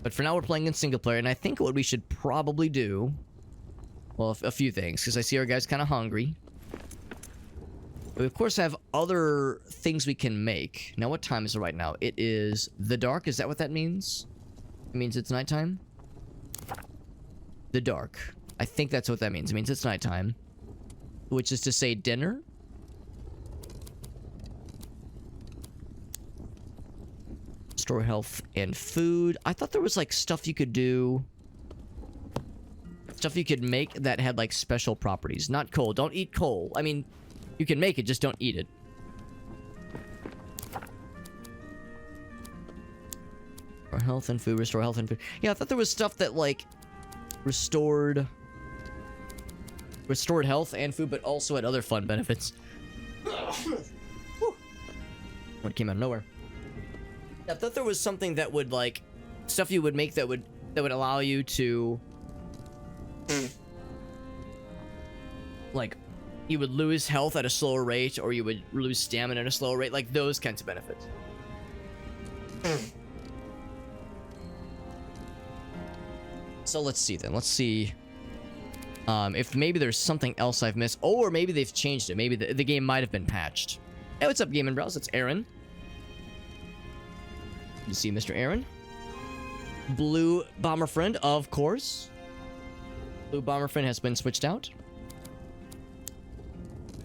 But for now, we're playing in single player, and I think what we should probably do... Well, a few things, because I see our guy's kind of hungry. We, of course, have other things we can make. Now, what time is it right now? It is the dark. Is that what that means? It means it's nighttime? The dark. I think that's what that means. It means it's nighttime. Which is to say dinner? Store health and food. I thought there was, like, stuff you could do... Stuff you could make that had, like, special properties. Not coal. Don't eat coal. I mean, you can make it, just don't eat it. Restore health and food. Restore health and food. Yeah, I thought there was stuff that, like, restored health and food, but also had other fun benefits. What came out of nowhere. I thought there was something that would, like, stuff you would make that would allow you to, like, you would lose health at a slower rate, or you would lose stamina at a slower rate, like those kinds of benefits. So let's see then. Let's see if maybe there's something else I've missed. Oh, or maybe they've changed it. Maybe the game might have been patched. Hey, what's up, Game and Browse? It's Aaron. You see Mr. Aaron. Blue Bomber Friend, of course. Blue Bomber Friend has been switched out.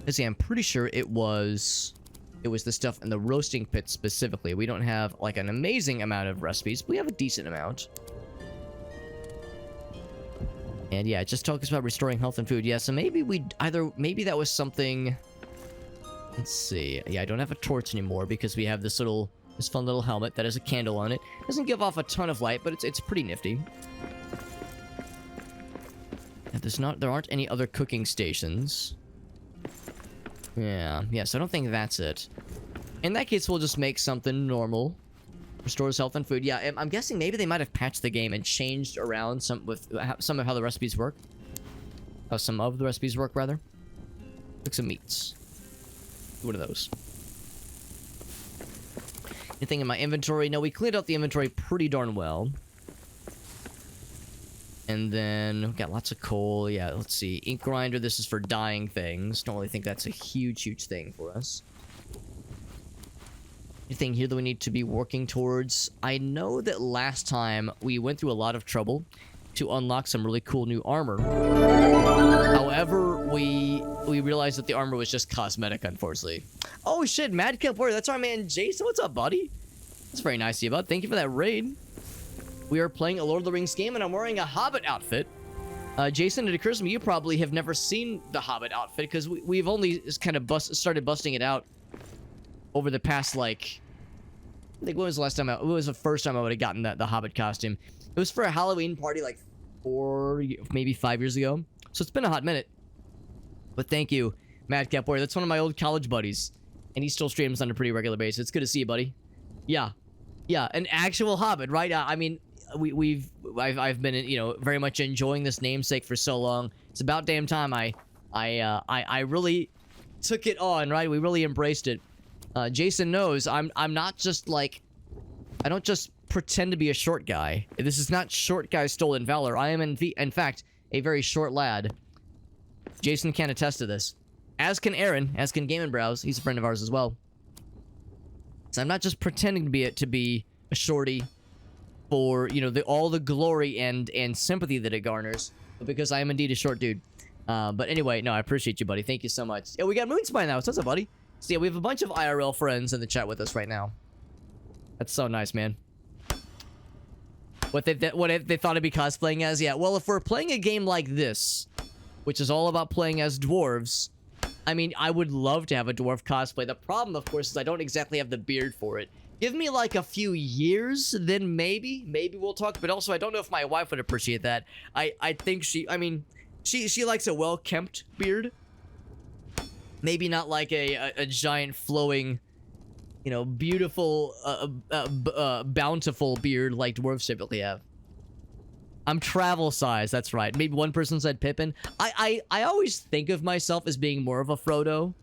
Let's see, I'm pretty sure it was the stuff in the roasting pit specifically. We don't have, like, an amazing amount of recipes, but we have a decent amount. And yeah, it just talks about restoring health and food. Yeah, so maybe maybe that was something... Let's see. Yeah, I don't have a torch anymore because we have this fun little helmet that has a candle on it. Doesn't give off a ton of light, but it's pretty nifty. And there aren't any other cooking stations. Yeah, so I don't think that's it. In that case, we'll just make something normal. Restores health and food. Yeah, I'm guessing maybe they might have patched the game and changed around some of how the recipes work. Some of the recipes work, rather. Cook some meats. One of those. Anything in my inventory? No, we cleaned out the inventory pretty darn well. And then we got lots of coal. Yeah, let's see. Ink grinder. This is for dyeing things. Don't really think that's a huge thing for us. Anything here that we need to be working towards? I know that last time we went through a lot of trouble to unlock some really cool new armor. However, we realized that the armor was just cosmetic, unfortunately. Oh shit, Madcap Warrior, that's our man Jason. What's up, buddy? That's very nice of you, bud. Thank you for that raid. We are playing a Lord of the Rings game, and I'm wearing a Hobbit outfit. Jason, it occurs to me you probably have never seen the Hobbit outfit, because we've only kind of started busting it out over the past, like... I think when was the last time what was the first time I would have gotten the Hobbit costume? It was for a Halloween party, like, maybe 5 years ago. So it's been a hot minute. But thank you, Madcap Warrior. That's one of my old college buddies. And he still streams on a pretty regular basis. It's good to see you, buddy. Yeah, an actual Hobbit, right? I mean, I've been, you know, very much enjoying this namesake for so long. It's about damn time I really took it on, right? We really embraced it. Jason knows I'm not just like, I don't just pretend to be a short guy. This is not short guy stolen valor. I am in fact a very short lad. Jason can attest to this. As can Aaron. As can Game and Browse. He's a friend of ours as well. So I'm not just pretending to be a shorty for, you know, all the glory and sympathy that it garners, but because I am indeed a short dude. But anyway, no, I appreciate you, buddy. Thank you so much. Yeah, we got Moonspine now. What's up, buddy? So yeah, we have a bunch of IRL friends in the chat with us right now. That's so nice, man. What they thought I'd be cosplaying as? Yeah, well, if we're playing a game like this, which is all about playing as dwarves, I mean, I would love to have a dwarf cosplay. The problem, of course, is I don't exactly have the beard for it. Give me like a few years, then maybe we'll talk. But also, I don't know if my wife would appreciate that. I think she likes a well-kempt beard. Maybe not like a giant flowing, you know, beautiful, bountiful beard like dwarves typically have. I'm travel size, that's right. Maybe one person said Pippin. I always think of myself as being more of a Frodo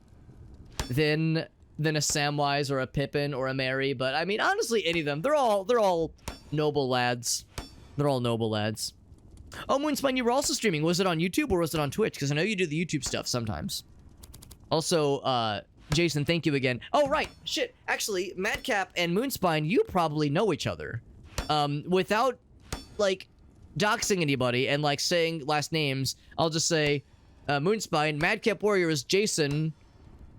than a Samwise or a Pippin or a Merry, but I mean, honestly, any of them. They're all noble lads. They're all noble lads. Oh, Moonspine, you were also streaming. Was it on YouTube or was it on Twitch? Because I know you do the YouTube stuff sometimes. Also, Jason, thank you again. Oh, right. Shit. Actually, Madcap and Moonspine, you probably know each other. Without, like, doxing anybody and, like, saying last names, I'll just say, Moonspine, Madcap Warrior is Jason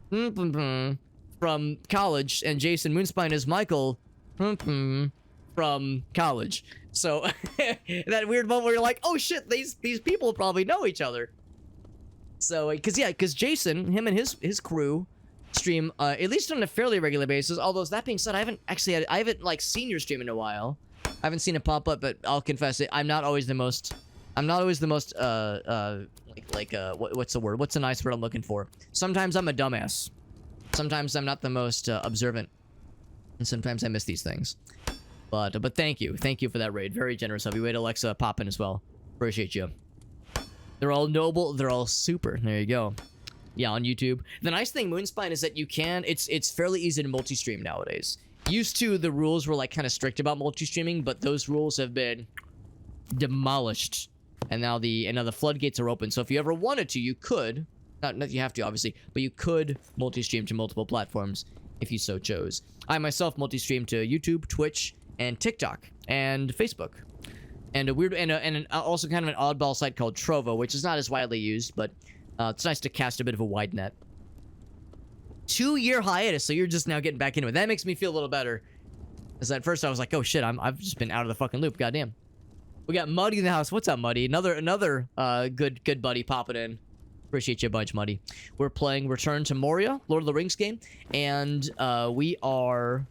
from college, and Jason Moonspine is Michael from college. So, that weird moment where you're like, oh shit, these people probably know each other. So, because Jason, him and his crew stream, at least on a fairly regular basis, although that being said, I haven't like seen your stream in a while. I haven't seen it pop up, but I'll confess it, I'm not always the most, what's the word? What's a nice word I'm looking for? Sometimes I'm a dumbass. Sometimes I'm not the most observant. And sometimes I miss these things. But thank you for that raid. Very generous of you. Wait, Alexa, pop in as well. Appreciate you. They're all noble. They're all super. There you go. Yeah, on YouTube. The nice thing, Moonspine, is that you can. It's fairly easy to multi-stream nowadays. Used to, the rules were like kind of strict about multi-streaming, but those rules have been demolished, and now the floodgates are open. So if you ever wanted to, you could. Not that you have to, obviously, but you could multi-stream to multiple platforms if you so chose. I myself multi-stream to YouTube, Twitch, and TikTok, and Facebook, and a weird, and also kind of an oddball site called Trovo, which is not as widely used, but it's nice to cast a bit of a wide net. 2-year hiatus, so you're just now getting back into it. That makes me feel a little better. Because at first I was like, oh shit, I've just been out of the fucking loop. Goddamn. We got Muddy in the house. What's up, Muddy? Another good buddy popping in. Appreciate you a bunch, Muddy. We're playing Return to Moria, Lord of the Rings game, and we are.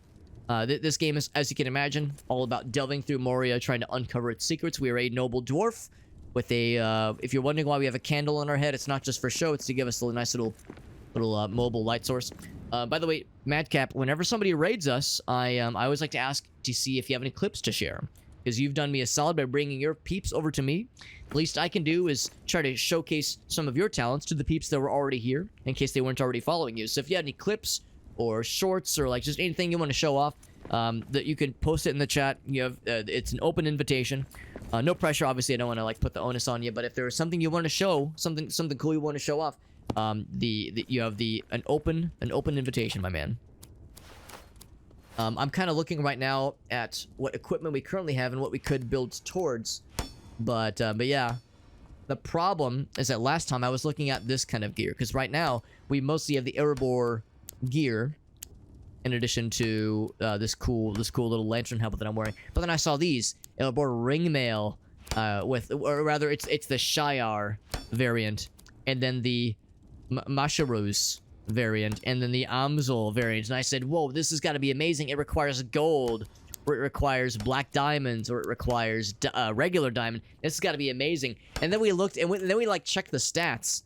This game is, as you can imagine, all about delving through Moria, trying to uncover its secrets. We are a noble dwarf with a. If you're wondering why we have a candle on our head, it's not just for show. It's to give us a nice little mobile light source. By the way, Madcap, whenever somebody raids us, I always like to ask to see if you have any clips to share, because you've done me a solid by bringing your peeps over to me. The least I can do is try to showcase some of your talents to the peeps that were already here, in case they weren't already following you. So if you have any clips or shorts or like just anything you want to show off, that you can post it in the chat. You have it's an open invitation. No pressure, obviously. I don't want to like put the onus on you, but if there's something you want to show, something cool you want to show off, you have an open invitation, my man. I'm kind of looking right now at what equipment we currently have and what we could build towards, but yeah, the problem is that last time I was looking at this kind of gear, because right now we mostly have the Erebor gear, in addition to this cool little lantern helmet that I'm wearing. But then I saw these Erebor ringmail, or rather, it's the Shiar variant, and then the Masharus variant, and then the Amzul variant. And I said, whoa, this has got to be amazing. It requires gold, or it requires black diamonds, or it requires regular diamond. This has got to be amazing. And then we looked, and then we like checked the stats,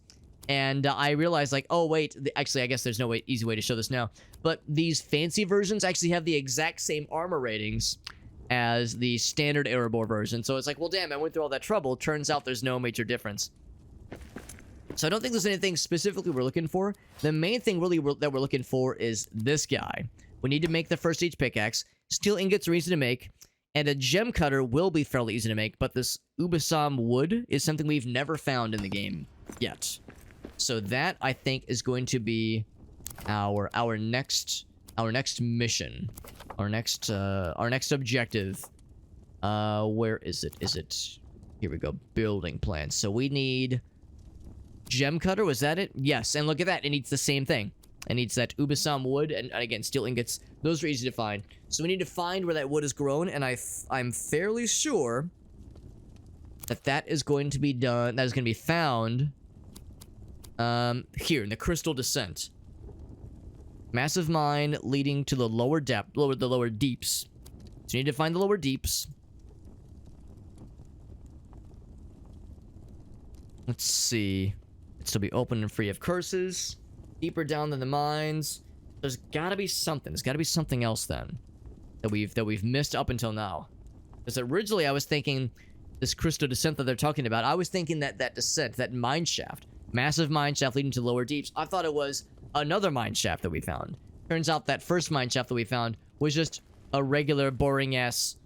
and I realized like, oh wait, actually I guess there's no easy way to show this now, but these fancy versions actually have the exact same armor ratings as the standard Erebor version. So it's like, well damn, I went through all that trouble. Turns out there's no major difference. So I don't think there's anything specifically we're looking for. The main thing really that we're looking for is this guy. We need to make the first stage pickaxe. Steel ingots are easy to make, and a gem cutter will be fairly easy to make, but this Ubasam wood is something we've never found in the game yet. So that, I think, is going to be our next mission, our next objective. Where is it? Here we go. Building plans. So we need gem cutter. Was that it? Yes. And look at that. It needs the same thing. It needs that Ubasam wood, and again, steel ingots. Those are easy to find. So we need to find where that wood is grown, and I'm fairly sure that is going to be done. That is going to be found. Here in the Crystal Descent. Massive mine leading to the lower depth, the lower deeps. So you need to find the lower deeps. Let's see. It'll be open and free of curses. Deeper down than the mines. There's gotta be something. There's gotta be something else then that we've missed up until now. Because originally I was thinking this Crystal Descent that they're talking about, I was thinking that descent, that mine shaft. Massive mine shaft leading to lower deeps. I thought it was another mine shaft that we found. Turns out that first mine shaft that we found was just a regular boring ass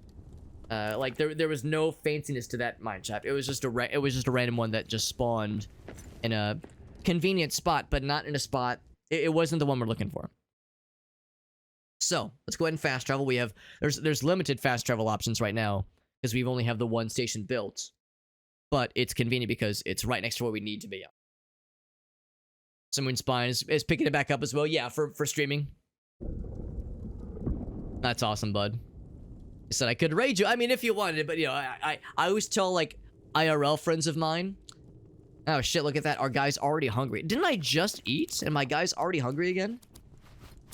Like there was no fanciness to that mine shaft. It was just a random one that just spawned in a convenient spot, but not in a spot. It wasn't the one we're looking for. So let's go ahead and fast travel. There's limited fast travel options right now because we only have the one station built, but it's convenient because it's right next to where we need to be. Someone Spine is picking it back up as well. Yeah, for streaming. That's awesome, bud. He said I could raid you. I mean, if you wanted it, but you know, I always tell like IRL friends of mine. Oh shit! Look at that. Our guy's already hungry. Didn't I just eat? And my guy's already hungry again?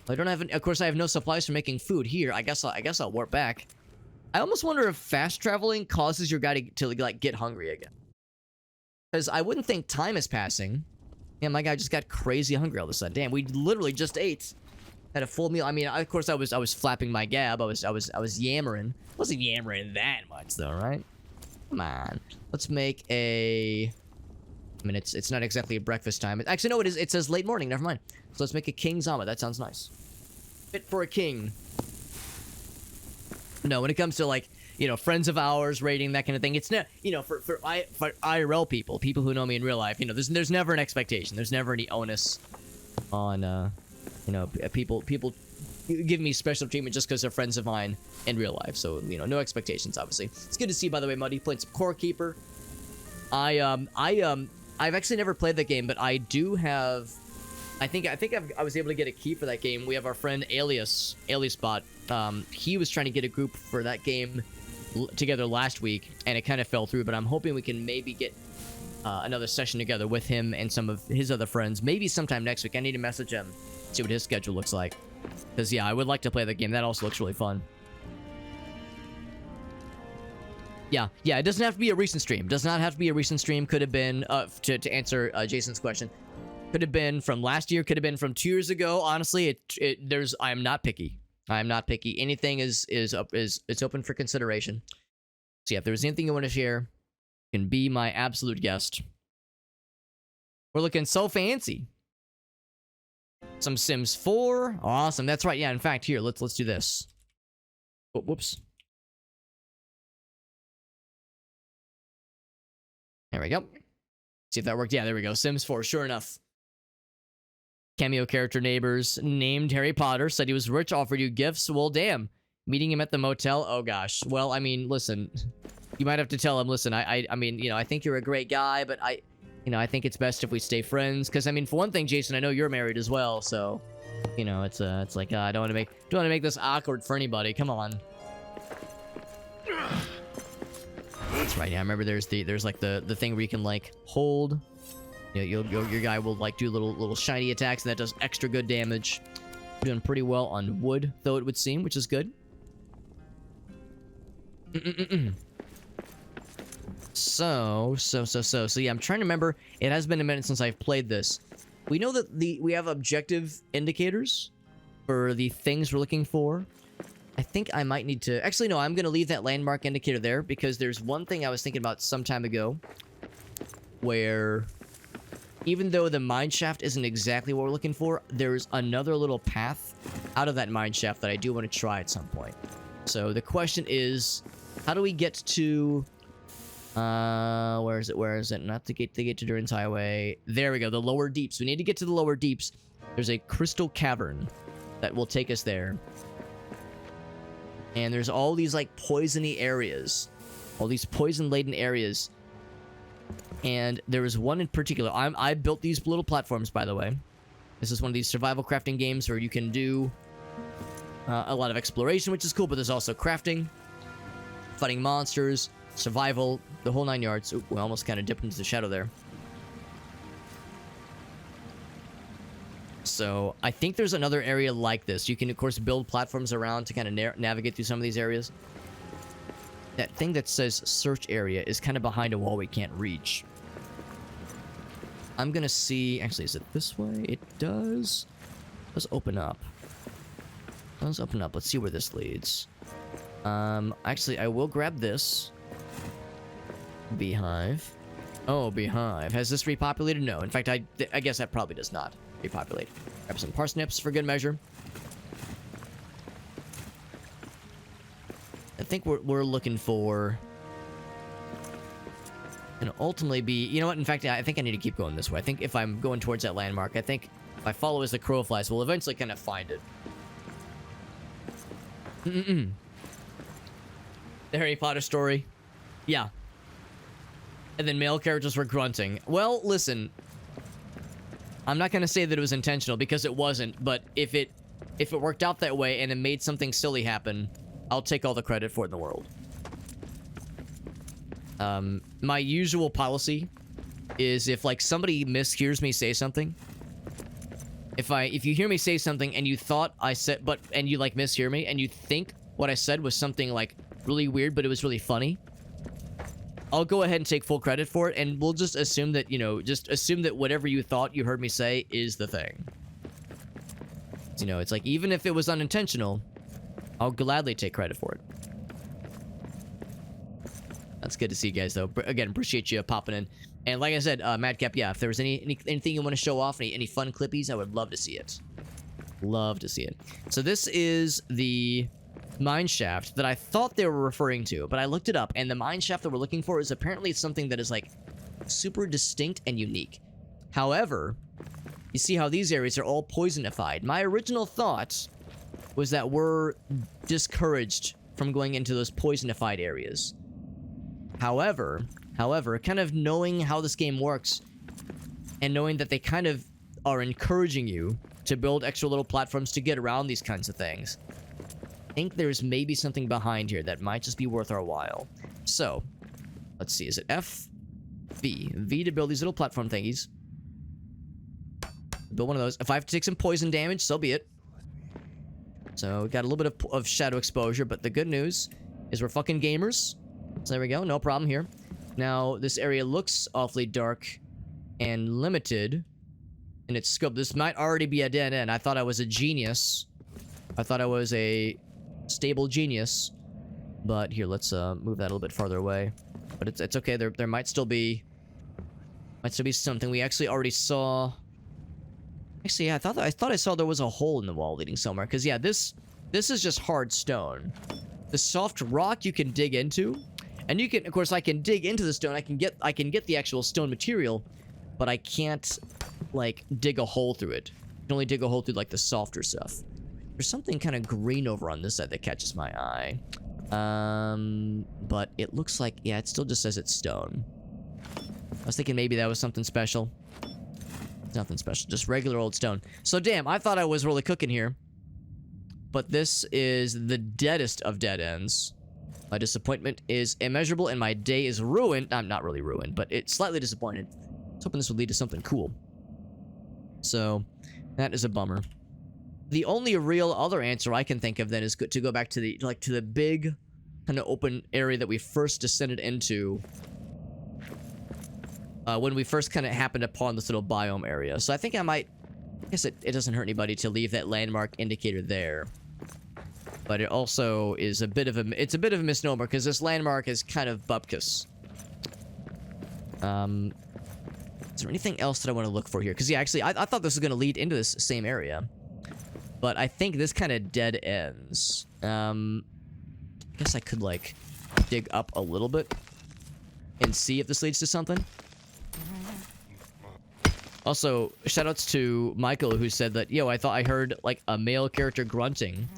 I don't have. Of course, I have no supplies for making food here. I guess I'll warp back. I almost wonder if fast traveling causes your guy to like get hungry again. Because I wouldn't think time is passing. Yeah, my guy just got crazy hungry all of a sudden. Damn, we literally just ate. Had a full meal. I mean, of course, I was flapping my gab. I was yammering. Wasn't yammering that much though, right? Come on. Let's make a. I mean, it's not exactly a breakfast time. Actually, no, it is. It says late morning. Never mind. So let's make a king's omelet. That sounds nice. Fit for a king. No, when it comes to like, you know, friends of ours rating that kind of thing, it's not, you know, for IRL people who know me in real life, you know, there's never an expectation. There's never any onus on, you know, people give me special treatment just because they're friends of mine in real life. So, you know, no expectations, obviously. It's good to see, by the way, Muddy playing some Core Keeper. I've actually never played that game, but I do have. I think I was able to get a key for that game. We have our friend Aliasbot. He was trying to get a group for that game together last week, and it kind of fell through. But I'm hoping we can maybe get another session together with him and some of his other friends. Maybe sometime next week. I need to message him, see what his schedule looks like. Because yeah, I would like to play that game. That also looks really fun. Yeah, it doesn't have to be a recent stream. Does not have to be a recent stream. Could have been, to answer Jason's question, could have been from last year, could have been from 2 years ago. Honestly, I am not picky. I am not picky. Anything is open for consideration. So yeah, if there's anything you want to share, you can be my absolute guest. We're looking so fancy. Some Sims 4. Awesome. That's right. Yeah, in fact, here, let's do this. Whoops. There we go. See if that worked. Yeah, there we go. Sims 4, sure enough. Cameo character neighbors named Harry Potter, said he was rich, offered you gifts. Well, damn. Meeting him at the motel? Oh, gosh. Well, I mean, listen. You might have to tell him, listen, I mean, you know, I think you're a great guy, but I think it's best if we stay friends. Because, I mean, for one thing, Jason, I know you're married as well, so, you know, it's like, I don't want to make this awkward for anybody. Come on. That's right. Yeah, I remember there's like the thing where you can like hold. You know, your guy will like do little shiny attacks, and that does extra good damage. Doing pretty well on wood, though it would seem, which is good. So yeah, I'm trying to remember. It has been a minute since I've played this. We know that we have objective indicators for the things we're looking for. I think I might need to... Actually, no, I'm going to leave that landmark indicator there because there's one thing I was thinking about some time ago where even though the mine shaft isn't exactly what we're looking for, there's another little path out of that mine shaft that I do want to try at some point. So the question is, how do we get to... where is it? Not the gate to Durin's Highway. There we go, the lower deeps. We need to get to the lower deeps. There's a crystal cavern that will take us there. And there's all these, like, poisony areas. All these poison-laden areas. And there was one in particular. I built these little platforms, by the way. This is one of these survival crafting games where you can do a lot of exploration, which is cool, but there's also crafting, fighting monsters, survival, the whole 9 yards. Ooh, we almost kind of dipped into the shadow there. So I think there's another area like this. You can, of course, build platforms around to kind of navigate through some of these areas. That thing that says search area is kind of behind a wall we can't reach. I'm going to see... Actually, is it this way? It does. Let's open up. Let's open up. Let's see where this leads. Actually, I will grab this. Beehive. Oh, beehive. Has this repopulated? No. In fact, I guess that probably does not repopulate. Grab some parsnips for good measure. think we're looking for... And ultimately be... You know what? In fact, I think I need to keep going this way. I think if I'm going towards that landmark, I think if I follow as the crow flies, we'll eventually kind of find it. The Harry Potter story. Yeah. And then male characters were grunting. Well, listen. I'm not going to say that it was intentional because it wasn't, but if it worked out that way and it made something silly happen, I'll take all the credit for it in the world. My usual policy is if like somebody mishears me say something, if you hear me say something and you thought I said, and you like mishear me and you think what I said was something like really weird, but it was really funny, I'll go ahead and take full credit for it, and we'll just assume that, you know, just assume that whatever you thought you heard me say is the thing. You know, it's like, even if it was unintentional, I'll gladly take credit for it. That's good to see you guys, though. Again, appreciate you popping in. And like I said, Madcap, yeah, if there was anything you want to show off, any fun clippies, I would love to see it. Love to see it. So this is the mine shaft that I thought they were referring to, but I looked it up, and the mine shaft that we're looking for is apparently something that is like super distinct and unique. However, you see how these areas are all poisonified. My original thought was that we're discouraged from going into those poisonified areas. However, kind of knowing how this game works and knowing that they kind of are encouraging you to build extra little platforms to get around these kinds of things, I think there's maybe something behind here that might just be worth our while. So, let's see. Is it F? V. V to build these little platform thingies. Build one of those. If I have to take some poison damage, so be it. So, we got a little bit of shadow exposure, but the good news is we're fucking gamers. So there we go. No problem here. Now, this area looks awfully dark and limited in its scope. This might already be a dead end. I thought I was a genius. I thought I was a stable genius. But here, let's move that a little bit farther away. But it's okay. There might still be something. We actually already saw. Actually, yeah, I thought I saw there was a hole in the wall leading somewhere. Because yeah, this is just hard stone. The soft rock you can dig into, and you can, of course, I can dig into the stone. I can get the actual stone material, but I can't like dig a hole through it. I can only dig a hole through like the softer stuff. There's something kind of green over on this side that catches my eye. But it looks like, yeah, it still just says it's stone. I was thinking maybe that was something special. Nothing special, just regular old stone. So damn, I thought I was really cooking here. But this is the deadest of dead ends. My disappointment is immeasurable and my day is ruined. I'm not really ruined, but it's slightly disappointed. I was hoping this would lead to something cool. So, that is a bummer. The only real other answer I can think of then is to go back to the big kind of open area that we first descended into when we first kind of happened upon this little biome area. So I think I guess it doesn't hurt anybody to leave that landmark indicator there. But it also is a bit of a misnomer because this landmark is kind of bupkis. Is there anything else that I want to look for here? Because yeah, actually, I thought this was going to lead into this same area. But I think this kind of dead ends. I guess I could, like, dig up a little bit and see if this leads to something. Also, shoutouts to Michael, who said that, yo, I thought I heard, like, a male character grunting.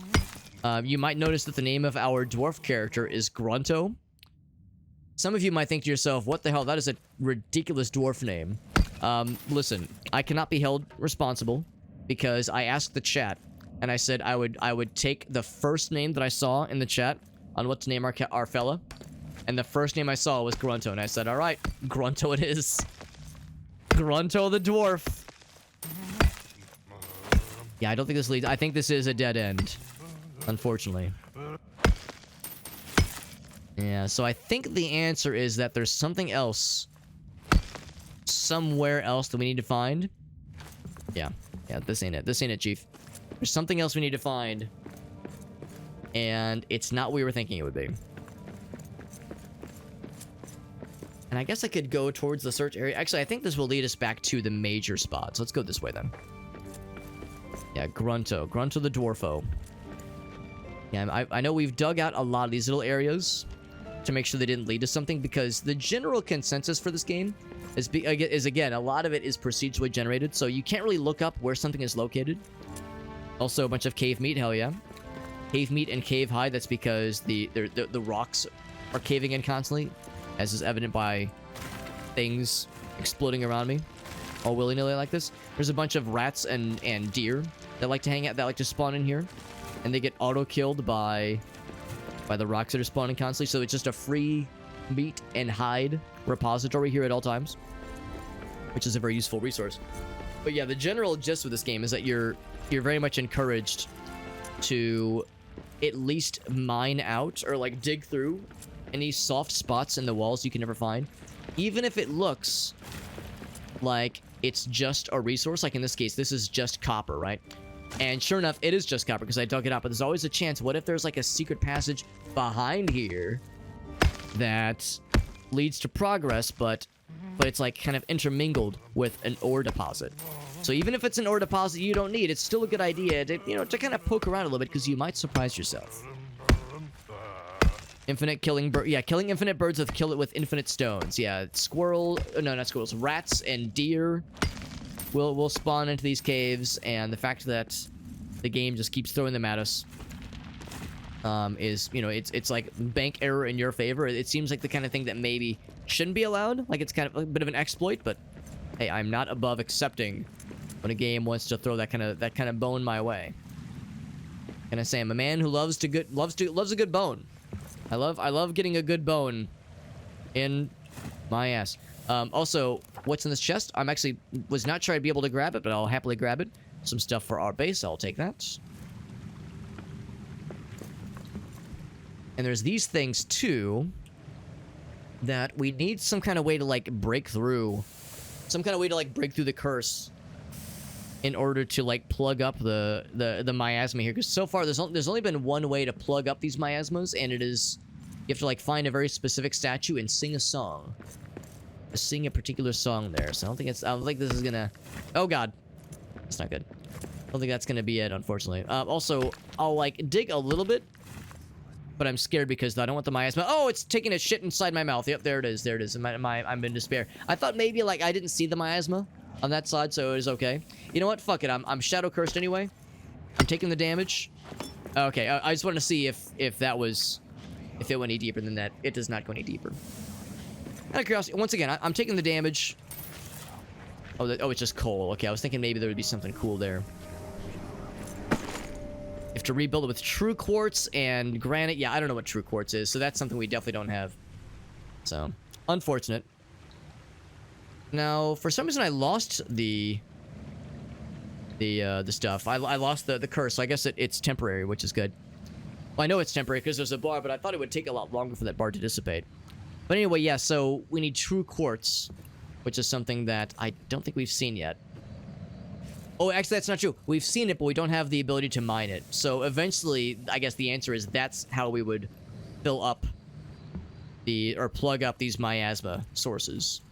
You might notice that the name of our dwarf character is Grunto. Some of you might think to yourself, what the hell, that is a ridiculous dwarf name. Listen, I cannot be held responsible because I asked the chat, and I said I would take the first name that I saw in the chat on what to name our fella, and the first name I saw was Grunto, and I said, alright, Grunto it is. Grunto the dwarf. Yeah, I don't think this leads. I think this is a dead end, unfortunately. Yeah, so I think the answer is that there's something else somewhere else that we need to find. Yeah, this ain't it. This ain't it, Chief. There's something else we need to find, and it's not what we were thinking it would be. And I guess I could go towards the search area. Actually, I think this will lead us back to the major spots. Let's go this way then. Yeah, Grunto. Grunto the Dwarfo. Yeah, I know we've dug out a lot of these little areas to make sure they didn't lead to something, because the general consensus for this game is again, a lot of it is procedurally generated, so you can't really look up where something is located. Also, a bunch of cave meat, hell yeah. Cave meat and cave hide, that's because the rocks are caving in constantly, as is evident by things exploding around me all willy-nilly like this. There's a bunch of rats and deer that like to hang out, that like to spawn in here, and they get auto-killed by the rocks that are spawning constantly, so it's just a free meat and hide repository here at all times, which is a very useful resource. But yeah, the general gist of this game is that you're very much encouraged to at least mine out or like dig through any soft spots in the walls you can never find, even if it looks like it's just a resource. Like in this case, this is just copper, right? And sure enough, it is just copper because I dug it out, but there's always a chance. What if there's like a secret passage behind here that leads to progress, but it's like kind of intermingled with an ore deposit? So even if it's an ore deposit you don't need, it's still a good idea to, you know, to kind of poke around a little bit, because you might surprise yourself. Infinite killing bird. Yeah, killing infinite birds with infinite stones. Yeah, no, not squirrels. Rats and deer will spawn into these caves, and the fact that the game just keeps throwing them at us is, you know, it's like bank error in your favor. It seems like the kind of thing that maybe shouldn't be allowed. Like, it's kind of a bit of an exploit, but hey, I'm not above accepting when a game wants to throw that kind of bone my way. Can I say I'm a man who loves a good bone. I love getting a good bone in my ass. Also, what's in this chest? Was not sure I'd be able to grab it, but I'll happily grab it. Some stuff for our base, I'll take that. And there's these things too that we need some kind of way to like break through. Some kind of way to like break through the curse in order to like plug up the miasma here, because so far there's only been one way to plug up these miasmas, and it is you have to like find a very specific statue and sing a song. Sing a particular song there. So I don't think this is gonna. Oh god, that's not good. I don't think that's gonna be it, unfortunately. Also, I'll like dig a little bit, but I'm scared because I don't want the miasma. Oh, it's taking a shit inside my mouth. Yep, there it is. There it is. I'm in despair. I thought maybe like I didn't see the miasma on that side, so it was okay. You know what? Fuck it. I'm shadow cursed anyway. I'm taking the damage. Okay, I just wanted to see if it went any deeper than that. It does not go any deeper. Out of curiosity, once again, I'm taking the damage. Oh, it's just coal. Okay, I was thinking maybe there would be something cool there. You have to rebuild it with true quartz and granite. Yeah, I don't know what true quartz is, so that's something we definitely don't have. So, unfortunate. Now, for some reason, I lost the stuff. I lost the curse, so I guess it's temporary, which is good. Well, I know it's temporary because there's a bar, but I thought it would take a lot longer for that bar to dissipate. But anyway, yeah, so we need true quartz, which is something that I don't think we've seen yet. Oh, actually, that's not true. We've seen it, but we don't have the ability to mine it. So eventually, I guess the answer is that's how we would fill up or plug up these miasma sources.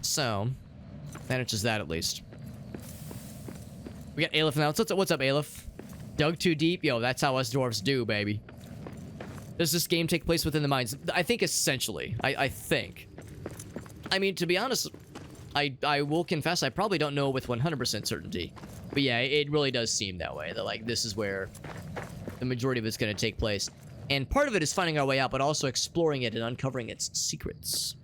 So, that answers that at least. We got Aleph now. What's up, Aleph? Dug too deep? Yo, that's how us dwarves do, baby. Does this game take place within the mines? I think essentially. I think. I mean, to be honest, I will confess I probably don't know with 100% certainty. But yeah, it really does seem that way. That like this is where the majority of it's going to take place. And part of it is finding our way out, but also exploring it and uncovering its secrets.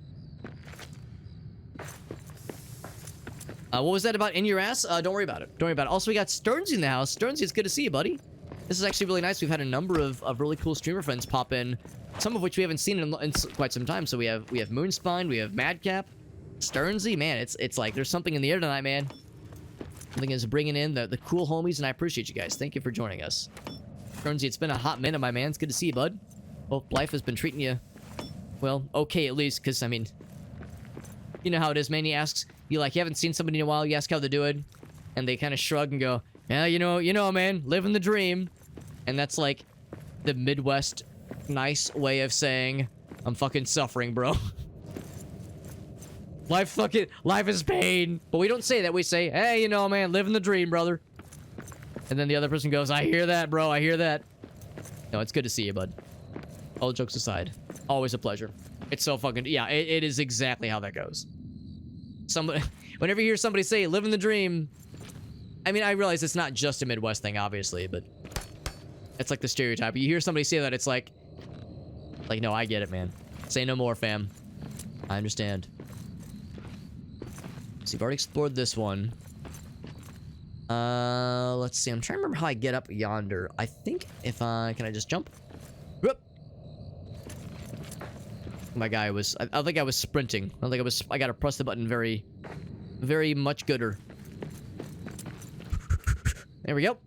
What was that about in your ass? Don't worry about it. Don't worry about it. Also, we got Sternsy in the house. Sternsy, it's good to see you, buddy. This is actually really nice. We've had a number of really cool streamer friends pop in, some of which we haven't seen in quite some time. So we have Moonspine, we have Madcap, Sternsy. Man, it's like there's something in the air tonight, man. Something is bringing in the cool homies, and I appreciate you guys. Thank you for joining us. Sternsy, it's been a hot minute, my man. It's good to see you, bud. Hope life has been treating you, well, okay at least, because, I mean, you know how it is, man. He asks, you haven't seen somebody in a while, you ask how they're doing, and they kind of shrug and go, yeah, you know, man, living the dream. And that's like the Midwest nice way of saying, I'm fucking suffering, bro. Life is pain. But we don't say that. We say, hey, you know, man, living the dream, brother. And then the other person goes, I hear that, bro. I hear that. No, it's good to see you, bud. All jokes aside. Always a pleasure. It's so fucking... Yeah, it is exactly how that goes. Somebody... Whenever you hear somebody say, living the dream... I mean, I realize it's not just a Midwest thing, obviously, but... It's like the stereotype. You hear somebody say that, it's like... Like, no, I get it, man. Say no more, fam. I understand. So you've already explored this one. Let's see. I'm trying to remember how I get up yonder. I think if I... Can I just jump? Whoop. My guy was... I think I was sprinting. I think I was... I gotta press the button very... Very much gooder. There we go.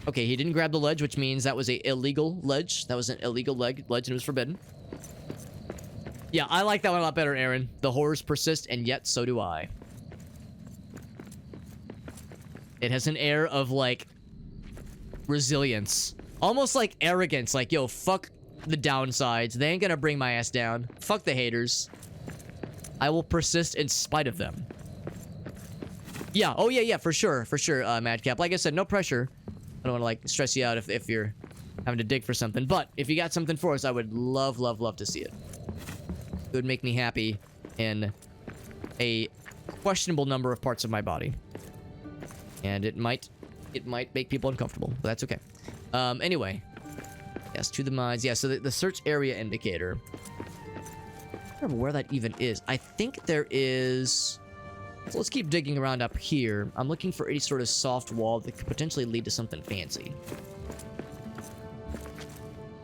Okay, he didn't grab the ledge, which means that was a illegal ledge. That was an illegal ledge and it was forbidden. Yeah, I like that one a lot better, Aaron. The horrors persist, and yet so do I. It has an air of, like, resilience. Almost like arrogance. Like, yo, fuck the downsides. They ain't gonna bring my ass down. Fuck the haters. I will persist in spite of them. Yeah, oh yeah, for sure, Madcap. Like I said, no pressure. I don't want to, like, stress you out if you're having to dig for something. But if you got something for us, I would love to see it. It would make me happy in a questionable number of parts of my body. And it might make people uncomfortable, but that's okay. Anyway. Yes, to the mines. Yeah, so the search area indicator. I don't remember where that even is. I think there is... So let's keep digging around up here. I'm looking for any sort of soft wall that could potentially lead to something fancy.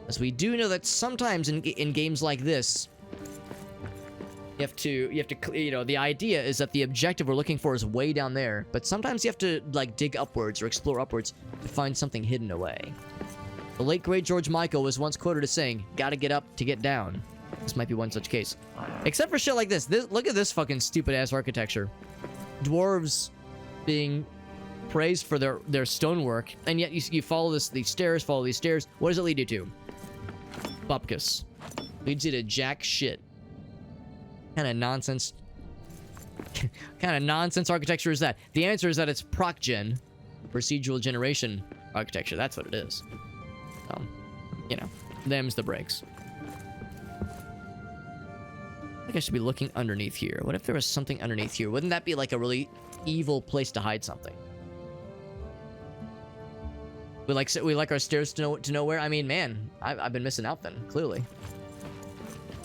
As we do know that sometimes in games like this, you have to, you know, the idea is that the objective we're looking for is way down there, but sometimes you have to, like, dig upwards or explore upwards to find something hidden away. The late great George Michael was once quoted as saying, "Gotta get up to get down." This might be one such case. Except for shit like this. Look at this fucking stupid-ass architecture. Dwarves being praised for their stonework, and yet you follow these stairs. What does it lead you to? Bupkis. Leads you to jack shit. Kind of nonsense. Kind of nonsense architecture is that? The answer is that it's proc-gen, procedural generation architecture. That's what it is. You know, them's the breaks. I think I should be looking underneath here. What if there was something underneath here? Wouldn't that be like a really evil place to hide something? We like our stairs to nowhere. I mean, man, I've been missing out then. Clearly,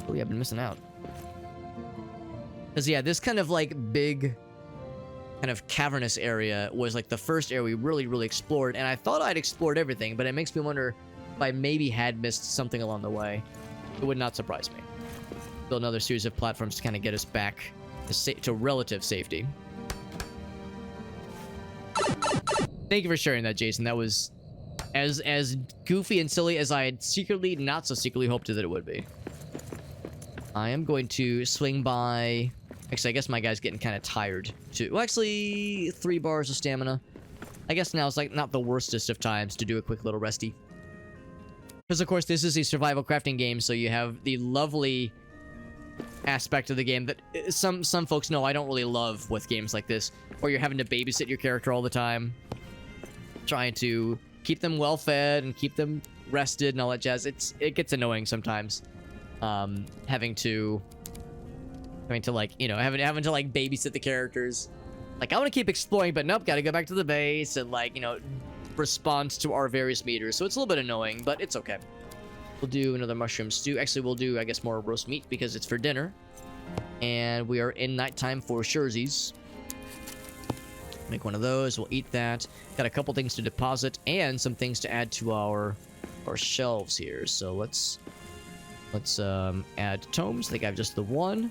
I've been missing out. Cause yeah, this kind of like big, kind of cavernous area was like the first area we really explored, and I thought I'd explored everything, but it makes me wonder if I maybe had missed something along the way. It would not surprise me. Build another series of platforms to kind of get us back to relative safety. Thank you for sharing that, Jason. That was as goofy and silly as I had secretly, not so secretly, hoped that it would be. I am going to swing by... Actually, I guess my guy's getting kind of tired, too. Well, actually, 3 bars of stamina. I guess now it's, like, not the worstest of times to do a quick little resty. Because, of course, this is a survival crafting game, so you have the lovely aspect of the game that some folks know I don't really love with games like this, where you're having to babysit your character all the time, trying to keep them well fed and keep them rested and all that jazz. It gets annoying sometimes, having to like, you know, having to like babysit the characters. Like, I want to keep exploring, but nope, gotta go back to the base and, like, you know, respond to our various meters. So it's a little bit annoying, but it's okay. We'll do another mushroom stew. Actually, we'll do, I guess, more roast meat because it's for dinner. And we are in nighttime for surezies. Make one of those. We'll eat that. Got a couple things to deposit and some things to add to our shelves here. So let's add tomes. I think I have just the one.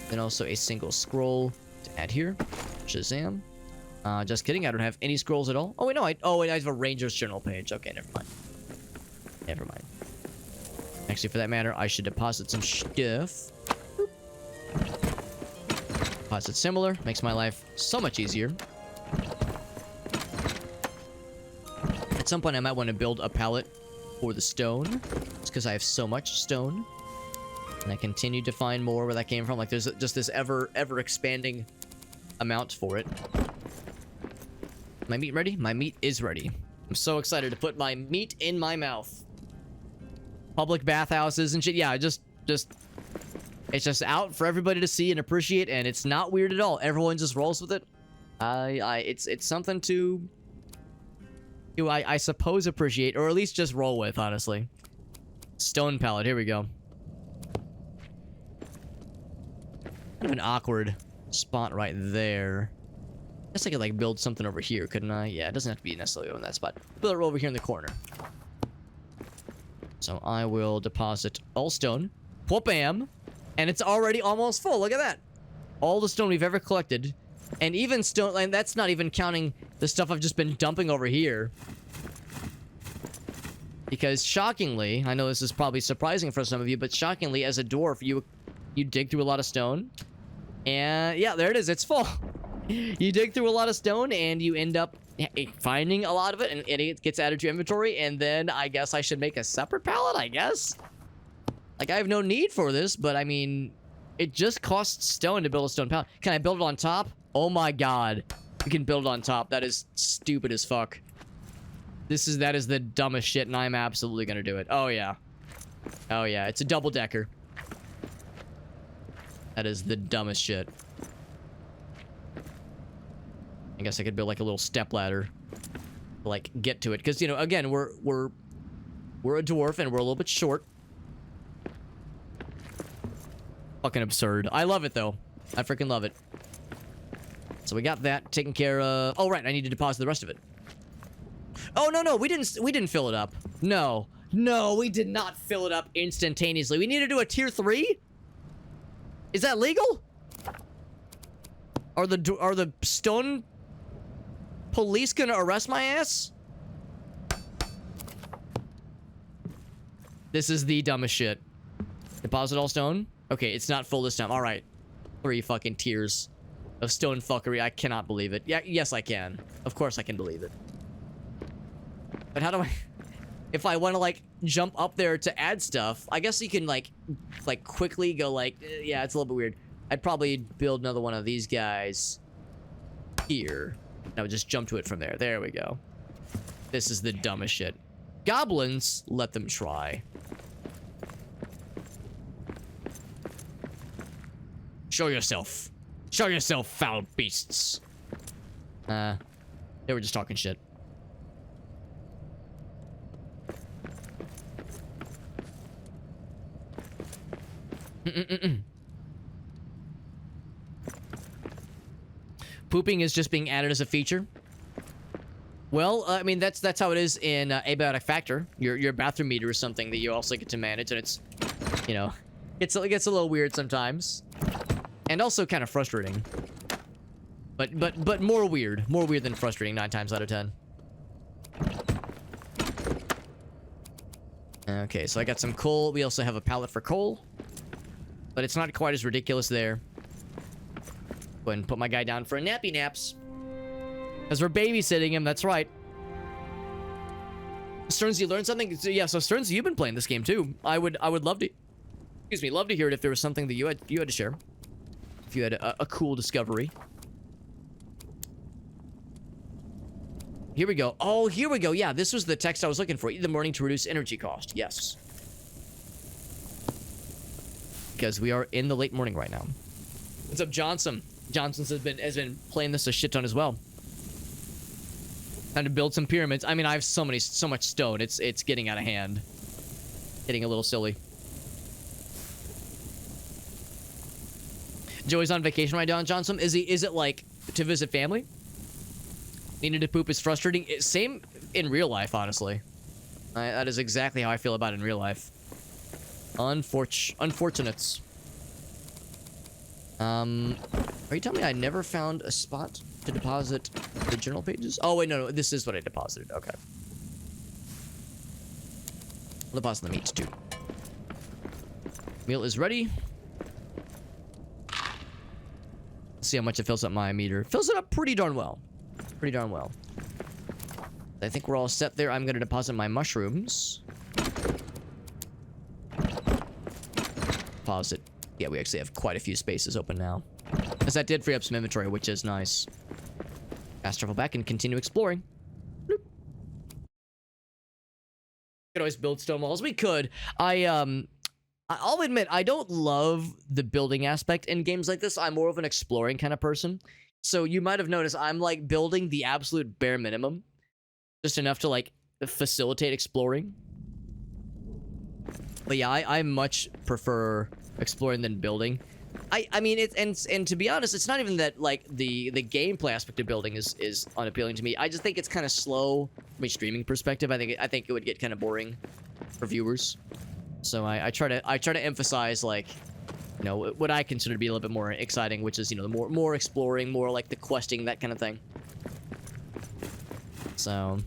Then also a single scroll to add here. Shazam. Just kidding. I don't have any scrolls at all. Oh, wait, no. I have a Ranger's Journal page. Okay, never mind. Never mind. Actually, for that matter, I should deposit some stuff. Deposit similar. Makes my life so much easier. At some point, I might want to build a pallet for the stone. It's because I have so much stone. And I continue to find more where that came from. Like, there's just this ever expanding amount for it. My meat ready? My meat is ready. I'm so excited to put my meat in my mouth. Public bathhouses and shit. Yeah, just it's just out for everybody to see and appreciate, and it's not weird at all. Everyone just rolls with it. It's something to I suppose appreciate, or at least just roll with, honestly. Stone pallet, here we go. Kind of an awkward spot right there. I guess I could like build something over here, couldn't I? Yeah, it doesn't have to be necessarily on that spot. Build it over here in the corner. So I will deposit all stone. Whoop-bam! And it's already almost full. Look at that. All the stone we've ever collected. And even stone, and that's not even counting the stuff I've just been dumping over here. Because shockingly, I know this is probably surprising for some of you, but shockingly, as a dwarf, you dig through a lot of stone. And yeah, there it is. It's full. You dig through a lot of stone and you end up finding a lot of it, and it gets added to your inventory. And then I guess I should make a separate pallet, I guess. Like, I have no need for this, but I mean, it just costs stone to build a stone pallet. Can I build it on top? Oh my god. You can build it on top. That is stupid as fuck. That is the dumbest shit, and I'm absolutely gonna do it. Oh yeah. Oh yeah, it's a double decker. That is the dumbest shit. I guess I could build like a little step ladder to like get to it, because you know, again, we're a dwarf and we're a little bit short. Fucking absurd. I love it though. I freaking love it. So we got that taken care of. Oh right, I need to deposit the rest of it. Oh no, we didn't fill it up. No, we did not fill it up instantaneously. We need to do a tier 3. Is that legal? Are the stone police gonna arrest my ass? This is the dumbest shit. Deposit all stone? Okay, it's not full this time. All right, 3 fucking tiers of stone fuckery. I cannot believe it. Yeah, yes I can. Of course I can believe it. But how do I... If I want to, like, jump up there to add stuff, I guess you can, like quickly go, like... Yeah, it's a little bit weird. I'd probably build another one of these guys here. I would just jump to it from there. There we go. This is the dumbest shit. Goblins, let them try. Show yourself. Show yourself, foul beasts. They were just talking shit. Pooping is just being added as a feature. Well, I mean, that's how it is in Abiotic Factor. Your bathroom meter is something that you also get to manage, and it's, you know, it gets a little weird sometimes, and also kind of frustrating. But more weird than frustrating 9 times out of 10. Okay, so I got some coal. We also have a pallet for coal, but it's not quite as ridiculous there. Go ahead and put my guy down for a nappy naps. Because we're babysitting him, that's right. Stearns, you learned something? So, yeah, so Stearns, you've been playing this game too. I would love to, excuse me, love to hear it if there was something that you had to share. If you had a cool discovery. Here we go. Oh, here we go. Yeah, this was the text I was looking for. Eat in the morning to reduce energy cost. Yes. Because we are in the late morning right now. What's up, Johnson? Johnson's has been playing this a shit ton as well. Time to build some pyramids. I mean, I have so much stone. It's getting out of hand. Getting a little silly. Joey's on vacation right now, Johnson. Is it like to visit family? Needing to poop is frustrating. Same in real life, honestly. That is exactly how I feel about it in real life. Unfortunates. Are you telling me I never found a spot to deposit the journal pages? Oh, wait, no, this is what I deposited. Okay. I'll deposit the meat, too. Meal is ready. Let's see how much it fills up my meter. Fills it up pretty darn well. Pretty darn well. I think we're all set there. I'm going to deposit my mushrooms. Deposit. Yeah, we actually have quite a few spaces open now. Because that did free up some inventory, which is nice. Fast travel back and continue exploring. Bloop. Could always build stone walls. We could. I'll admit, I don't love the building aspect in games like this. I'm more of an exploring kind of person. So you might have noticed I'm like building the absolute bare minimum. Just enough to like facilitate exploring. But yeah, I much prefer exploring than building. I mean, and to be honest, it's not even that like the gameplay aspect of building is unappealing to me. I just think it's kind of slow from a streaming perspective. I think it would get kind of boring for viewers. So I try to emphasize like, you know, what I consider to be a little bit more exciting, which is, you know, the more exploring, more like the questing, that kind of thing. So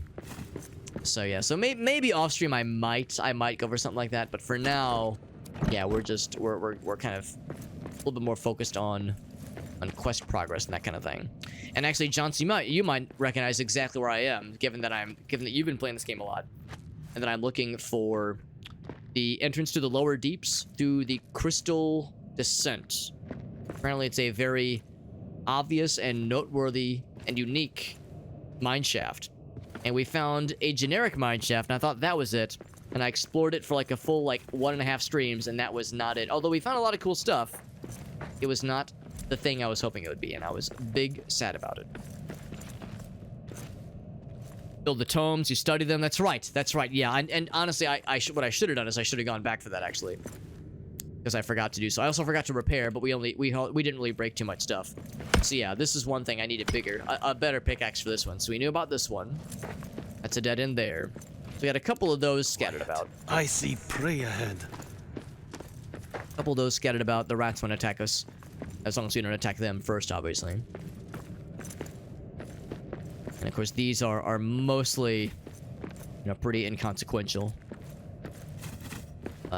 yeah, so maybe off stream I might go for something like that, but for now, yeah, we're kind of a little bit more focused on quest progress and that kind of thing. And actually, Johnson, you might recognize exactly where I am, given that you've been playing this game a lot, and that I'm looking for the entrance to the lower deeps through the Crystal Descent. Apparently, it's a very obvious and noteworthy and unique mine shaft. And we found a generic mine shaft, and I thought that was it. And I explored it for like a full 1.5 streams, and that was not it. Although we found a lot of cool stuff, it was not the thing I was hoping it would be, and I was big sad about it. Build the tomes, you study them. That's right. Yeah, and honestly, what I should have done is I should have gone back for that actually, because I forgot to do so. I also forgot to repair, but we didn't really break too much stuff. So yeah, this is one thing I needed bigger, a better pickaxe for this one. So we knew about this one. That's a dead end there. So we had a couple of those scattered about. I see prey ahead. A couple of those scattered about. The rats won't attack us, as long as we don't attack them first, obviously. And of course, these are mostly, you know, pretty inconsequential.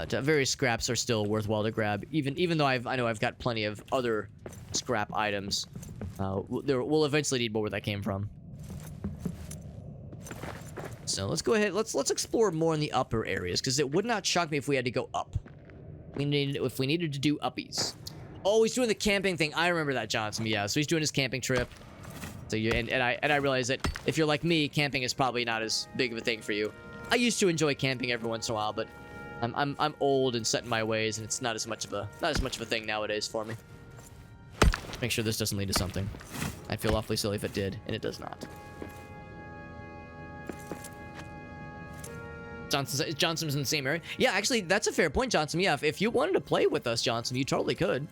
Various scraps are still worthwhile to grab, even though I know I've got plenty of other scrap items. We'll eventually need more where that came from. So let's go ahead. Let's explore more in the upper areas, because it would not shock me if we had to go up. If we needed to do uppies. Oh, he's doing the camping thing. I remember that, Johnson. Yeah, so he's doing his camping trip. So I realize that if you're like me, camping is probably not as big of a thing for you. I used to enjoy camping every once in a while, but I'm old and set in my ways, and it's not as much of a thing nowadays for me. Make sure this doesn't lead to something. I'd feel awfully silly if it did, and it does not. Johnson's in the same area. Yeah, actually, that's a fair point, Johnson. Yeah, if you wanted to play with us, Johnson, you totally could.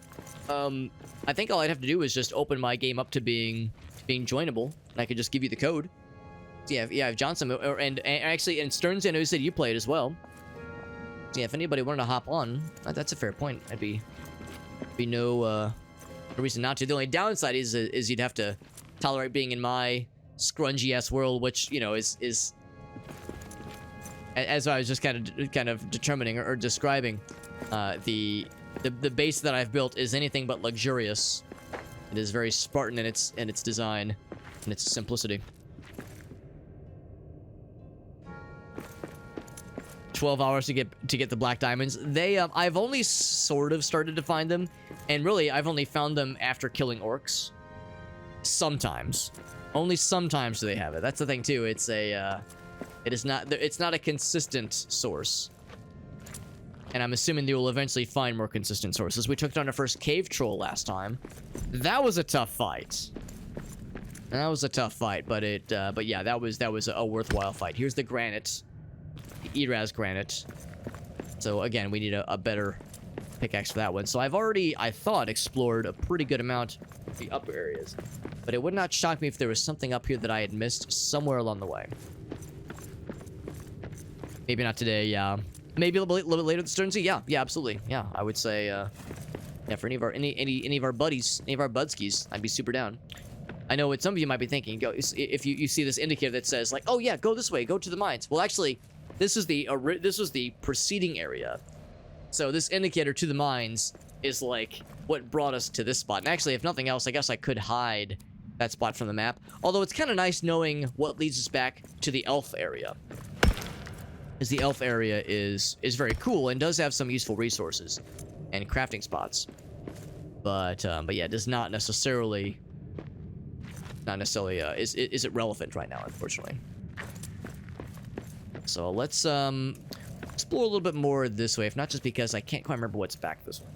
I think all I'd have to do is just open my game up to being joinable, and I could just give you the code. So yeah, if Johnson and actually, and Stearns, I know you said you played as well. So yeah, if anybody wanted to hop on, that's a fair point. I'd be no reason not to. The only downside is you'd have to tolerate being in my scrungy ass world, which, you know, is as I was just kind of determining or describing, the base that I've built is anything but luxurious. It is very Spartan in its design and its simplicity. 12 hours to get the black diamonds. They I've only sort of started to find them, and really I've only found them after killing orcs. Sometimes, only sometimes do they have it. That's the thing too. It's not a consistent source, and I'm assuming they will eventually find more consistent sources. We took down our first cave troll last time. That was a tough fight. But yeah, that was a worthwhile fight. Here's the granite. The Eraz granite. So again, we need a better pickaxe for that one. So I've already, I thought, explored a pretty good amount of the upper areas, but it would not shock me if there was something up here that I had missed somewhere along the way. Maybe not today. Yeah, maybe a little bit later. The Stearns. Yeah, absolutely. Yeah, I would say, yeah, for any of our buddies, any of our budskies, I'd be super down. I know what some of you might be thinking. If you see this indicator that says like, oh yeah, go this way, go to the mines. Well, actually, this was the preceding area. So this indicator to the mines is like what brought us to this spot. And actually, if nothing else, I guess I could hide that spot from the map. Although it's kind of nice knowing what leads us back to the elf area, because the elf area is very cool and does have some useful resources and crafting spots. But yeah, it does not necessarily not necessarily isn't relevant right now, unfortunately. So let's explore a little bit more this way, if not just because I can't quite remember what's back this way.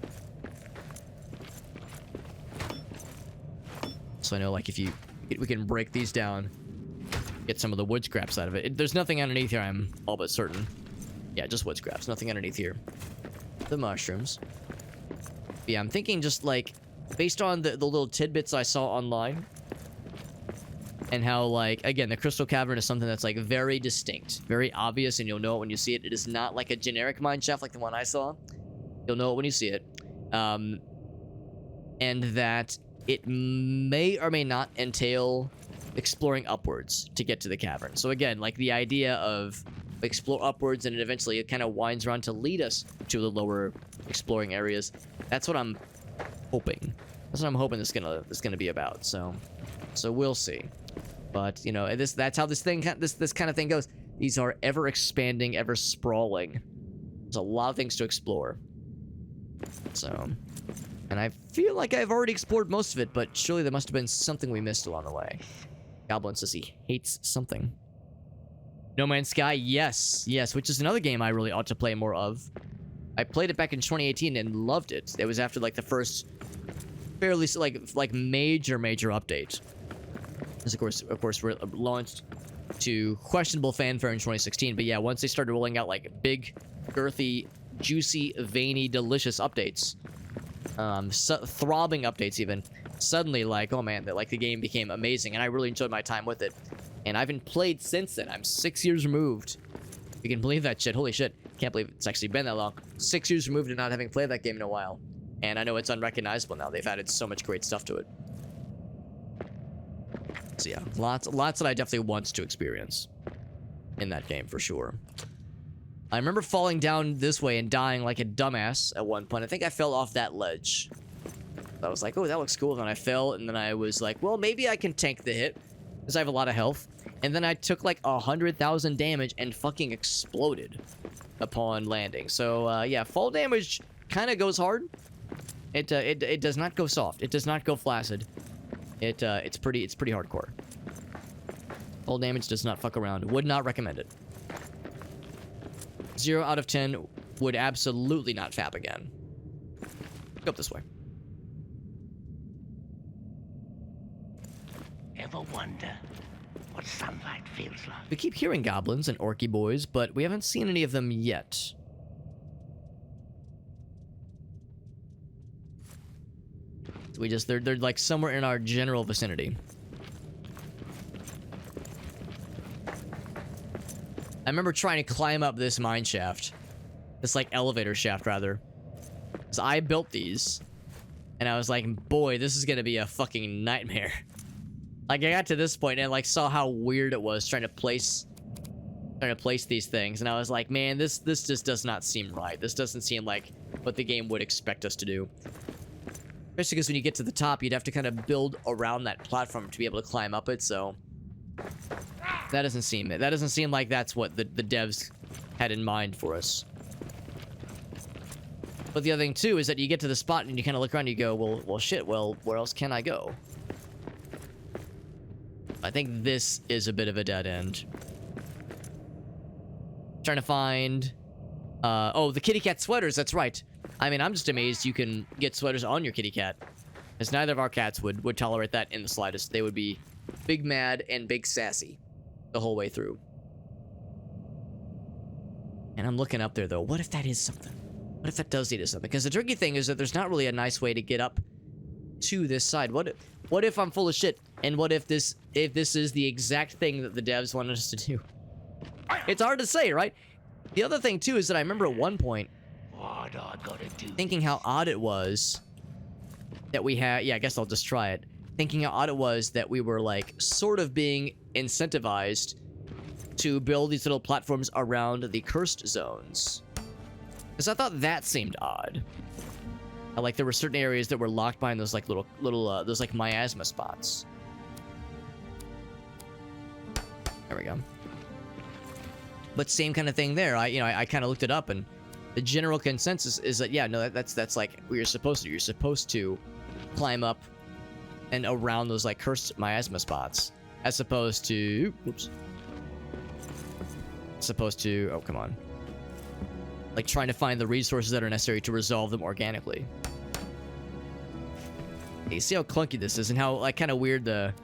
So I know, like, we can break these down, get some of the wood scraps out of it. There's nothing underneath here, I'm all but certain. Yeah, just wood scraps, nothing underneath here. The mushrooms. But yeah, I'm thinking just, like, based on the little tidbits I saw online, and how, like, again, the Crystal Cavern is something that's, like, very distinct, very obvious, and you'll know it when you see it. It is not like a generic mine shaft like the one I saw. You'll know it when you see it. And that it may or may not entail exploring upwards to get to the cavern. So again, like, the idea of explore upwards and eventually it kind of winds around to lead us to the lower exploring areas. That's what I'm hoping. That's what I'm hoping this gonna be about. So we'll see. But, you know, that's how this kind of thing goes. These are ever expanding, ever sprawling. There's a lot of things to explore. So, and I feel like I've already explored most of it, but surely there must have been something we missed along the way. Goblin says he hates something. No Man's Sky, yes, which is another game I really ought to play more of. I played it back in 2018 and loved it. It was after, like, the first fairly, like major update. This, of course, launched to questionable fanfare in 2016. But yeah, once they started rolling out, like, big, girthy, juicy, veiny, delicious updates, throbbing updates even, suddenly, like, oh man, the game became amazing, and I really enjoyed my time with it. And I haven't played since then. I'm 6 years removed. You can believe that shit. Holy shit. Can't believe it's actually been that long. 6 years removed and not having played that game in a while. And I know it's unrecognizable now. They've added so much great stuff to it. So yeah, lots that I definitely want to experience in that game for sure. I remember falling down this way and dying like a dumbass at one point. I think I fell off that ledge. I was like, oh, that looks cool. And then I fell, and then I was like, well, maybe I can tank the hit, because I have a lot of health. And then I took like 100,000 damage and fucking exploded upon landing. So yeah, fall damage kind of goes hard. It does not go soft. It does not go flaccid. It's pretty hardcore. Fall damage does not fuck around. Would not recommend it. 0 out of 10 would absolutely not fap again. Go up this way. Ever wonder what sunlight feels like? We keep hearing goblins and orky boys, but we haven't seen any of them yet. They're like somewhere in our general vicinity. I remember trying to climb up this mine shaft. This, like, elevator shaft, rather. Because I built these. And I was like, boy, this is gonna be a fucking nightmare. Like, I got to this point and, like, saw how weird it was trying to place these things. And I was like, man, this just does not seem right. This doesn't seem like what the game would expect us to do. Especially because when you get to the top, you'd have to kind of build around that platform to be able to climb up it, so that doesn't seem like that's what the devs had in mind for us. But the other thing too is that you get to the spot and you kind of look around and you go, well shit, well, where else can I go? I think this is a bit of a dead end. Trying to find oh, the kitty cat sweaters, that's right. I mean, I'm just amazed you can get sweaters on your kitty cat. Because neither of our cats would tolerate that in the slightest. They would be big mad and big sassy the whole way through. And I'm looking up there, though. What if that is something? What if that does lead to something? Because the tricky thing is that there's not really a nice way to get up to this side. What if I'm full of shit? And what if this is the exact thing that the devs wanted us to do? It's hard to say, right? The other thing, too, is that I remember at one point What I gotta do? thinking how odd it was that we had... Yeah, I guess I'll just try it. Thinking how odd it was that we were, like, sort of being incentivized to build these little platforms around the cursed zones. Because I thought that seemed odd. Like, there were certain areas that were locked behind those, like, little those, like, miasma spots. There we go. But same kind of thing there. I kind of looked it up, and the general consensus is that, yeah, no, that's like what you're supposed to do. You're supposed to climb up and around those like cursed miasma spots, as opposed to, oops, as opposed to, oh come on, like trying to find the resources that are necessary to resolve them organically. You see how clunky this is and how like kind of weird the,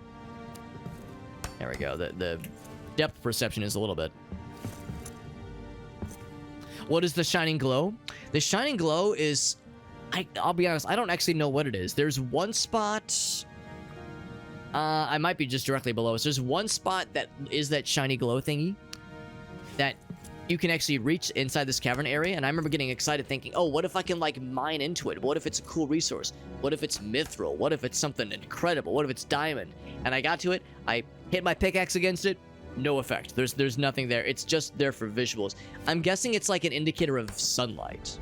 there we go, the depth perception is a little bit. What is the shining glow? The shining glow is, I'll be honest, I don't actually know what it is. There's one spot, I might be just directly below us. There's one spot that is that shiny glow thingy that you can actually reach inside this cavern area, and I remember getting excited thinking, oh, what if I can like mine into it? What if it's a cool resource? What if it's mithril? What if it's something incredible? What if it's diamond? And I got to it, I hit my pickaxe against it, no effect. There's nothing there. It's just there for visuals. I'm guessing it's like an indicator of sunlight,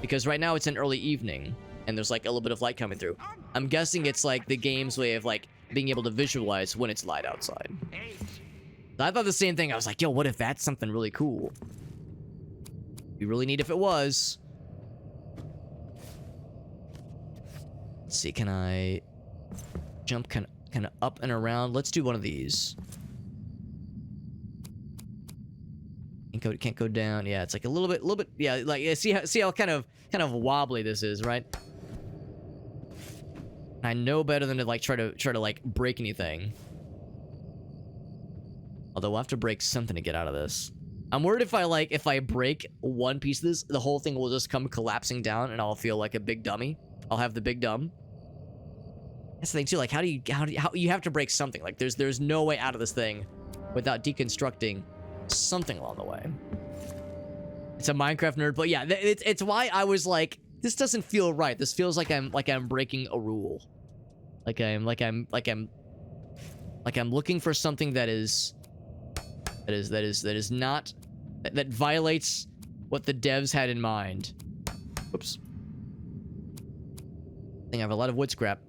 because right now it's an early evening and there's like a little bit of light coming through. I'm guessing it's like the game's way of like being able to visualize when it's light outside. I thought the same thing. I was like, yo, what if that's something really cool? Be really neat if it was. Let's see, can I jump kind of up and around? Let's do one of these. Can't go down. Yeah, it's like a little bit. Yeah, like see how kind of wobbly this is, right? I know better than to like try to like break anything. Although we'll have to break something to get out of this. I'm worried if I break one piece of this, the whole thing will just come collapsing down and I'll feel like a big dummy. I'll have the big dumb. That's the thing too, like how you have to break something. Like there's no way out of this thing without deconstructing something along the way. It's a Minecraft nerd, but yeah, it's why I was like, this doesn't feel right. This feels like I'm breaking a rule. Like I'm looking for something that violates what the devs had in mind. Whoops. I think I have a lot of wood scrap.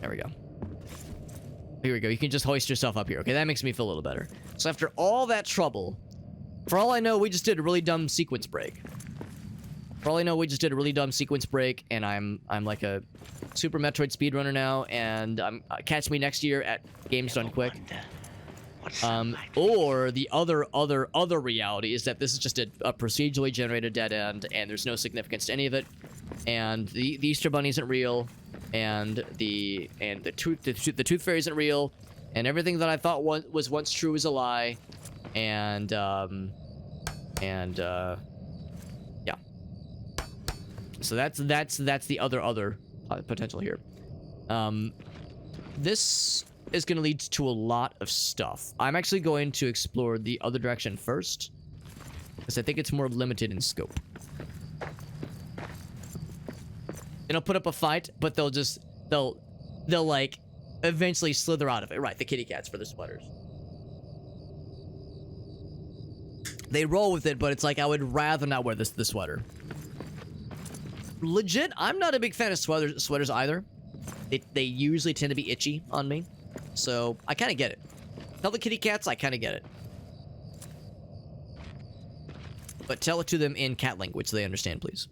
There we go. Here we go. You can just hoist yourself up here. Okay, that makes me feel a little better. So after all that trouble, for all I know, we just did a really dumb sequence break. For all I know, we just did a really dumb sequence break, and I'm like a Super Metroid speedrunner now, and catch me next year at Games Done Quick. Or the other reality is that this is just a procedurally generated dead end, and there's no significance to any of it, and the Easter Bunny isn't real, and the Tooth Fairy isn't real, and everything that I thought was once true is a lie, and yeah. So that's the other potential here. This is going to lead to a lot of stuff. I'm actually going to explore the other direction first, because I think it's more limited in scope. They'll put up a fight, but they'll like eventually slither out of it. Right, the kitty cats for the sweaters. They roll with it, but it's like I would rather not wear the sweater. Legit, I'm not a big fan of sweaters either. They usually tend to be itchy on me, so I kind of get it. Tell the kitty cats I kind of get it, but tell it to them in cat language so they understand, please.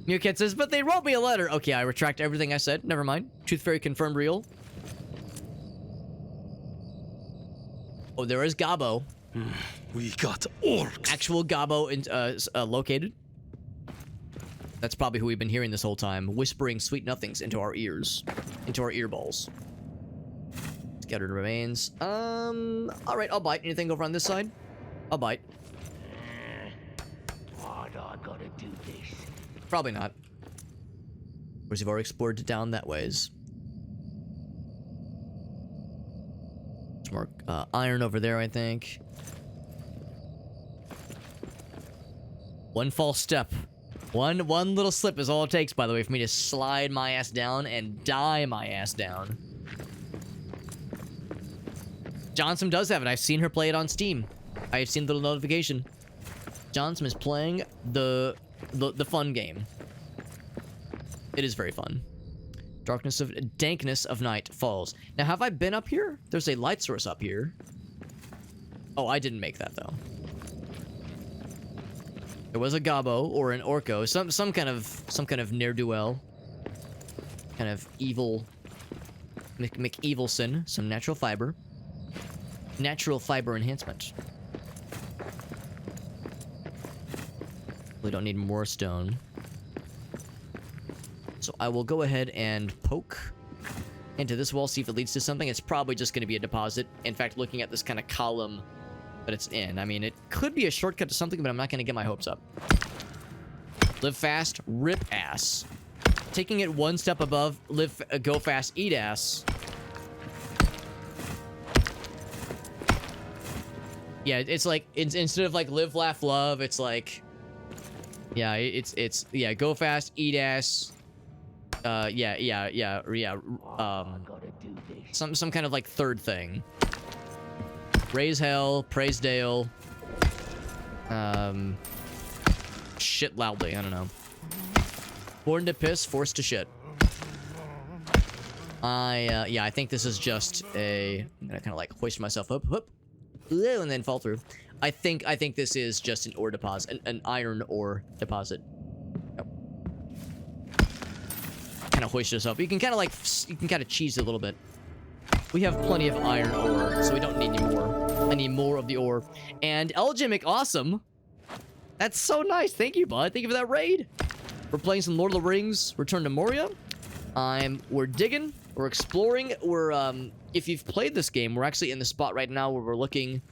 Meerkat says, but they wrote me a letter. Okay, I retract everything I said. Never mind. Tooth Fairy confirmed real. Oh, there is Gabo. We got orcs. Actual Gabo located. That's probably who we've been hearing this whole time, whispering sweet nothings into our ears, into our earballs. Scattered remains. All right, I'll bite. Anything over on this side? I'll bite. Why do I gotta do this? Probably not. Of course, you've already explored down that ways. Some more iron over there, I think. One false step. One little slip is all it takes, by the way, for me to slide my ass down and die my ass down. Johnson does have it. I've seen her play it on Steam. I've seen the little notification. Johnson is playing the fun game. It is very fun. Dankness of night falls. Now, have I been up here? There's a light source up here. Oh, I didn't make that, though. There was a gobbo or an orco, some kind of ne'er-do-well, kind of evil, McEvilson, some natural fiber enhancement. We don't need more stone, so I will go ahead and poke into this wall, see if it leads to something. It's probably just going to be a deposit. In fact, looking at this kind of column that it's in, I mean, it could be a shortcut to something, but I'm not going to get my hopes up. Live fast, rip ass. Taking it one step above, go fast, eat ass. Yeah, it's like, instead of like live, laugh, love, it's like, yeah, yeah, go fast, eat ass. Some kind of like third thing. Raise hell, praise Dale. Shit loudly, I don't know. Born to piss, forced to shit. Yeah, I think this is just a... I'm gonna kind of like hoist myself up, whoop, and then fall through. I think this is just an ore deposit, an iron ore deposit. Yep. Kind of hoist yourself. You can kind of like, you can kind of cheese it a little bit. We have plenty of iron ore, so we don't need any more. I need more of the ore. And Eljimic, awesome. That's so nice. Thank you, bud. Thank you for that raid. We're playing some Lord of the Rings, Return to Moria. We're digging. We're exploring. If you've played this game, we're actually in the spot right now where we're looking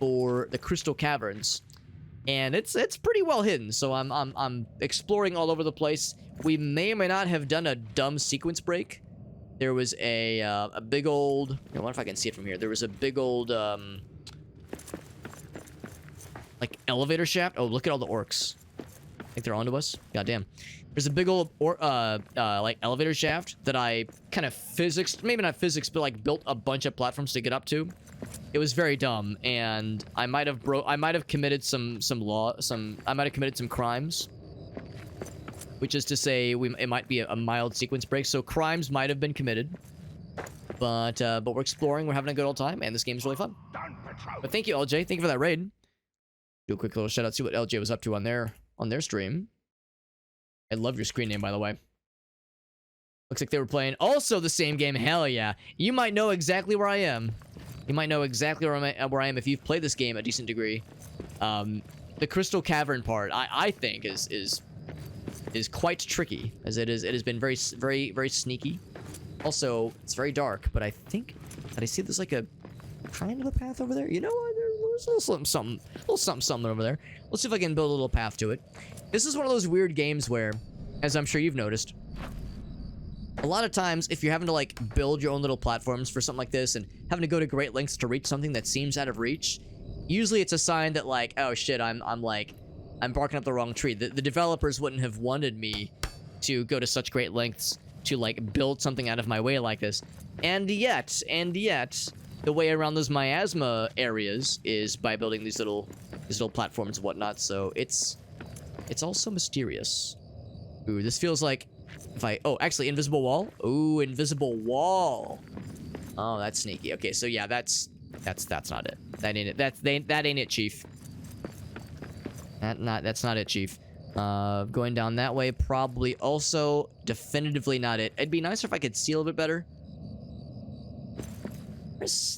for the Crystal Caverns. And it's pretty well hidden, so I'm exploring all over the place. We may or may not have done a dumb sequence break. There was a big old... I wonder if I can see it from here. There was a big old, like, elevator shaft. Oh, look at all the orcs. I think they're onto us. Goddamn. There's a big old, like, elevator shaft that I kind of maybe not physics, but, like, built a bunch of platforms to get up to. It was very dumb, and I might have committed some crimes. Which is to say, it might be a mild sequence break, so crimes might have been committed. But we're exploring, we're having a good old time, and this game's really fun. But thank you, LJ. Thank you for that raid. Do a quick little shout out, see what LJ was up to on their stream. I love your screen name, by the way. Looks like they were playing also the same game. Hell yeah. You might know exactly where I am. You might know exactly where I am if you've played this game a decent degree. The Crystal Cavern part, I think, is quite tricky, as it has been very sneaky. Also, it's very dark, but I think that I see there's like a kind of a path over there. You know what? There's a little something over there. Let's see if I can build a little path to it. This is one of those weird games where, as I'm sure you've noticed, a lot of times if you're having to like build your own little platforms for something like this and having to go to great lengths to reach something that seems out of reach, usually it's a sign that like, oh shit, I'm barking up the wrong tree. The developers wouldn't have wanted me to go to such great lengths to like build something out of my way like this. And yet, the way around those miasma areas is by building these little platforms and whatnot. So it's also mysterious. Ooh, this feels like oh, actually, invisible wall. Ooh, invisible wall. Oh, that's sneaky. Okay, so yeah, that's not it. That ain't it. That ain't it, Chief. That's not it, Chief. Going down that way, probably also definitively not it. It'd be nicer if I could see a little bit better.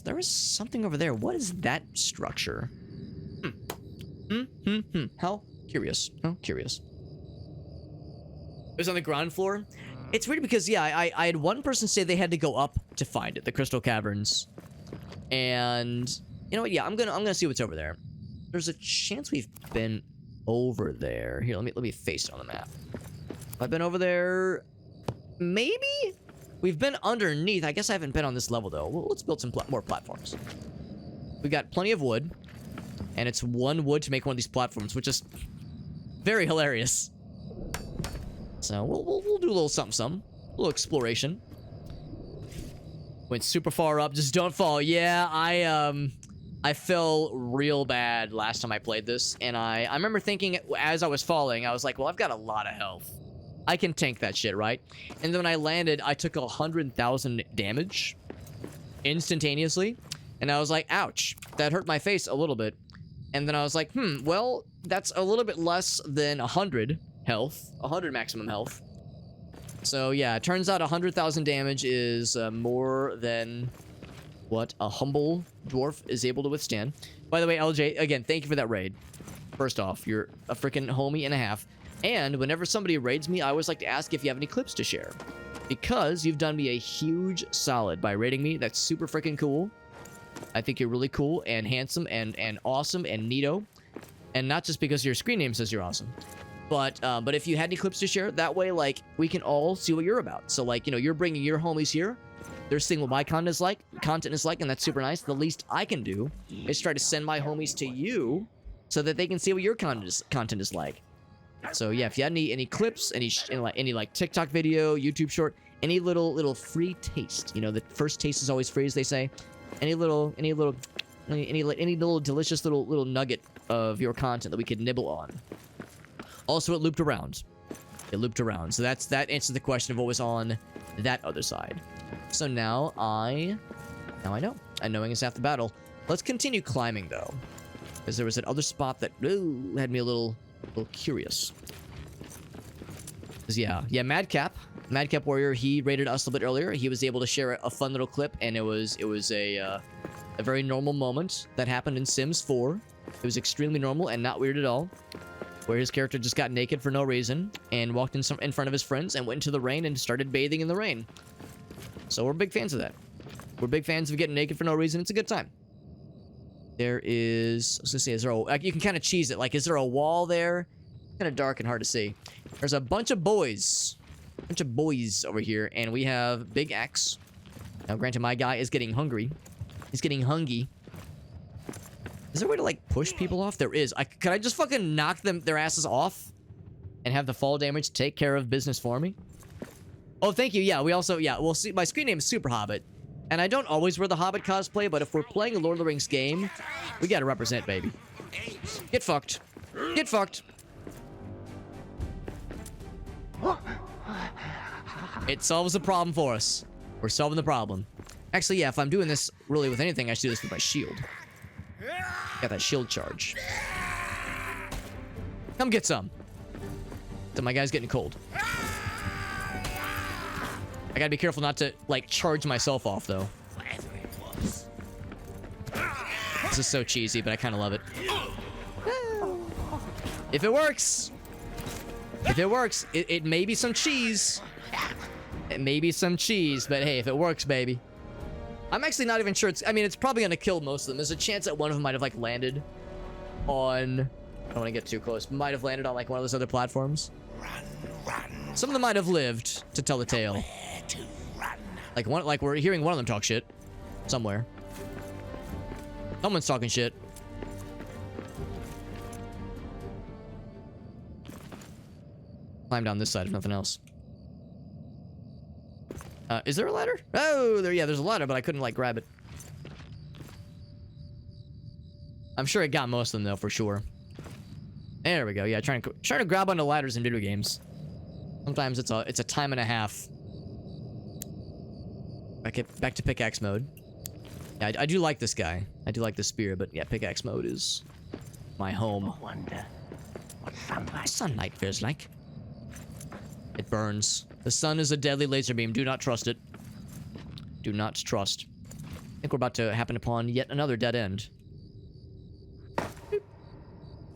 There is something over there. What is that structure? How curious. How curious. It was on the ground floor. It's weird because, yeah, I had one person say they had to go up to find it, the Crystal Caverns. And, you know what? Yeah, I'm gonna see what's over there. There's a chance we've been over there. Here, let me face it on the map. Have I been over there? Maybe? We've been underneath. I guess I haven't been on this level, though. Well, let's build some more platforms. We've got plenty of wood. And it's one wood to make one of these platforms, which is very hilarious. So we'll do a little something. A little exploration. Went super far up. Just don't fall. Yeah, I fell real bad last time I played this, and I remember thinking as I was falling, I was like, well, I've got a lot of health. I can tank that shit, right? And then when I landed, I took 100,000 damage instantaneously, and I was like, ouch, that hurt my face a little bit. And then I was like, well, that's a little bit less than 100 health, 100 maximum health. So yeah, it turns out 100,000 damage is more than what a humble dwarf is able to withstand. By the way, LJ, again, thank you for that raid. First off, you're a freaking homie and a half. And whenever somebody raids me, I always like to ask if you have any clips to share. Because you've done me a huge solid by raiding me. That's super freaking cool. I think you're really cool and handsome and awesome and neato. And not just because your screen name says you're awesome. But if you had any clips to share, that way, like, we can all see what you're about. So, like, you know, you're bringing your homies here. They're seeing what my content is like, and that's super nice. The least I can do is try to send my homies to you so that they can see what your content is like. So yeah, if you had any clips, any like TikTok video, YouTube short, any little free taste, you know, the first taste is always free, as they say. Any little delicious little nugget of your content that we could nibble on. Also, it looped around. So that answers the question of what was on that other side. So now I know. And knowing is half the battle. Let's continue climbing though, because there was that other spot that had me a little curious. Yeah, Madcap Warrior, he raided us a little bit earlier. He was able to share a fun little clip, and it was a very normal moment that happened in Sims 4. It was extremely normal and not weird at all, where his character just got naked for no reason and walked in front of his friends and went into the rain and started bathing in the rain. So we're big fans of that. We're big fans of getting naked for no reason. It's a good time. There is, I was gonna say, is there you can kind of cheese it. Like, is there a wall there? Kind of dark and hard to see. There's a bunch of boys over here, and we have Big X. Now, granted, my guy is getting hungry. He's getting hungry. Is there a way to, like, push people off? There is. Could I just fucking knock their asses off and have the fall damage take care of business for me? Oh, thank you. Yeah, we also, well, see, my screen name is Super Hobbit. And I don't always wear the Hobbit cosplay, but if we're playing a Lord of the Rings game, we gotta represent, baby. Get fucked. Get fucked. It solves the problem for us. We're solving the problem. Actually, yeah, if I'm doing this really with anything, I should do this with my shield. Got that shield charge. Come get some. So my guy's getting cold. I gotta be careful not to, like, charge myself off, though. This is so cheesy, but I kind of love it. If it works. If it works, it may be some cheese. It may be some cheese, but hey, if it works, baby. I'm actually not even sure it's probably gonna kill most of them. There's a chance that one of them might have, like, landed on... I don't want to get too close. Might have landed on, like, one of those other platforms. Some of them might have lived to tell the tale. Like we're hearing one of them talk shit. Somewhere. Someone's talking shit. Climb down this side if nothing else. Is there a ladder? Oh, there's a ladder, but I couldn't, like, grab it. I'm sure it got most of them, though, for sure. There we go. Yeah, trying to grab onto ladders in video games. Sometimes it's a time and a half. Back to pickaxe mode. Yeah, I do like this guy. I do like the spear, but yeah, pickaxe mode is my home. I wonder what Sunlight feels like. It burns. The sun is a deadly laser beam. Do not trust it. Do not trust. I think we're about to happen upon yet another dead end.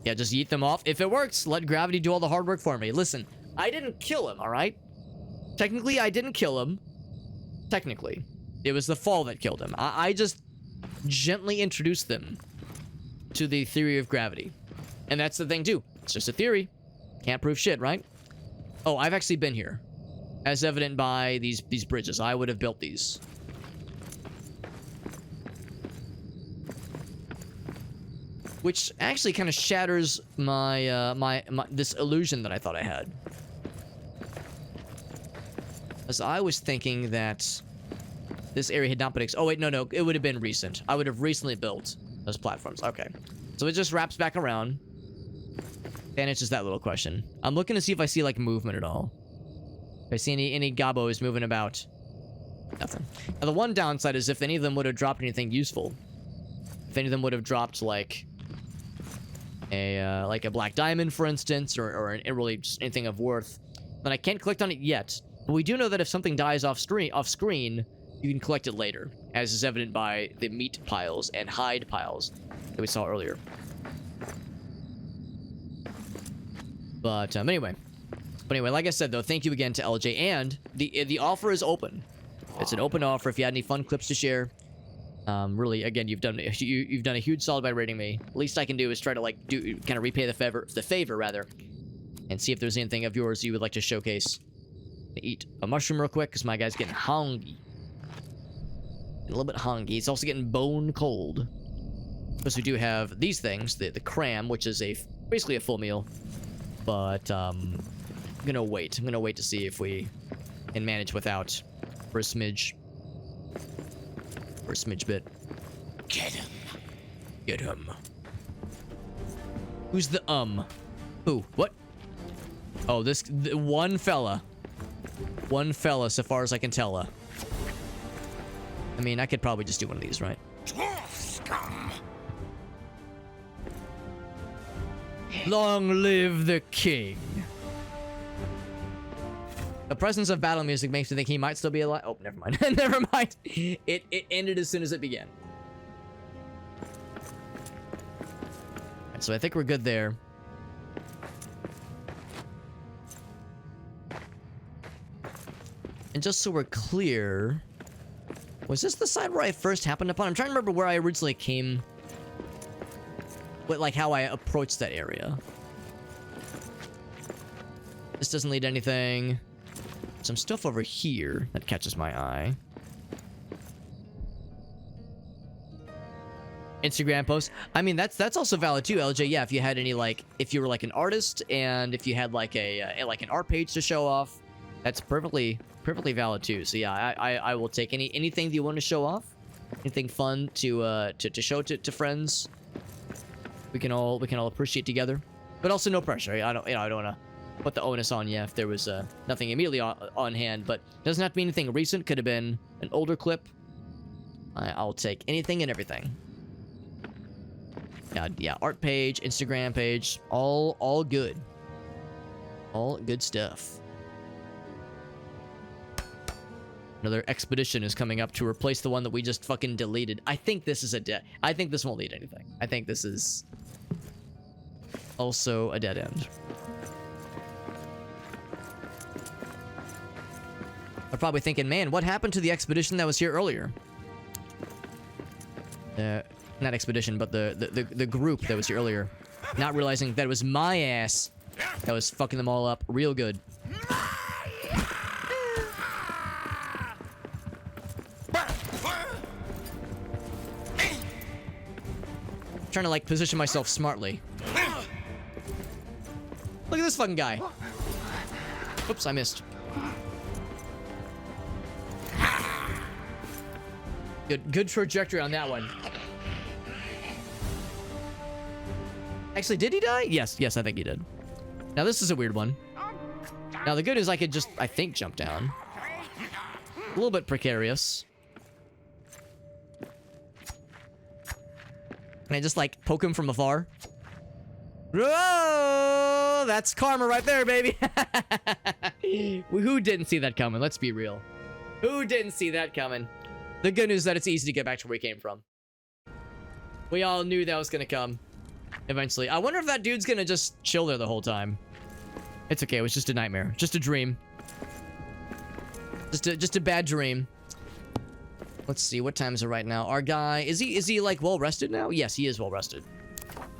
Yeah, just yeet them off. If it works, let gravity do all the hard work for me. Listen, I didn't kill him, alright? Technically, I didn't kill him. Technically. It was the fall that killed him. I just gently introduced them to the theory of gravity. And that's the thing, too. It's just a theory. Can't prove shit, right? Oh, I've actually been here. As evident by these bridges. I would have built these. Which actually kind of shatters my this illusion that I thought I had. As I was thinking that this area had not been oh wait, no, it would have been recent. I would have recently built those platforms. Okay. So it just wraps back around. And it's just that little question. I'm looking to see if I see, like, movement at all. If I see any gobos moving about. Nothing. Now, the one downside is if any of them would have dropped anything useful. If any of them would have dropped, like, like a black diamond, for instance, or really just anything of worth. But I can't collect on it yet. But we do know that if something dies off screen, you can collect it later, as is evident by the meat piles and hide piles that we saw earlier. But anyway, like I said though, thank you again to LJ, and the offer is open. It's an open offer. If you had any fun clips to share, really, again, you've done a huge solid by rating me. Least I can do is try to like kind of repay the favor rather, and see if there's anything of yours you would like to showcase. Eat a mushroom real quick because my guy's getting hungry. A little bit hungry. He's also getting bone cold. Because we do have these things, the cram, which is basically a full meal. But I'm gonna wait. I'm gonna wait to see if we can manage without for a smidge. For a smidge bit. Get him. Get him. Who's the Who? What? Oh, one fella. One fella, so far as I can tell. I mean, I could probably just do one of these, right? Scum. Long live the king. The presence of battle music makes me think he might still be alive. Oh, never mind. Never mind. It ended as soon as it began. So I think we're good there. And just so we're clear, was this the side where I first happened upon? I'm trying to remember where I originally came, like how I approached that area. This doesn't lead to anything. Some stuff over here that catches my eye. Instagram post. I mean, that's also valid too, LJ. Yeah, if you had any if you were like an artist and if you had like an art page to show off, that's perfectly valid too. So yeah, I will take anything that you want to show off, anything fun to show to friends. We can all appreciate together, but also no pressure. I don't want to put the onus on you if there was nothing immediately on hand, but it doesn't have to be anything recent. Could have been an older clip. I'll take anything and everything. Yeah, art page, Instagram page, all good. All good stuff. Another expedition is coming up to replace the one that we just fucking deleted. I think this is I think this won't lead to anything. I think this is also a dead end. I'm probably thinking, man, what happened to the expedition that was here earlier? Not expedition, but the group that was here earlier. Not realizing that it was my ass that was fucking them all up real good. Trying to like position myself smartly. Look at this fucking guy. Oops, I missed. Good trajectory on that one. Actually, did he die? Yes, I think he did. Now this is a weird one. Now the good is I could just, I think, jump down. A little bit precarious. Can I just like poke him from afar? Whoa! That's karma right there, baby. Who didn't see that coming? Let's be real. Who didn't see that coming? The good news is that it's easy to get back to where we came from. We all knew that was gonna come. Eventually. I wonder if that dude's gonna just chill there the whole time. It's okay, it was just a nightmare. Just a dream. Just a bad dream. Let's see, what time is it right now? Our guy, is he like well rested now? Yes, he is well rested.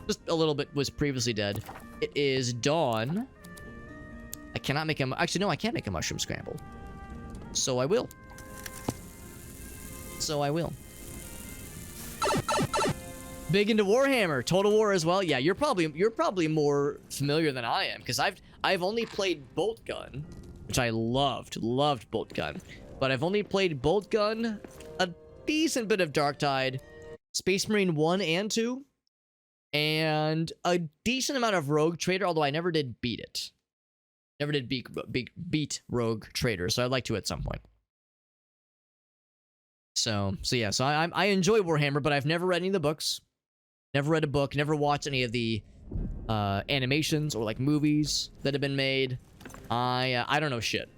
Just a little bit was previously dead. It is dawn. I cannot make him, actually no, I can't make a mushroom scramble. So I will. Big into Warhammer, Total War as well. Yeah, you're probably more familiar than I am because I've only played Bolt Gun, which I loved Bolt Gun, but I've only played Bolt Gun, a decent bit of Darktide, Space Marine 1 and 2, and a decent amount of Rogue Trader, although I never did beat it. Never did beat Rogue Trader, so I'd like to at some point. So yeah, so I enjoy Warhammer, but I've never read any of the books. Never read a book, never watched any of the animations or like movies that have been made. I don't know shit.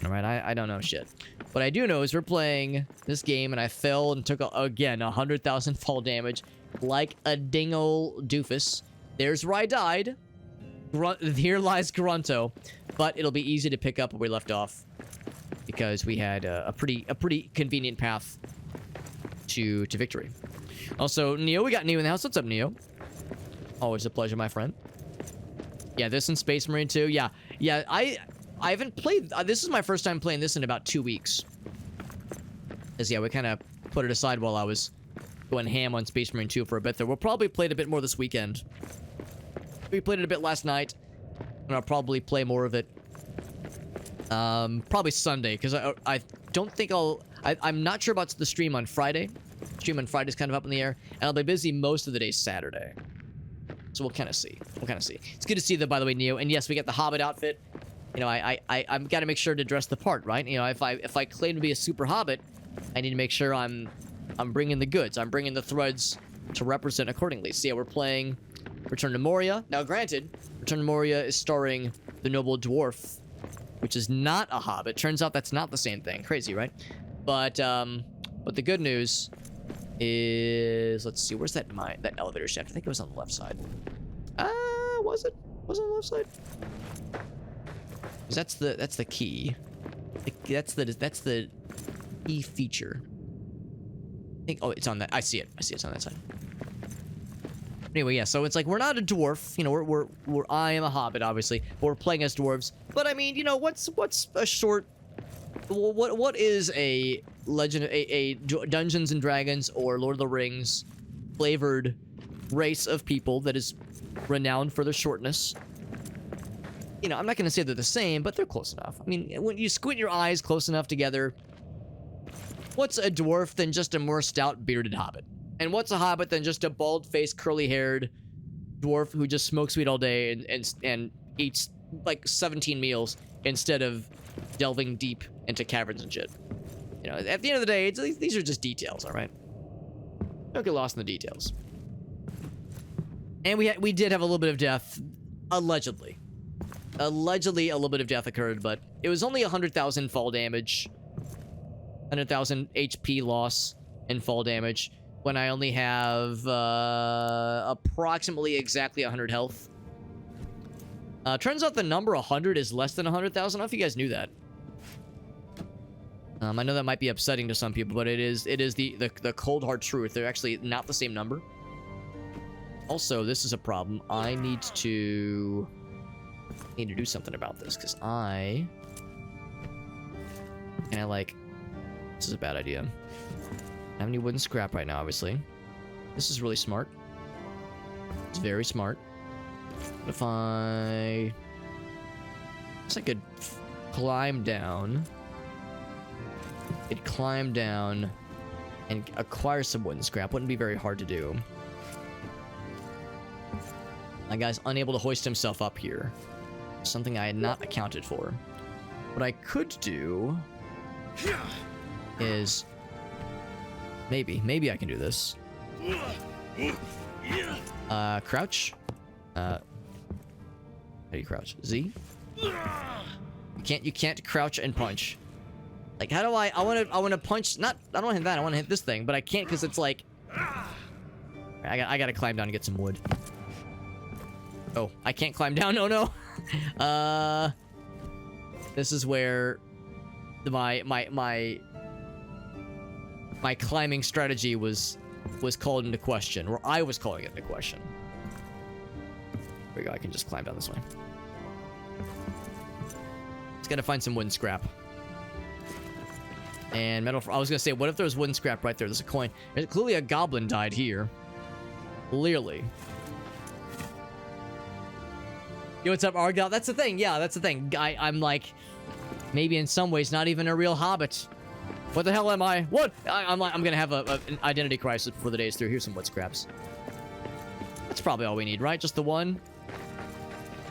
All right, I don't know shit. What I do know is we're playing this game, and I fell and took, again, 100,000 fall damage like a dingle doofus. There's where I died. Here lies Grunto. But it'll be easy to pick up where we left off, because we had a pretty convenient path to victory. Also, Neo, we got Neo in the house. What's up, Neo? Always a pleasure, my friend. Yeah, this in Space Marine 2. Yeah, I haven't played... this is my first time playing this in about 2 weeks. Because, yeah, we kind of put it aside while I was going ham on Space Marine 2 for a bit there. We'll probably play it a bit more this weekend. We played it a bit last night, and I'll probably play more of it. Probably Sunday, because I don't think I'm not sure about the stream on Friday. Stream on Friday's kind of up in the air, and I'll be busy most of the day Saturday. So we'll kind of see. It's good to see that, by the way, Neo. And yes, we got the Hobbit outfit. You know, I've got to make sure to dress the part, right? You know, if I claim to be a super Hobbit, I need to make sure I'm bringing the goods. I'm bringing the threads to represent accordingly. So yeah, we're playing Return to Moria. Now, granted, Return to Moria is starring the noble dwarf, which is not a Hobbit. Turns out that's not the same thing. Crazy, right? But the good news is, let's see, where's that elevator shaft? I think it was on the left side. Was it? Was it on the left side? 'Cause that's the key. That's the key feature. I think, oh, it's on that. I see it. It's on that side. Anyway, yeah, so it's like we're not a dwarf, you know, I am a hobbit, obviously, but we're playing as dwarves. But I mean, you know, what's a short, what is a Dungeons and Dragons or Lord of the Rings flavored race of people that is renowned for their shortness? You know, I'm not going to say they're the same, but they're close enough. I mean, when you squint your eyes close enough together, what's a dwarf than just a more stout bearded hobbit? And what's a hobbit than just a bald-faced, curly-haired dwarf who just smokes weed all day and eats like 17 meals instead of delving deep into caverns and shit? You know, at the end of the day, these are just details, all right? Don't get lost in the details. And we did have a little bit of death, allegedly. Allegedly, a little bit of death occurred, but it was only 100,000 fall damage, 100,000 HP loss and fall damage, when I only have approximately exactly 100 health. Turns out the number 100 is less than 100,000. I don't know if you guys knew that. I know that might be upsetting to some people, but it is the cold hard truth. They're actually not the same number. Also, this is a problem. I need to do something about this, because this is a bad idea. I don't have any wooden scrap right now, obviously. This is really smart. It's very smart. What if I guess I could climb down. Could climb down and acquire some wooden scrap. Wouldn't be very hard to do. My guy's unable to hoist himself up here. Something I had not accounted for. What I could do is maybe I can do this. Crouch. How do you crouch? Z? You can't crouch and punch. Like, how do I want to punch, I don't want to hit that, I want to hit this thing, but I can't because it's like, I gotta climb down and get some wood. Oh, I can't climb down, no. This is where my climbing strategy was called into question, or I was calling it into question. There we go, I can just climb down this way. Just gotta find some wooden scrap. And metal. I was gonna say, what if there was wooden scrap right there? There's a coin. There's clearly a goblin died here. Clearly. Yo, what's up, Argyle? That's the thing. Yeah, that's the thing. I'm like, maybe in some ways, not even a real hobbit. What the hell am I? What? I'm gonna have an identity crisis before the day is through. Here's some wood scraps. That's probably all we need, right? Just the one.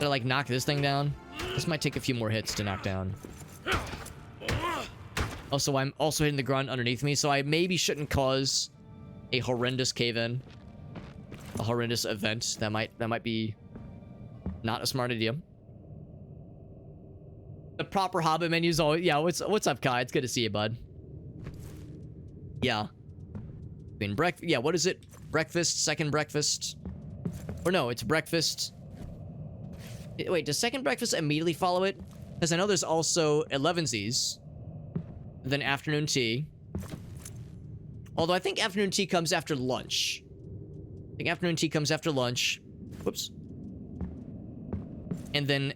Gonna like knock this thing down. This might take a few more hits to knock down. Also, I'm also hitting the ground underneath me, so I maybe shouldn't cause a horrendous cave-in. A horrendous event that might be Not a smart idea. The proper Hobbit menu's always... Yeah, what's up, Kai? It's good to see you, bud. Yeah. I mean, yeah, what is it? Breakfast, second breakfast. Or no, it's breakfast. Wait, does second breakfast immediately follow it? Because I know there's also 11sies. Then afternoon tea. Although I think afternoon tea comes after lunch. I think afternoon tea comes after lunch. Whoops. And then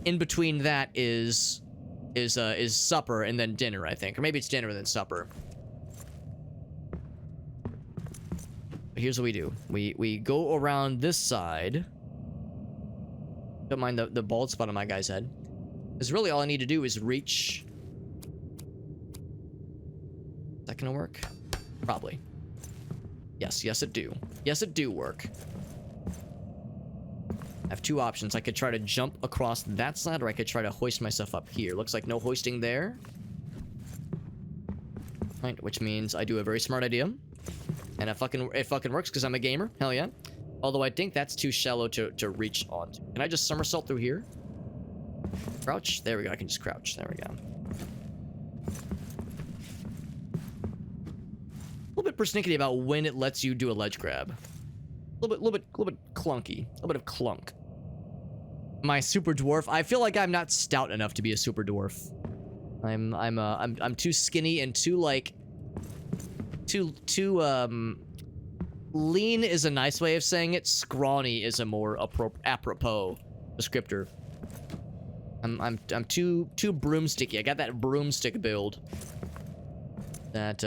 in between that is supper and then dinner, I think. Or maybe it's dinner and then supper. But here's what we do. We go around this side. Don't mind the bald spot on my guy's head. Because really all I need to do is reach... Is that gonna work? Probably. Yes, it do. Yes, it do work. I have two options. I could try to jump across that side, or I could try to hoist myself up here. Looks like no hoisting there. Right, which means I do a very smart idea. And it fucking works because I'm a gamer. Hell yeah. Although I think that's too shallow to reach onto. Can I just somersault through here? Crouch? There we go. I can just crouch. There we go. A little bit persnickety about when it lets you do a ledge grab. A little bit clunky. A little bit of clunk. My super dwarf. I feel like I'm not stout enough to be a super dwarf. I'm too skinny and too like too lean is a nice way of saying it. Scrawny is a more apropos descriptor. I'm too broomsticky. I got that broomstick build that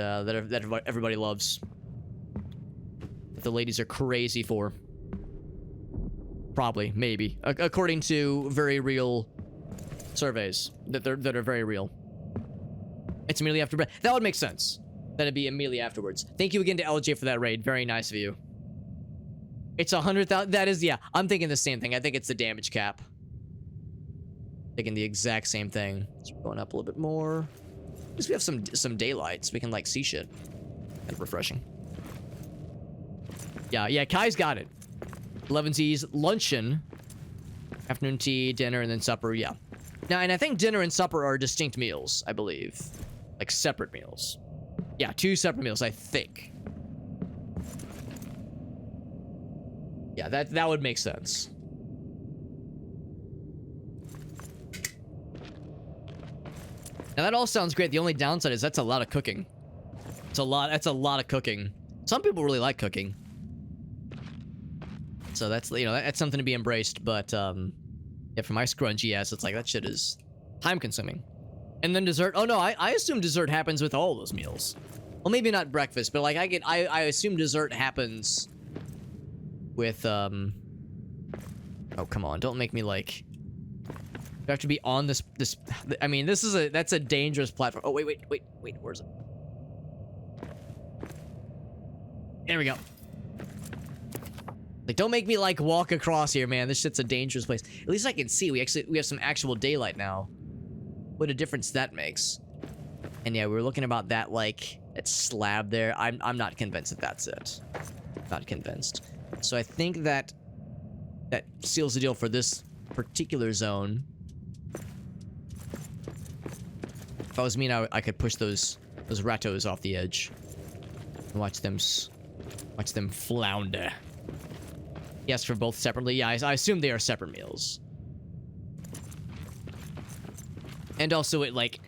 everybody loves. That the ladies are crazy for. Probably, maybe, according to very real surveys that are very real. It's immediately after bread. That would make sense. That'd be immediately afterwards. Thank you again to LJ for that raid. Very nice of you. It's 100,000. That is, yeah. I'm thinking the same thing. I think it's the damage cap. Thinking the exact same thing. So we're going up a little bit more. At least we have some daylight, so we can like see shit. Kind of refreshing. Yeah. Kai's got it. 11Z's luncheon, afternoon tea, dinner, and then supper. Yeah. Now, and I think dinner and supper are distinct meals. I believe, like separate meals. Yeah, 2 separate meals, I think. Yeah, that would make sense. Now that all sounds great. The only downside is that's a lot of cooking. That's a lot of cooking. Some people really like cooking. So that's, you know, that's something to be embraced, but yeah, for my scrunchy ass, it's like that shit is time consuming. And then dessert. Oh no, I assume dessert happens with all those meals. Well, maybe not breakfast, but like I assume dessert happens with oh come on, don't make me like you have to be on this I mean, that's a dangerous platform. Oh wait, where's it? There we go. Like, don't make me like walk across here, man. This shit's a dangerous place. At least I can see. We have some actual daylight now. What a difference that makes. And yeah, we were looking about that like that slab there. I'm not convinced that that's it. Not convinced. So I think that seals the deal for this particular zone. If I was me, I could push those ratos off the edge and watch them flounder. Yes, for both separately. Yeah, I assume they are separate meals. And also, it like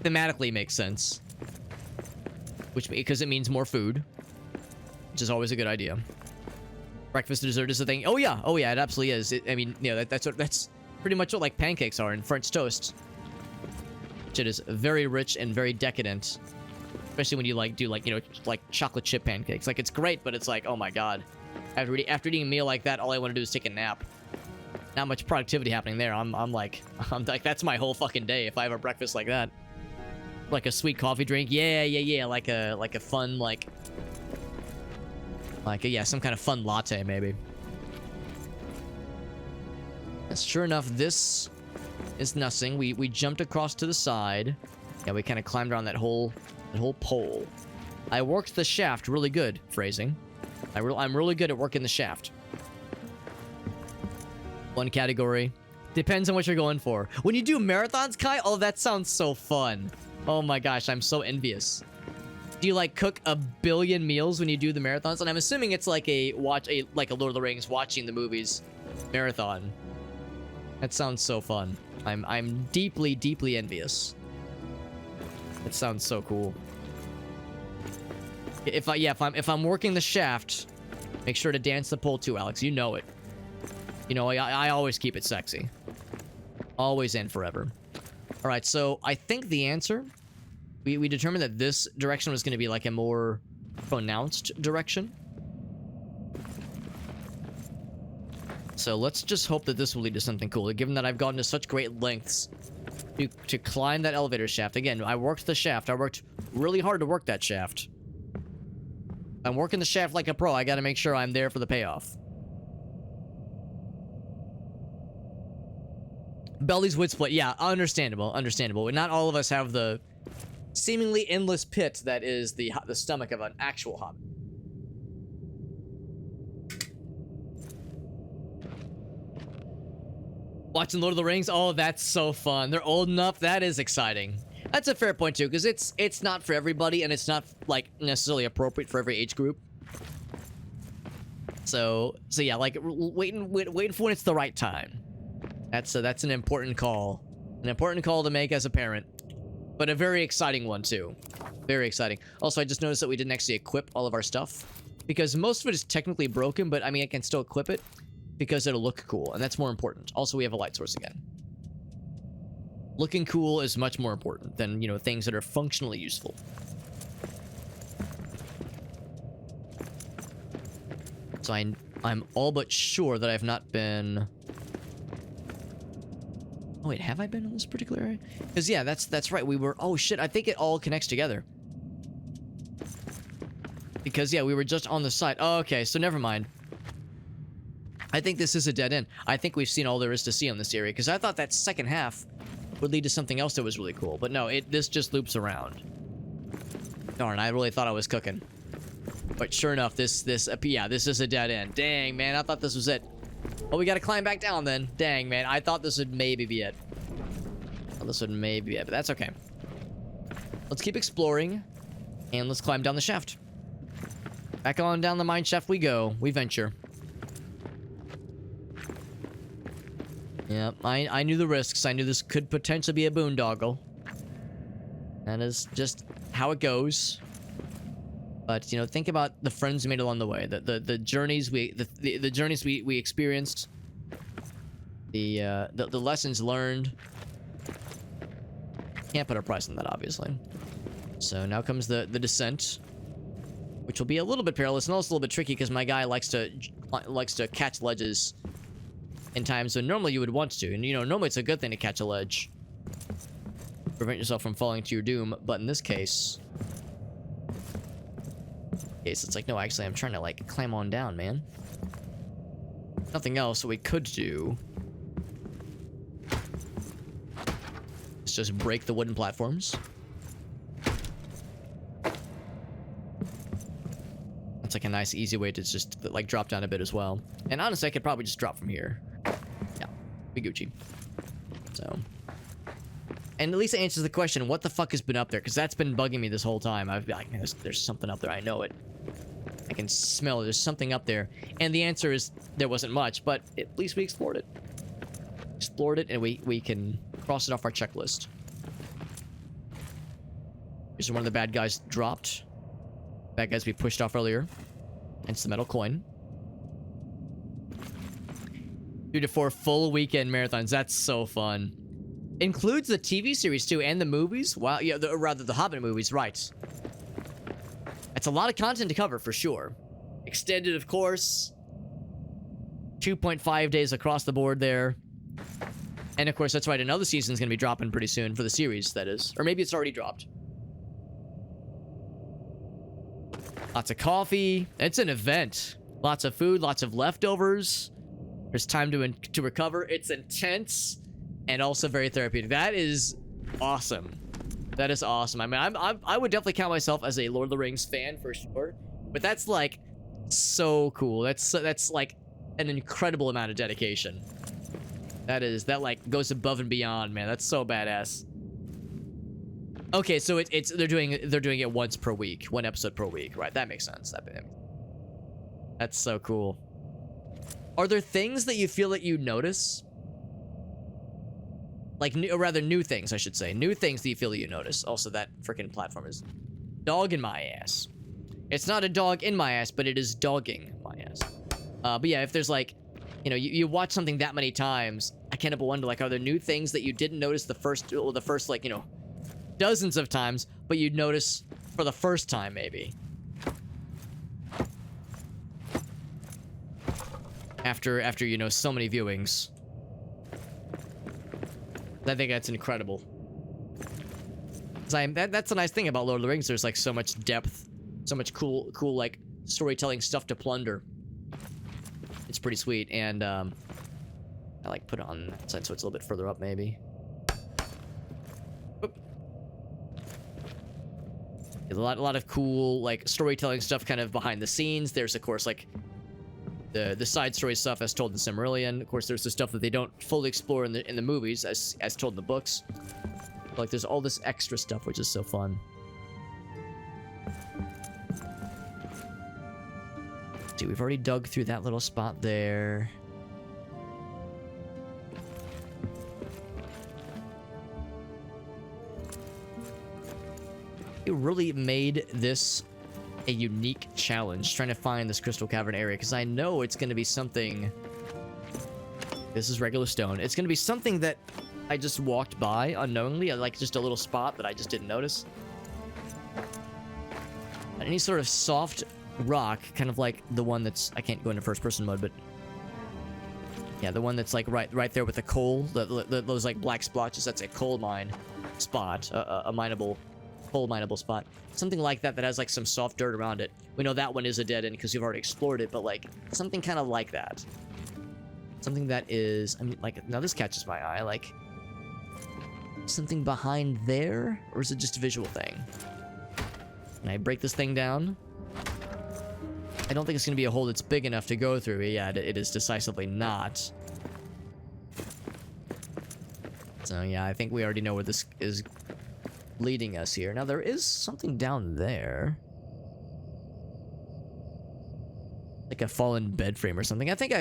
thematically makes sense, because it means more food, which is always a good idea. Breakfast and dessert is a thing. Oh yeah, it absolutely is. I mean, yeah, that's pretty much what like pancakes are in French toast. It is very rich and very decadent, especially when you like do like, you know, like chocolate chip pancakes. Like, it's great, but it's like, oh my god. After eating a meal like that, all I want to do is take a nap. Not much productivity happening there. I'm like that's my whole fucking day if I have a breakfast like that. Like a sweet coffee drink. Yeah. Like a fun yeah, some kind of fun latte maybe. And sure enough, this is nothing. We jumped across to the side. Yeah, we kind of climbed around that whole pole. I worked the shaft really good. Phrasing. I'm really good at working the shaft. One category. Depends on what you're going for. When you do marathons, Kai, oh, that sounds so fun. Oh my gosh, I'm so envious. Do you like cook a billion meals when you do the marathons? And I'm assuming it's like a Lord of the Rings watching the movies marathon. That sounds so fun. I'm deeply, deeply envious. It sounds so cool. If I'm working the shaft, make sure to dance the pole too, Alex. You know it. You know, I always keep it sexy. Always and forever. All right, so I think the answer, we determined that this direction was going to be like a more pronounced direction. So let's just hope that this will lead to something cool. Given that I've gone to such great lengths to climb that elevator shaft. Again, I worked the shaft. I worked really hard to work that shaft. I'm working the shaft like a pro. I got to make sure I'm there for the payoff. Belly's wood split. Yeah, understandable. Understandable. Not all of us have the seemingly endless pit that is the stomach of an actual hobbit. Watching Lord of the Rings? Oh, that's so fun. They're old enough. That is exciting. That's a fair point, too, because it's not for everybody, and it's not, like, necessarily appropriate for every age group. So yeah, like, waiting for when it's the right time. That's an important call. An important call to make as a parent. But a very exciting one, too. Very exciting. Also, I just noticed that we didn't actually equip all of our stuff. Because most of it is technically broken, but, I mean, I can still equip it. Because it'll look cool, and that's more important. Also, we have a light source again. Looking cool is much more important than, you know, things that are functionally useful. So I'm all but sure that I've not been... Oh, wait, have I been in this particular area? Because, yeah, that's right. We were... Oh, shit, I think it all connects together. Because, yeah, we were just on the side. Oh, okay, so never mind. I think this is a dead end. I think we've seen all there is to see on this area, because I thought that second half would lead to something else that was really cool. But no, this just loops around. Darn, I really thought I was cooking. But sure enough, this is a dead end. Dang, man, I thought this was it. Oh, we gotta climb back down then. Dang, man, I thought this would maybe be it. Well, this would maybe be it, but that's okay. Let's keep exploring, and let's climb down the shaft. Back on down the mine shaft we go. We venture. Yeah, I knew the risks. I knew this could potentially be a boondoggle. That is just how it goes. But, you know, think about the friends we made along the way. The journeys the journeys we experienced. The lessons learned. Can't put a price on that, obviously. So now comes the descent, which will be a little bit perilous and also a little bit tricky because my guy likes to catch ledges in times when normally you would want to. And, you know, normally it's a good thing to catch a ledge. Prevent yourself from falling to your doom. But in this case... it's like, no, actually, I'm trying to, like, climb on down, man. Nothing else we could do. Let's just break the wooden platforms. That's like a nice, easy way to just, like, drop down a bit as well. And honestly, I could probably just drop from here. Yeah, be Gucci. So... and at least it answers the question, what the fuck has been up there? Because that's been bugging me this whole time. I've been like, there's something up there. I know it. I can smell it. There's something up there. And the answer is, there wasn't much, but at least we explored it. Explored it, and we can cross it off our checklist. Here's one of the bad guys dropped. Bad guys we pushed off earlier. Hence the metal coin. 2 to 4 full weekend marathons. That's so fun. Includes the TV series too, and the movies. Wow, yeah, rather the Hobbit movies, right? It's a lot of content to cover for sure. Extended, of course. 2.5 days across the board there. And of course, that's right, another season's gonna be dropping pretty soon for the series, that is. Or maybe it's already dropped. Lots of coffee. It's an event. Lots of food, lots of leftovers. There's time to recover. It's intense. And also very therapeutic. That is awesome. That is awesome. I mean, I would definitely count myself as a Lord of the Rings fan for sure. But that's like so cool. That's like an incredible amount of dedication. That like goes above and beyond, man. That's so badass. Okay, so they're doing it once per week, one episode per week, right? That makes sense. That's so cool. Are there things that you feel that you notice? Like, or rather, new things, I should say. New things that you feel that you notice. Also, that freaking platform is dog in my ass. It's not a dog in my ass, but it is dogging my ass. But yeah, if there's like, you know, you watch something that many times, I can't help but wonder, like, are there new things that you didn't notice the first, like, you know, dozens of times, but you'd notice for the first time, maybe? After you know, so many viewings. I think that's incredible. That's a nice thing about Lord of the Rings. There's like so much depth, so much cool like storytelling stuff to plunder. It's pretty sweet, and I like put it on that side so it's a little bit further up, maybe. Oop. There's a lot of cool like storytelling stuff kind of behind the scenes. There's of course like the side story stuff as told in Silmarillion. Of course, there's the stuff that they don't fully explore in the movies as told in the books. Like there's all this extra stuff, which is so fun. See, we've already dug through that little spot there. It really made this a unique challenge, trying to find this Crystal Cavern area, because I know it's going to be something... This is regular stone. It's going to be something that I just walked by unknowingly, like just a little spot that I just didn't notice. Any sort of soft rock, kind of like the one that's... I can't go into first-person mode, but... Yeah, the one that's like right there with the coal, those like black splotches, that's a coal mine spot, a mineable... Coal mineable spot. Something like that has like some soft dirt around it. We know that one is a dead end because you've already explored it, but like something kind of like that. Something that is, I mean, like, now this catches my eye, like something behind there, or is it just a visual thing? Can I break this thing down? I don't think it's gonna be a hole that's big enough to go through. Yeah, it is decisively not. So yeah, I think we already know where this is leading us here. Now there is something down there, like a fallen bed frame or something. I think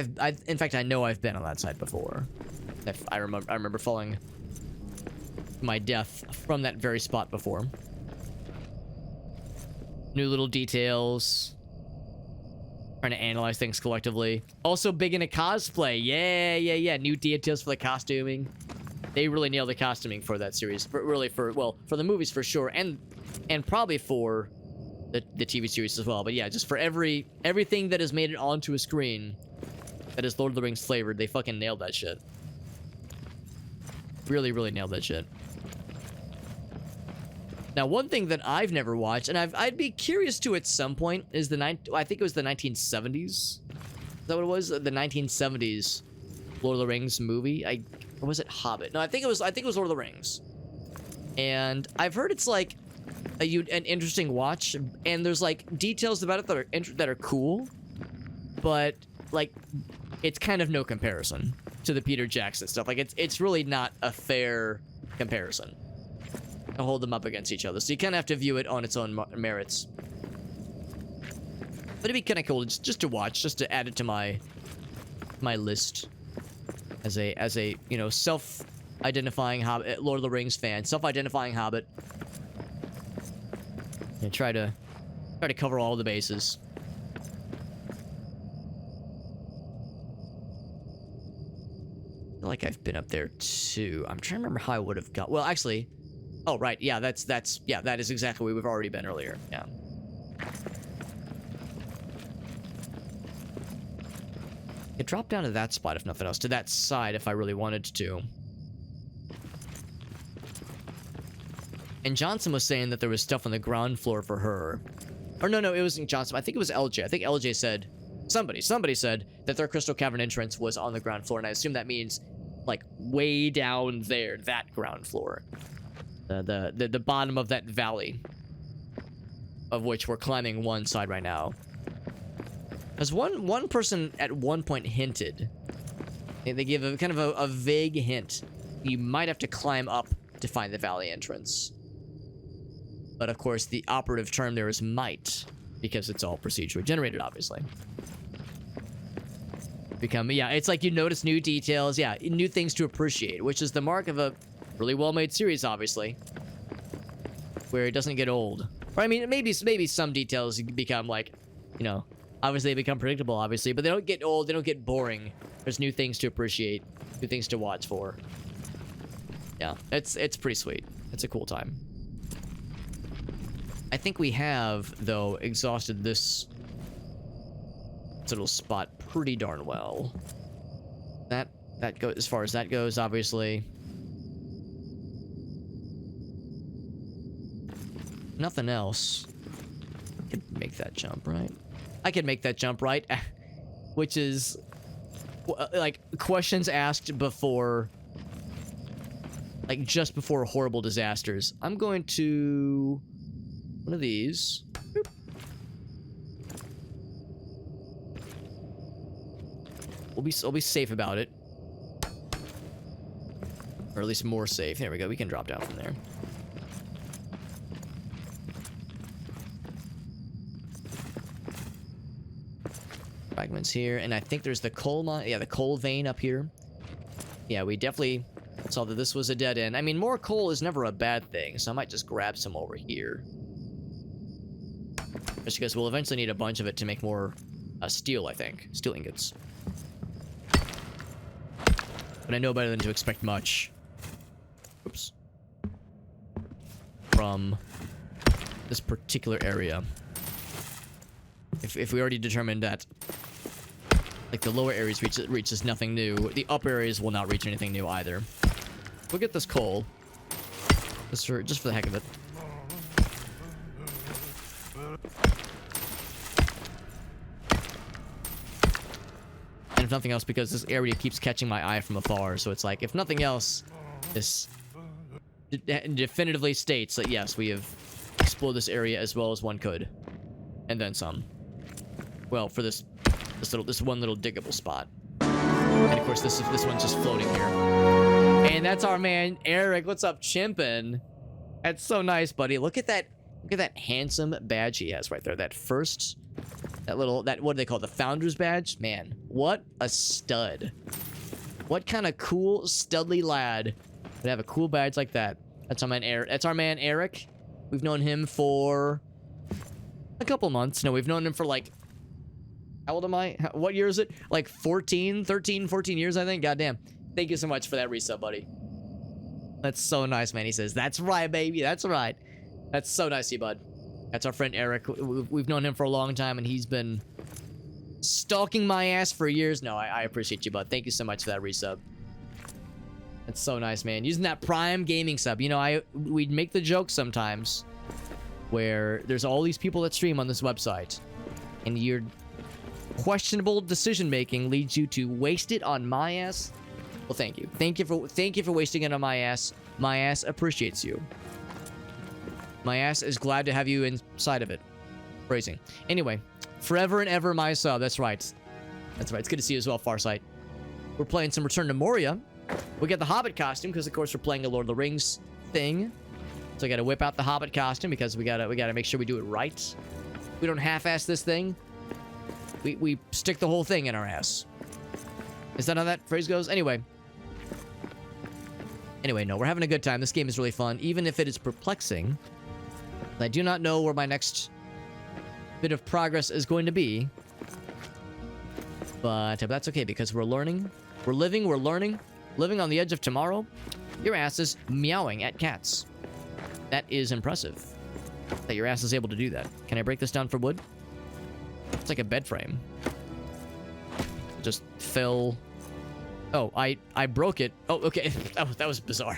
in fact I know I've been on that side before. I remember falling my death from that very spot before. New little details, trying to analyze things collectively. Also big into cosplay. Yeah, new details for the costuming. They really nailed the costuming for that series. For the movies for sure, and probably for the TV series as well. But yeah, just for everything that has made it onto a screen that is Lord of the Rings flavored, they fucking nailed that shit. Really, really nailed that shit. Now, one thing that I've never watched, and I'd be curious to at some point, is I think it was the 1970s. Is that what it was? The 1970s Lord of the Rings movie. Or was it Hobbit? No, I think it was Lord of the Rings. And I've heard it's like an interesting watch, and there's like details about it that are cool, but like it's kind of no comparison to the Peter Jackson stuff. Like it's really not a fair comparison to hold them up against each other. So you kind of have to view it on its own merits. But it'd be kind of cool just to watch, just to add it to my list. As a you know, self-identifying Hobbit, Lord of the Rings fan, self-identifying Hobbit, and try to cover all the bases. I feel like I've been up there too. I'm trying to remember how I would have got. Well, actually, oh right, yeah, that is exactly where we've already been earlier. Yeah. It dropped down to that spot, if nothing else. To that side, if I really wanted to. And Johnson was saying that there was stuff on the ground floor for her. Or no, it wasn't Johnson. I think it was LJ. I think LJ said... Somebody said that their Crystal Cavern entrance was on the ground floor. And I assume that means, like, way down there, that ground floor. The bottom of that valley. Of which we're climbing one side right now. As one person at one point hinted They give a kind of a vague hint. You might have to climb up to find the valley entrance. But of course, the operative term there is might, because it's all procedurally generated, obviously. Yeah, it's like you notice new details, yeah, new things to appreciate, which is the mark of a really well-made series, obviously, where it doesn't get old. Or I mean, maybe some details become like, you know, obviously they become predictable, obviously, but they don't get old, they don't get boring. There's new things to appreciate, new things to watch for. Yeah, it's pretty sweet. It's a cool time. I think we have, though, exhausted this little spot pretty darn well. That goes as far as that goes, obviously. Nothing else. I could make that jump, right? I could make that jump, right? Which is like questions asked before, like just before horrible disasters. I'm going to one of these. Boop. We'll be safe about it. Or at least more safe. There we go. We can drop down from there. Fragments here, and I think there's the coal mine. Yeah, the coal vein up here. Yeah, we definitely saw that this was a dead end. I mean, more coal is never a bad thing, so I might just grab some over here. Just because we'll eventually need a bunch of it to make more steel, I think. Steel ingots. But I know better than to expect much. Oops. From this particular area. If we already determined that, like, the lower areas reaches nothing new, the upper areas will not reach anything new either. We'll get this coal. Just for the heck of it. And if nothing else, because this area keeps catching my eye from afar, so it's like, if nothing else, this definitively states that yes, we have explored this area as well as one could. And then some. Well, for this one little diggable spot. And of course, this one's just floating here. And that's our man Eric. What's up, Chimpin'? That's so nice, buddy. Look at that handsome badge he has right there. That what do they call it? The Founder's badge? Man, what a stud. What kind of cool, studly lad would have a cool badge like that? That's our man Eric. We've known him for a couple months. No, we've known him for like, how old am I? What year is it? Like 13 years, I think. Goddamn. Thank you so much for that resub, buddy. That's so nice, man. He says, that's right, baby. That's right. That's so nice of you, bud. That's our friend Eric. We've known him for a long time, and he's been stalking my ass for years. No, I appreciate you, bud. Thank you so much for that resub. That's so nice, man. Using that Prime Gaming sub. You know, we'd make the joke sometimes where there's all these people that stream on this website, and your questionable decision making leads you to waste it on my ass. Well, thank you. Thank you for wasting it on my ass. My ass appreciates you. My ass is glad to have you inside of it. Phrasing. Anyway, forever and ever my sub. That's right. That's right. It's good to see you as well, Farsight. We're playing some Return to Moria. We get the Hobbit costume because, of course, we're playing a Lord of the Rings thing. So I got to whip out the Hobbit costume because we gotta make sure we do it right. We don't half-ass this thing. We stick the whole thing in our ass. Is that how that phrase goes? Anyway, no, we're having a good time. This game is really fun, even if it is perplexing. I do not know where my next bit of progress is going to be. But that's okay, because we're learning. We're living, we're learning. Living on the edge of tomorrow. Your ass is meowing at cats. That is impressive. That your ass is able to do that. Can I break this down for wood? It's like a bed frame. Just fell. Oh, I broke it. Oh, okay. That was bizarre.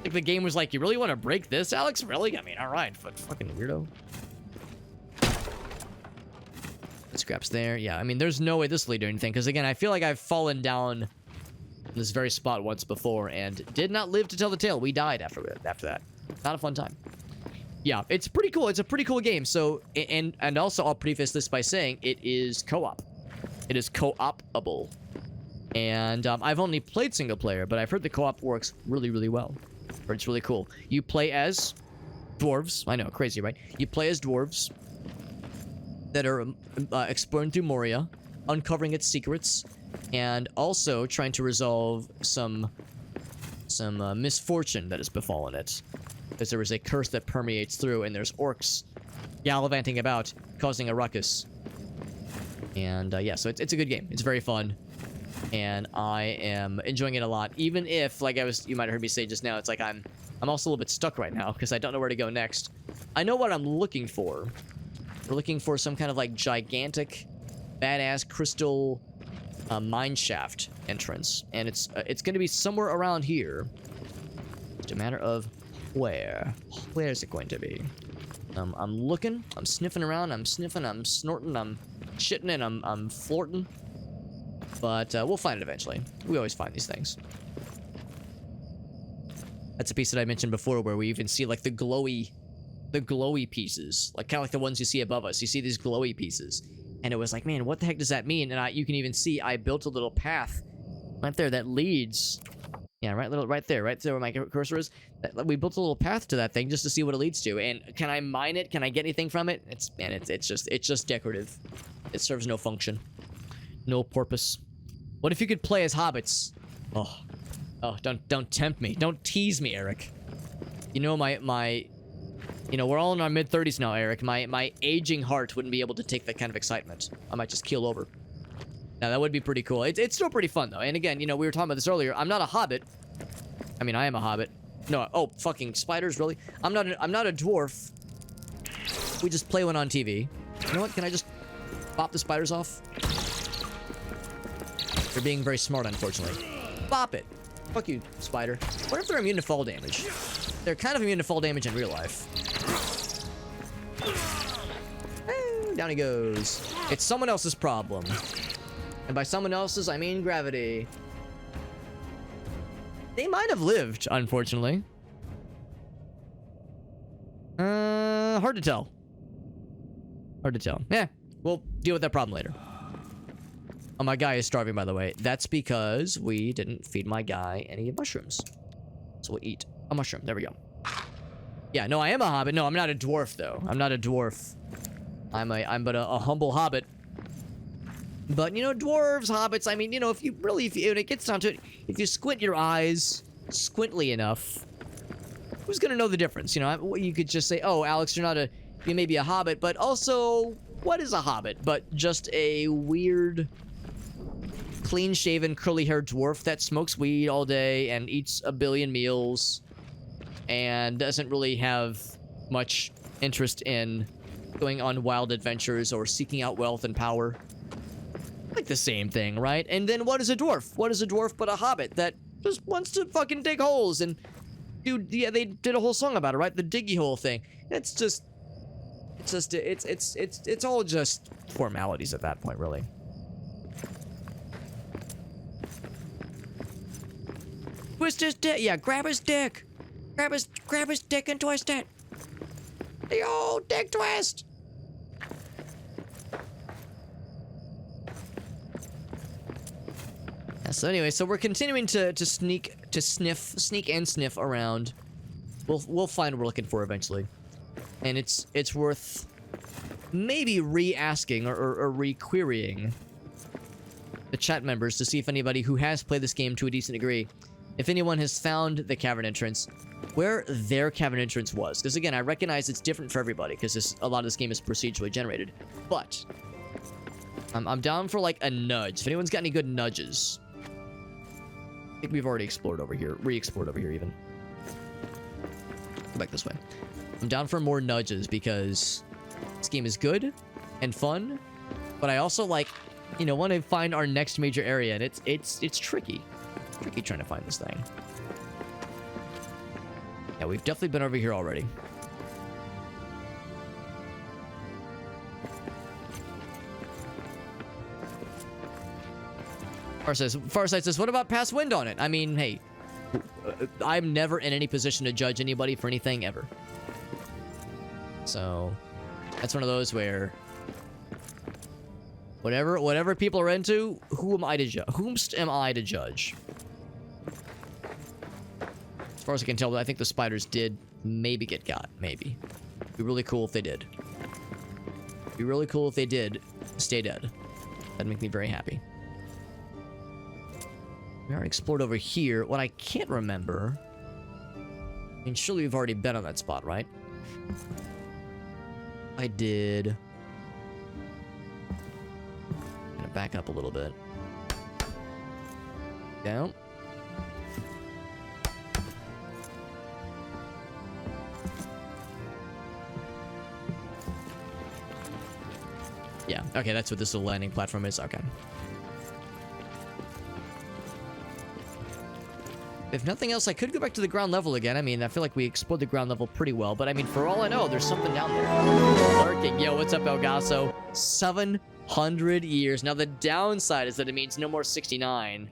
Like the game was like, you really want to break this, Alex? Really? I mean, all right, but fucking weirdo. Scraps there. Yeah, I mean, there's no way this will lead to anything, because again, I feel like I've fallen down this very spot once before and did not live to tell the tale. We died after that. Not a fun time. Yeah, it's pretty cool. It's a pretty cool game. So, and also I'll preface this by saying it is co-op. It is co-opable. And I've only played single player, but I've heard the co-op works really, really well. Or it's really cool. You play as dwarves. I know, crazy, right? You play as dwarves that are exploring through Moria, uncovering its secrets, and also trying to resolve some misfortune that has befallen it. Because there is a curse that permeates through, and there's orcs gallivanting about, causing a ruckus. And yeah, so it's a good game. It's very fun. And I am enjoying it a lot. Even if, like you might have heard me say just now, it's like I'm also a little bit stuck right now because I don't know where to go next. I know what I'm looking for. We're looking for some kind of like gigantic, badass crystal mine shaft entrance, and it's going to be somewhere around here. It's a matter of where. Where is it going to be? I'm looking. I'm sniffing around. I'm sniffing. I'm snorting. I'm shitting, and I'm flirting. But we'll find it eventually. We always find these things. That's a piece that I mentioned before where we even see like the glowy pieces. Like kind of like the ones you see above us. You see these glowy pieces. And it was like, man, what the heck does that mean? And you can even see I built a little path right there that leads. Yeah, right there where my cursor is. We built a little path to that thing just to see what it leads to. And can I mine it? Can I get anything from it? It's just decorative. It serves no function. No purpose. What if you could play as hobbits? Oh, don't tempt me. Don't tease me, Eric. You know we're all in our mid-30s now, Eric. My aging heart wouldn't be able to take that kind of excitement. I might just keel over. Now that would be pretty cool. It's still pretty fun though. And again, we were talking about this earlier. I'm not a hobbit. I mean, I am a hobbit. No, oh, fucking spiders, really? I'm not a dwarf. We just play one on TV. You know what? Can I just pop the spiders off? They're being very smart, unfortunately. Bop it. Fuck you, spider. What if they're immune to fall damage? They're kind of immune to fall damage in real life. Down he goes. It's someone else's problem. And by someone else's, I mean gravity. They might have lived, unfortunately. Hard to tell. Hard to tell. Yeah, we'll deal with that problem later. Oh, my guy is starving, by the way. That's because we didn't feed my guy any mushrooms. So we'll eat a mushroom. There we go. Yeah, no, I am a hobbit. No, I'm not a dwarf, though. I'm not a dwarf. I'm but a humble hobbit. But, dwarves, hobbits, I mean, if when it gets down to it, if you squint your eyes squintly enough, who's gonna know the difference? You could just say, oh, Alex, you may be a hobbit, but also, what is a hobbit? But just a weird, clean-shaven, curly-haired dwarf that smokes weed all day and eats a billion meals and doesn't really have much interest in going on wild adventures or seeking out wealth and power. Like the same thing, right? And then what is a dwarf? What is a dwarf but a hobbit that just wants to fucking dig holes and yeah, they did a whole song about it, right? The diggy hole thing. It's all just formalities at that point, really. Twist his dick. Yeah, grab his dick. Grab his dick and twist it. The old dick twist. So anyway, so we're continuing to sneak and sniff around. We'll find what we're looking for eventually, and it's worth maybe re-asking or re-querying the chat members to see if anybody who has played this game to a decent degree, if anyone has found the cavern entrance, where their cavern entrance was. Because again, I recognize it's different for everybody because a lot of this game is procedurally generated, but I'm down for like a nudge. If anyone's got any good nudges. I think we've already explored over here. Re-explored over here, even. Go back this way. I'm down for more nudges because this game is good and fun, but I also want to find our next major area, and it's tricky. Tricky trying to find this thing. Yeah, we've definitely been over here already. Farsight says, what about pass wind on it? I mean, hey, I'm never in any position to judge anybody for anything ever. So, that's one of those where Whatever people are into, who am I to judge? Whomst am I to judge? As far as I can tell, I think the spiders did maybe get got. Maybe. Be really cool if they did. Be really cool if they did stay dead. That'd make me very happy. We already explored over here. What I can't remember... I mean, surely we've already been on that spot, right? I did... Gonna back up a little bit. Down. Yeah, okay, that's what this little landing platform is. Okay. If nothing else, I could go back to the ground level again. I mean, I feel like we explored the ground level pretty well, but I mean, for all I know, there's something down there. Lurking. Yo, what's up, Elgaso? 700 years. Now, the downside is that it means no more 69.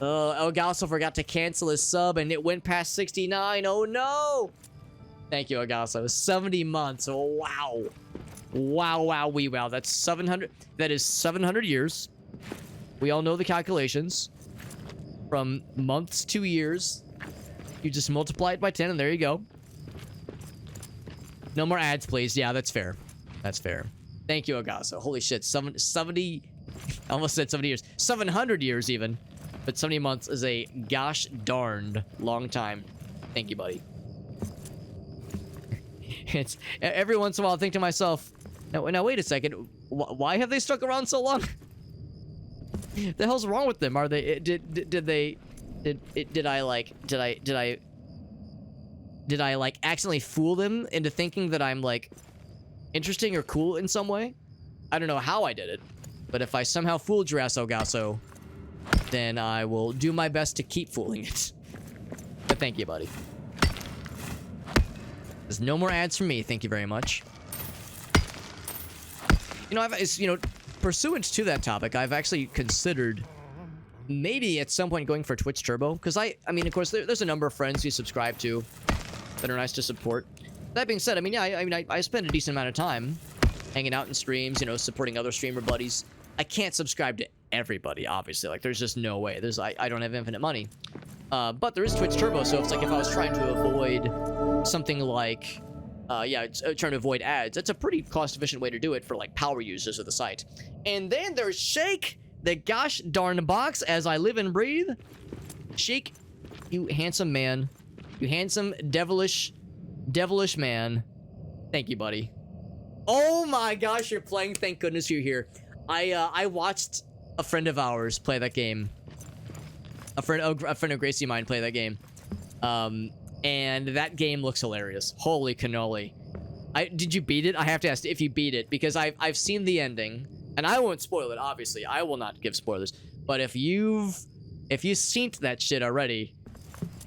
Elgaso forgot to cancel his sub, and it went past 69. Oh, no! Thank you, Elgaso. 70 months. Oh, wow. Wow, wow, wee, wow. That's 700. That is 700 years. We all know the calculations. From months to years. You just multiply it by 10, and there you go. No more ads, please. Yeah, that's fair. That's fair. Thank you, Elgaso. Holy shit. 70... I almost said 70 years. 700 years, even. But 70 months is a gosh darned long time. Thank you, buddy. It's... Every once in a while, I think to myself... Now wait a second. Why have they stuck around so long? The hell's wrong with them? Are they did I like accidentally fool them into thinking that I'm like interesting or cool in some way? I don't know how I did it, but if I somehow fooled your ass, Elgaso, then I will do my best to keep fooling it. But thank you, buddy. There's no more ads from me. Thank you very much. You know, pursuant to that topic, I've actually considered maybe at some point going for Twitch Turbo, because I mean, of course, there's a number of friends you subscribe to that are nice to support. That being said, I mean, yeah, I spend a decent amount of time hanging out in streams, you know, supporting other streamer buddies. I can't subscribe to everybody, obviously. Like, there's just no way. I don't have infinite money. But there is Twitch Turbo, so it's like if I was trying to avoid something like... trying to avoid ads. That's a pretty cost-efficient way to do it for, like, power users of the site. And then there's Shake, the gosh darn box, as I live and breathe. Shake, you handsome man. You handsome, devilish man. Thank you, buddy. Oh my gosh, you're playing. Thank goodness you're here. I watched a friend of ours play that game. A friend of Gracie of mine play that game. And that game looks hilarious. Holy cannoli. Did you beat it? I have to ask if you beat it, because I've seen the ending, and I won't spoil it, obviously. I will not give spoilers. But if you've seen that shit already,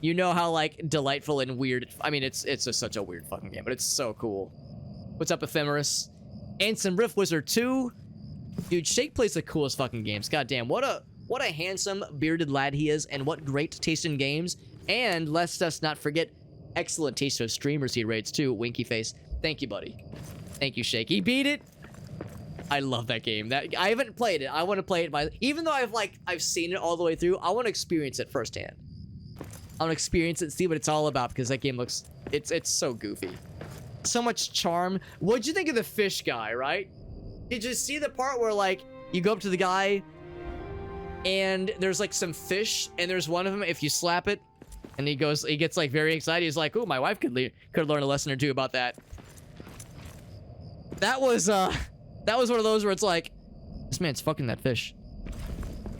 you know how, like, delightful and weird... I mean, it's just such a weird fucking game, but it's so cool. What's up, Ephemeris? And some Rift Wizard 2. Dude, Shake plays the coolest fucking games. Goddamn, what a handsome, bearded lad he is, and what great taste in games. And let's us not forget, excellent taste of streamers he rates too. Winky face. Thank you, buddy. Thank you, Shake. He beat it. I love that game. I haven't played it. I want to play it even though I've seen it all the way through. I want to experience it firsthand. I want to experience it, see what it's all about, because that game looks it's so goofy. So much charm. What'd you think of the fish guy, right? Did you see the part where, like, you go up to the guy and there's like some fish, and there's one of them, if you slap it, and he gets like very excited. He's like, "Oh, my wife could learn a lesson or two about that." That was one of those where it's like, this man's fucking that fish.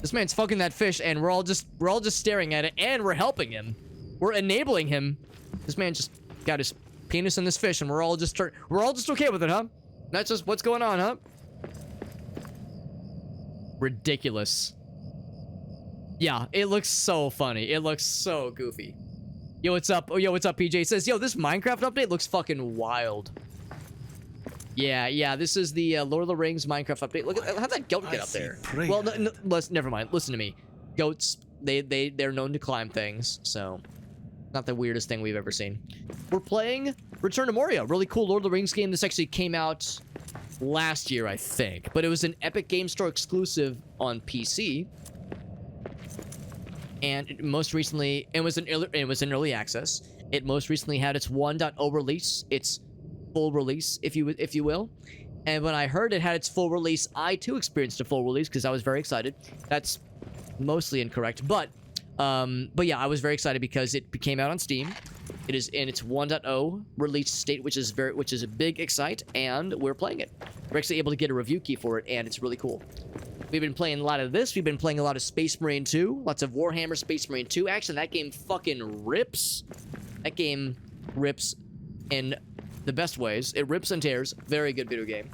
This man's fucking that fish, and we're all just staring at it, and we're helping him. We're enabling him. This man just got his penis in this fish, and we're all just okay with it, huh? That's just what's going on, huh? Ridiculous. Yeah, it looks so funny. It looks so goofy. Yo, what's up? Oh, yo, what's up, PJ? It says, yo, this Minecraft update looks fucking wild. Yeah, this is the Lord of the Rings Minecraft update. Look at how that goat get up there. Well, never mind. Listen to me. Goats, they're known to climb things, so not the weirdest thing we've ever seen. We're playing Return to Moria, really cool Lord of the Rings game. This actually came out last year, I think. But it was an Epic Game Store exclusive on PC. And most recently, it was in early access. It most recently had its 1.0 release, its full release, if you will. And when I heard it had its full release, I too experienced a full release because I was very excited. That's mostly incorrect, but yeah, I was very excited because it came out on Steam. It is in its 1.0 release state, which is a big excite, and we're playing it. We're actually able to get a review key for it, and it's really cool. We've been playing a lot of this. We've been playing a lot of Space Marine 2, lots of Warhammer Space Marine 2 action. That game fucking rips. That game rips in the best ways. It rips and tears. Very good video game.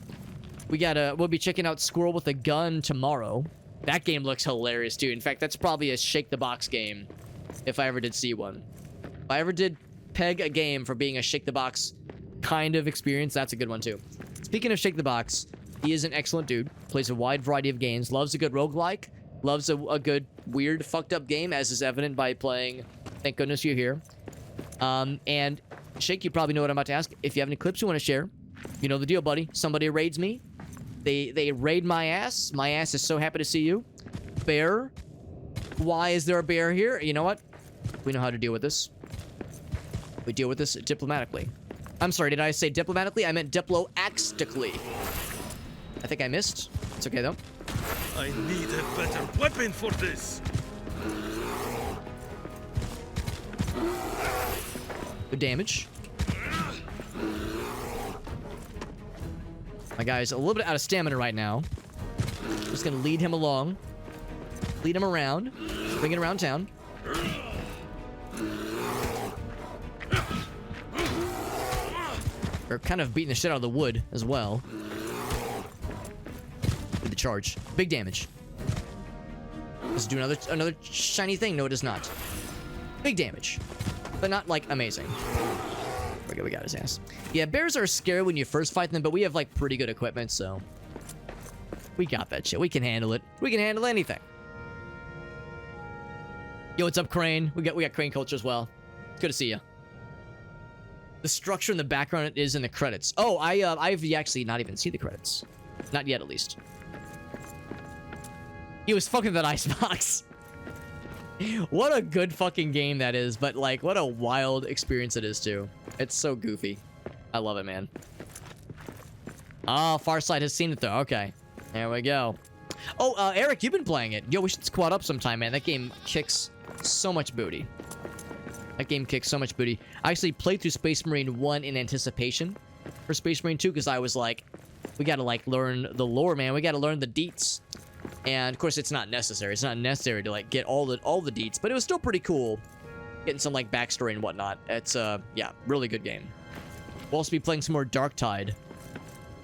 We'll be checking out Squirrel with a Gun tomorrow. That game looks hilarious too. In fact, that's probably a shake the box game if I ever did see one. If I ever did peg a game for being a shake the box kind of experience, that's a good one too. Speaking of shake the box, he is an excellent dude. Plays a wide variety of games. Loves a good roguelike. Loves a good weird fucked up game, as is evident by playing Thank Goodness You're Here. And Shake, you probably know what I'm about to ask. If you have any clips you want to share, you know the deal, buddy. Somebody raids me. They raid my ass. My ass is so happy to see you. Bear. Why is there a bear here? You know what? We know how to deal with this. We deal with this diplomatically. I'm sorry, did I say diplomatically? I meant diplo-axtically. I think I missed. It's okay, though. I need a better weapon for this. Good damage. My guy's a little bit out of stamina right now. Just gonna lead him along. Lead him around. Bring it around town. We're kind of beating the shit out of the wood as well. With the charge. Big damage. Let's do another shiny thing. No, it does not. Big damage. But not, like, amazing. Okay, we got his ass. Yeah, bears are scary when you first fight them, but we have, like, pretty good equipment, so... we got that shit. We can handle it. We can handle anything. Yo, what's up, Crane? We got Crane culture as well. It's good to see you. The structure in the background is in the credits. Oh, I've actually not even seen the credits. Not yet, at least. He was fucking that icebox. What a good fucking game that is, but like, what a wild experience it is too. It's so goofy. I love it, man. Oh, Farsight has seen it though. Okay. There we go. Oh, Eric, you've been playing it. Yo, we should squad up sometime, man. That game kicks so much booty. That game kicks so much booty. I actually played through Space Marine 1 in anticipation for Space Marine 2 because I was like, we gotta like learn the lore, man. We gotta learn the deets. And of course, it's not necessary. It's not necessary to like get all the deets, but it was still pretty cool getting some like backstory and whatnot. It's yeah, really good game. We'll also be playing some more Darktide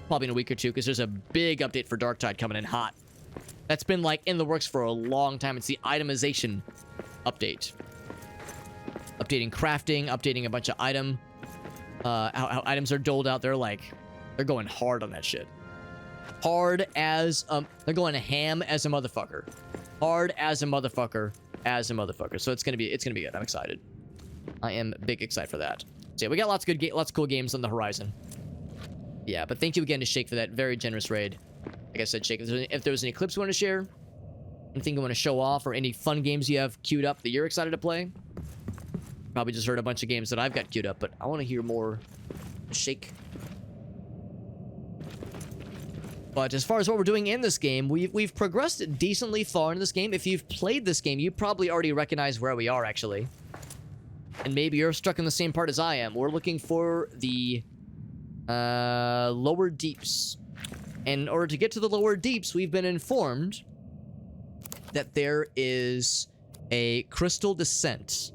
probably in a week or two because there's a big update for Darktide coming in hot. That's been like in the works for a long time. It's the itemization update. Updating crafting, updating a bunch of how items are doled out. They're going hard on that shit. Hard as they're going ham as a motherfucker. Hard as a motherfucker So it's gonna be good. I'm excited. I am big excited for that. So yeah, we got lots of cool games on the horizon. Yeah, but thank you again to Shake for that very generous raid. Like I said, Shake, if there was any clips you want to share, anything you want to show off, or any fun games you have queued up that you're excited to play. Probably just heard a bunch of games that I've got queued up, but I want to hear more. Shake. But as far as what we're doing in this game, we've progressed decently far in this game. If you've played this game, you probably already recognize where we are, actually. And maybe you're stuck in the same part as I am. We're looking for the lower deeps. In order to get to the lower deeps, we've been informed that there is a crystal descent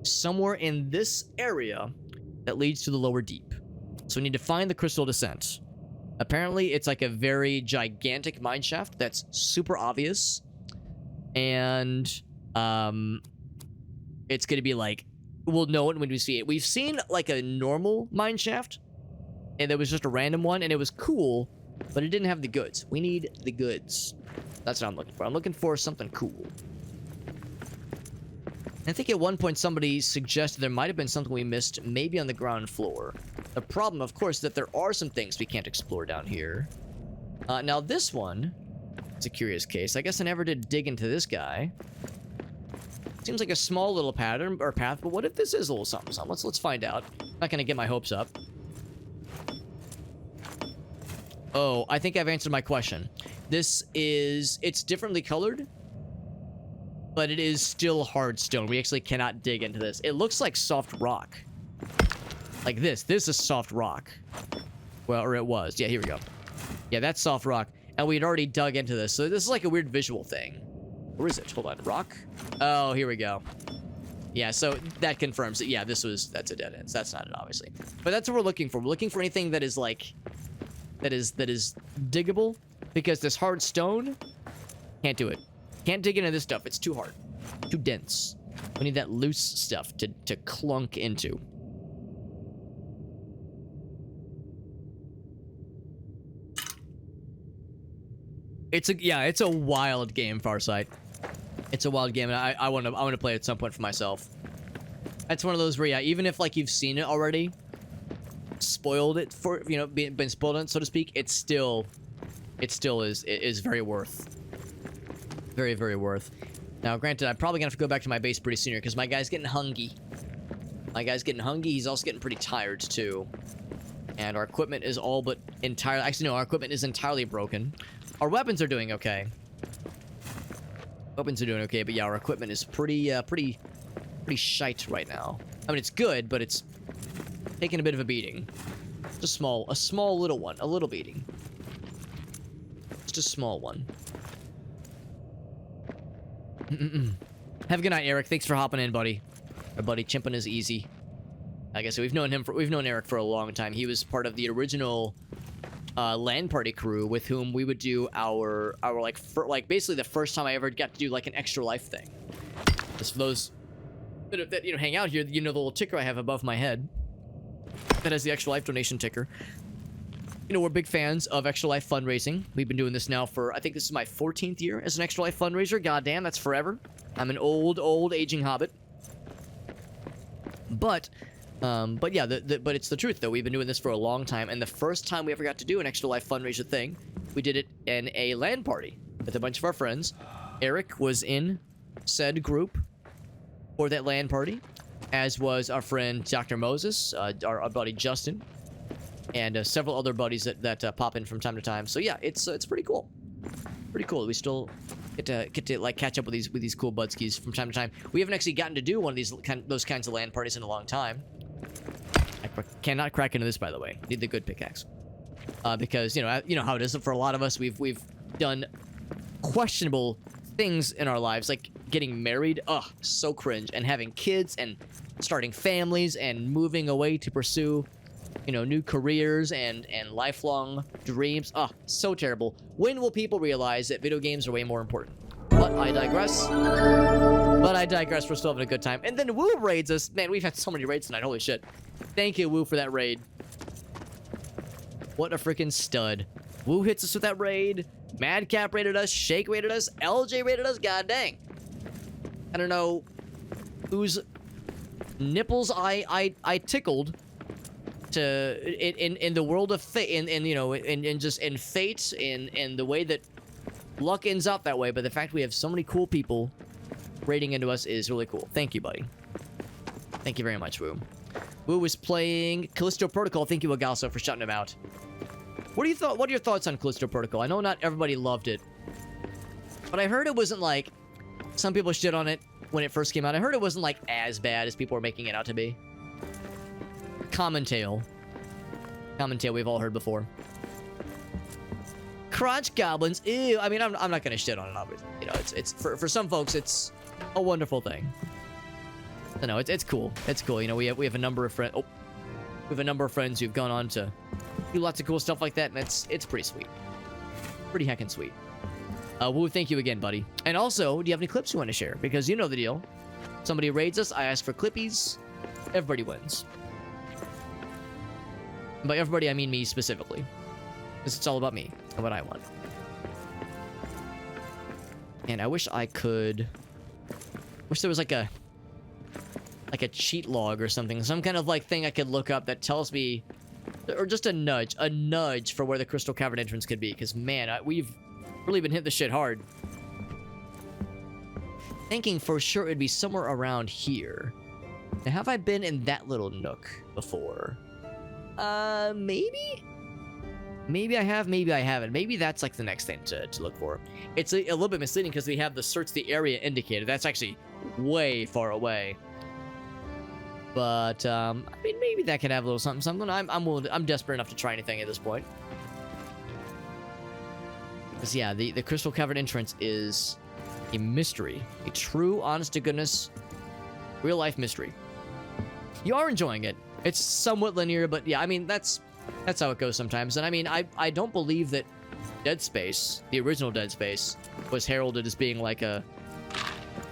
somewhere in this area that leads to the lower deep. So we need to find the crystal descent. Apparently, it's like a very gigantic mine shaft that's super obvious. And it's going to be like, we'll know it when we see it. We've seen like a normal mine shaft, and there was just a random one, and it was cool, but it didn't have the goods. We need the goods. That's what I'm looking for. I'm looking for something cool. I think at one point somebody suggested there might have been something we missed, maybe on the ground floor. The problem, of course, is that there are some things we can't explore down here. Now this one, it's a curious case. I guess I never did dig into this guy. Seems like a small little pattern or path, but what if this is a little something, something? Let's find out. Not gonna get my hopes up. Oh, I think I've answered my question. It's differently colored, but it is still hard stone. We actually cannot dig into this. It looks like soft rock. Like this. This is soft rock. Well, or it was. Yeah, here we go. Yeah, that's soft rock. And we had already dug into this. So this is like a weird visual thing. Where is it? Hold on. Rock? Oh, here we go. Yeah, so that confirms that, yeah, that's a dead end. So that's not it, obviously. But that's what we're looking for. We're looking for anything that is like, that is diggable. Because this hard stone, can't do it. Can't dig into this stuff. It's too hard. Too dense. We need that loose stuff to clunk into. It's a wild game, Farsight. It's a wild game, and I want to play it at some point for myself. That's one of those where, yeah, even if like you've seen it already, spoiled it for, you know, been spoiled on it, so to speak, it still is very worth. Very, very worth. Now, granted, I'm probably gonna have to go back to my base pretty soon here because my guy's getting hungry. He's also getting pretty tired too. And our equipment is all but entirely. Actually, no, our equipment is entirely broken. Our weapons are doing okay. Weapons are doing okay, but yeah, our equipment is pretty shite right now. I mean, it's good, but it's taking a bit of a beating. Just a small little one, a little beating. Just a small one. Have a good night, Eric. Thanks for hopping in, buddy. Our buddy chimping is easy. Like I said, we've known Eric for a long time. He was part of the original LAN party crew with whom we would do our basically the first time I ever got to do like an extra life thing. Just for those that you know hang out here, you know the little ticker I have above my head that has the extra life donation ticker. You know, we're big fans of Extra Life fundraising. We've been doing this now for, I think this is my 14th year as an Extra Life fundraiser. Goddamn, that's forever. I'm an old aging hobbit. But yeah, but it's the truth though. We've been doing this for a long time, and the first time we ever got to do an Extra Life fundraiser thing, we did it in a LAN party with a bunch of our friends. Eric was in said group for that LAN party, as was our friend Dr. Moses, our buddy Justin, and several other buddies that pop in from time to time. So yeah, it's pretty cool. Pretty cool. We still get to like catch up with these cool budskis from time to time. We haven't actually gotten to do one of those kinds of LAN parties in a long time. I cannot crack into this, by the way. Need the good pickaxe, because you know how it is for a lot of us. We've done questionable things in our lives, like getting married. Ugh, so cringe. And having kids and starting families and moving away to pursue, you know, new careers and lifelong dreams. Ah, so terrible. When will people realize that video games are way more important? But I digress. We're still having a good time. And then Woo raids us. Man, we've had so many raids tonight. Holy shit. Thank you, Woo, for that raid. What a freaking stud. Woo hits us with that raid. Madcap raided us. Shake raided us. LJ raided us. God dang. I don't know whose nipples I tickled in the world of fate, you know, just in fate, in the way that luck ends up that way. But the fact we have so many cool people raiding into us is really cool. Thank you, buddy. Thank you very much, Woo. Woo was playing Callisto Protocol. Thank you, Agalso, for shutting him out. What are your thoughts on Callisto Protocol? I know not everybody loved it, but I heard it wasn't like, some people shit on it when it first came out. I heard it wasn't like as bad as people were making it out to be. Common tale we've all heard before. Crotch goblins, ew. I mean, I'm not gonna shit on it, obviously. You know, it's for some folks, it's a wonderful thing. I know it's cool. It's cool. You know, we have a number of friends. Oh, we have a number of friends who've gone on to do lots of cool stuff like that, and it's pretty sweet. Pretty heckin' sweet. Woo, thank you again, buddy. And also, do you have any clips you want to share? Because you know the deal. Somebody raids us, I ask for clippies, everybody wins. And by everybody, I mean me specifically. Because it's all about me and what I want. And I wish I could... wish there was like a like a cheat log or something, some kind of like thing I could look up that tells me, or just a nudge for where the Crystal Cavern entrance could be. Because man, we've really been hitting this shit hard. Thinking for sure it'd be somewhere around here. Now, have I been in that little nook before? Maybe? Maybe I have, maybe I haven't. Maybe that's like the next thing to look for. It's a little bit misleading because we have the search the area indicator. That's actually way far away. But, I mean, maybe that could have a little something. I'm desperate enough to try anything at this point. Because, yeah, the Crystal Cavern entrance is a mystery. A true, honest-to-goodness, real-life mystery. You are enjoying it. It's somewhat linear, but yeah, I mean, that's how it goes sometimes. And I mean, I don't believe that Dead Space, the original Dead Space, was heralded as being like a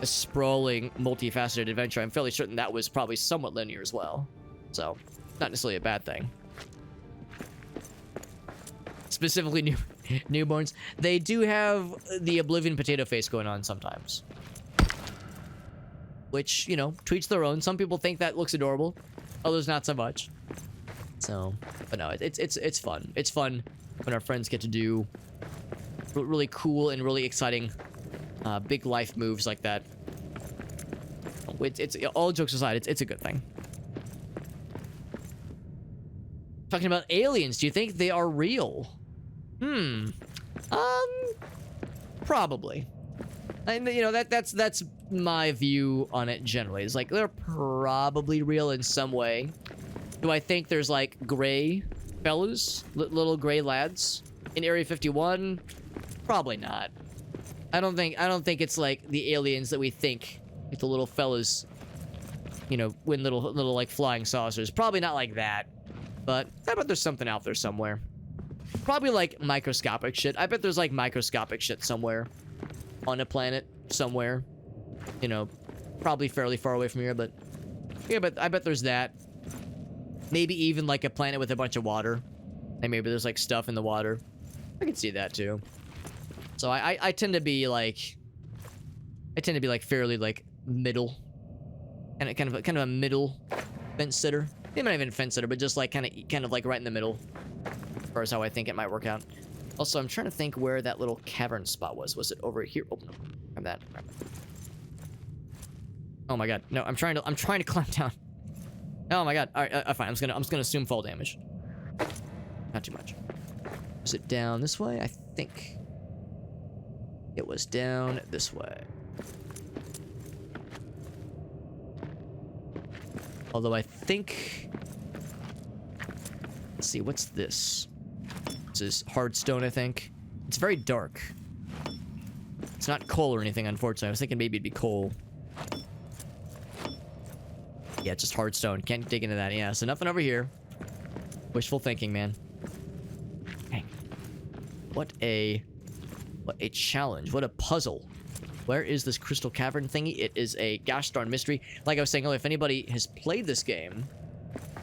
sprawling, multifaceted adventure. I'm fairly certain that was probably somewhat linear as well. So, not necessarily a bad thing. Specifically newborns. They do have the Oblivion potato face going on sometimes. Which, you know, to each their own. Some people think that looks adorable. Others not so much. So, but no, it's fun. It's fun when our friends get to do really cool and really exciting big life moves like that. It's all jokes aside, it's a good thing. Talking about aliens, do you think they are real? Probably. And you know, that's my view on it generally. It's like they're probably real in some way. Do I think there's like gray fellas, little gray lads in Area 51? Probably not. I don't think it's like the aliens that we think, like the little fellas, you know, win little like flying saucers. Probably not like that. But I bet there's something out there somewhere. Probably like microscopic shit. I bet there's like microscopic shit somewhere on a planet somewhere. You know, probably fairly far away from here, but yeah, but I bet there's that. Maybe even like a planet with a bunch of water. And maybe there's like stuff in the water. I can see that too. So I tend to be like fairly like middle. And kind of a middle fence sitter. Maybe not even fence sitter, but just like kind of like right in the middle. As far as how I think it might work out. Also, I'm trying to think where that little cavern spot was. Was it over here? Oh, no. Grab that. Oh my god. No, I'm trying to climb down. Oh my god. All right, fine. I'm just gonna assume fall damage. Not too much. Was it down this way? I think it was down this way. Although I think, let's see, what's this? This is hard stone, I think. It's very dark. It's not coal or anything, unfortunately. I was thinking maybe it'd be coal. Yeah, just hard stone. Can't dig into that. Yeah, so nothing over here. Wishful thinking, man. Dang. What a challenge. What a puzzle. Where is this crystal cavern thingy? It is a gosh darn mystery. Like I was saying earlier, if anybody has played this game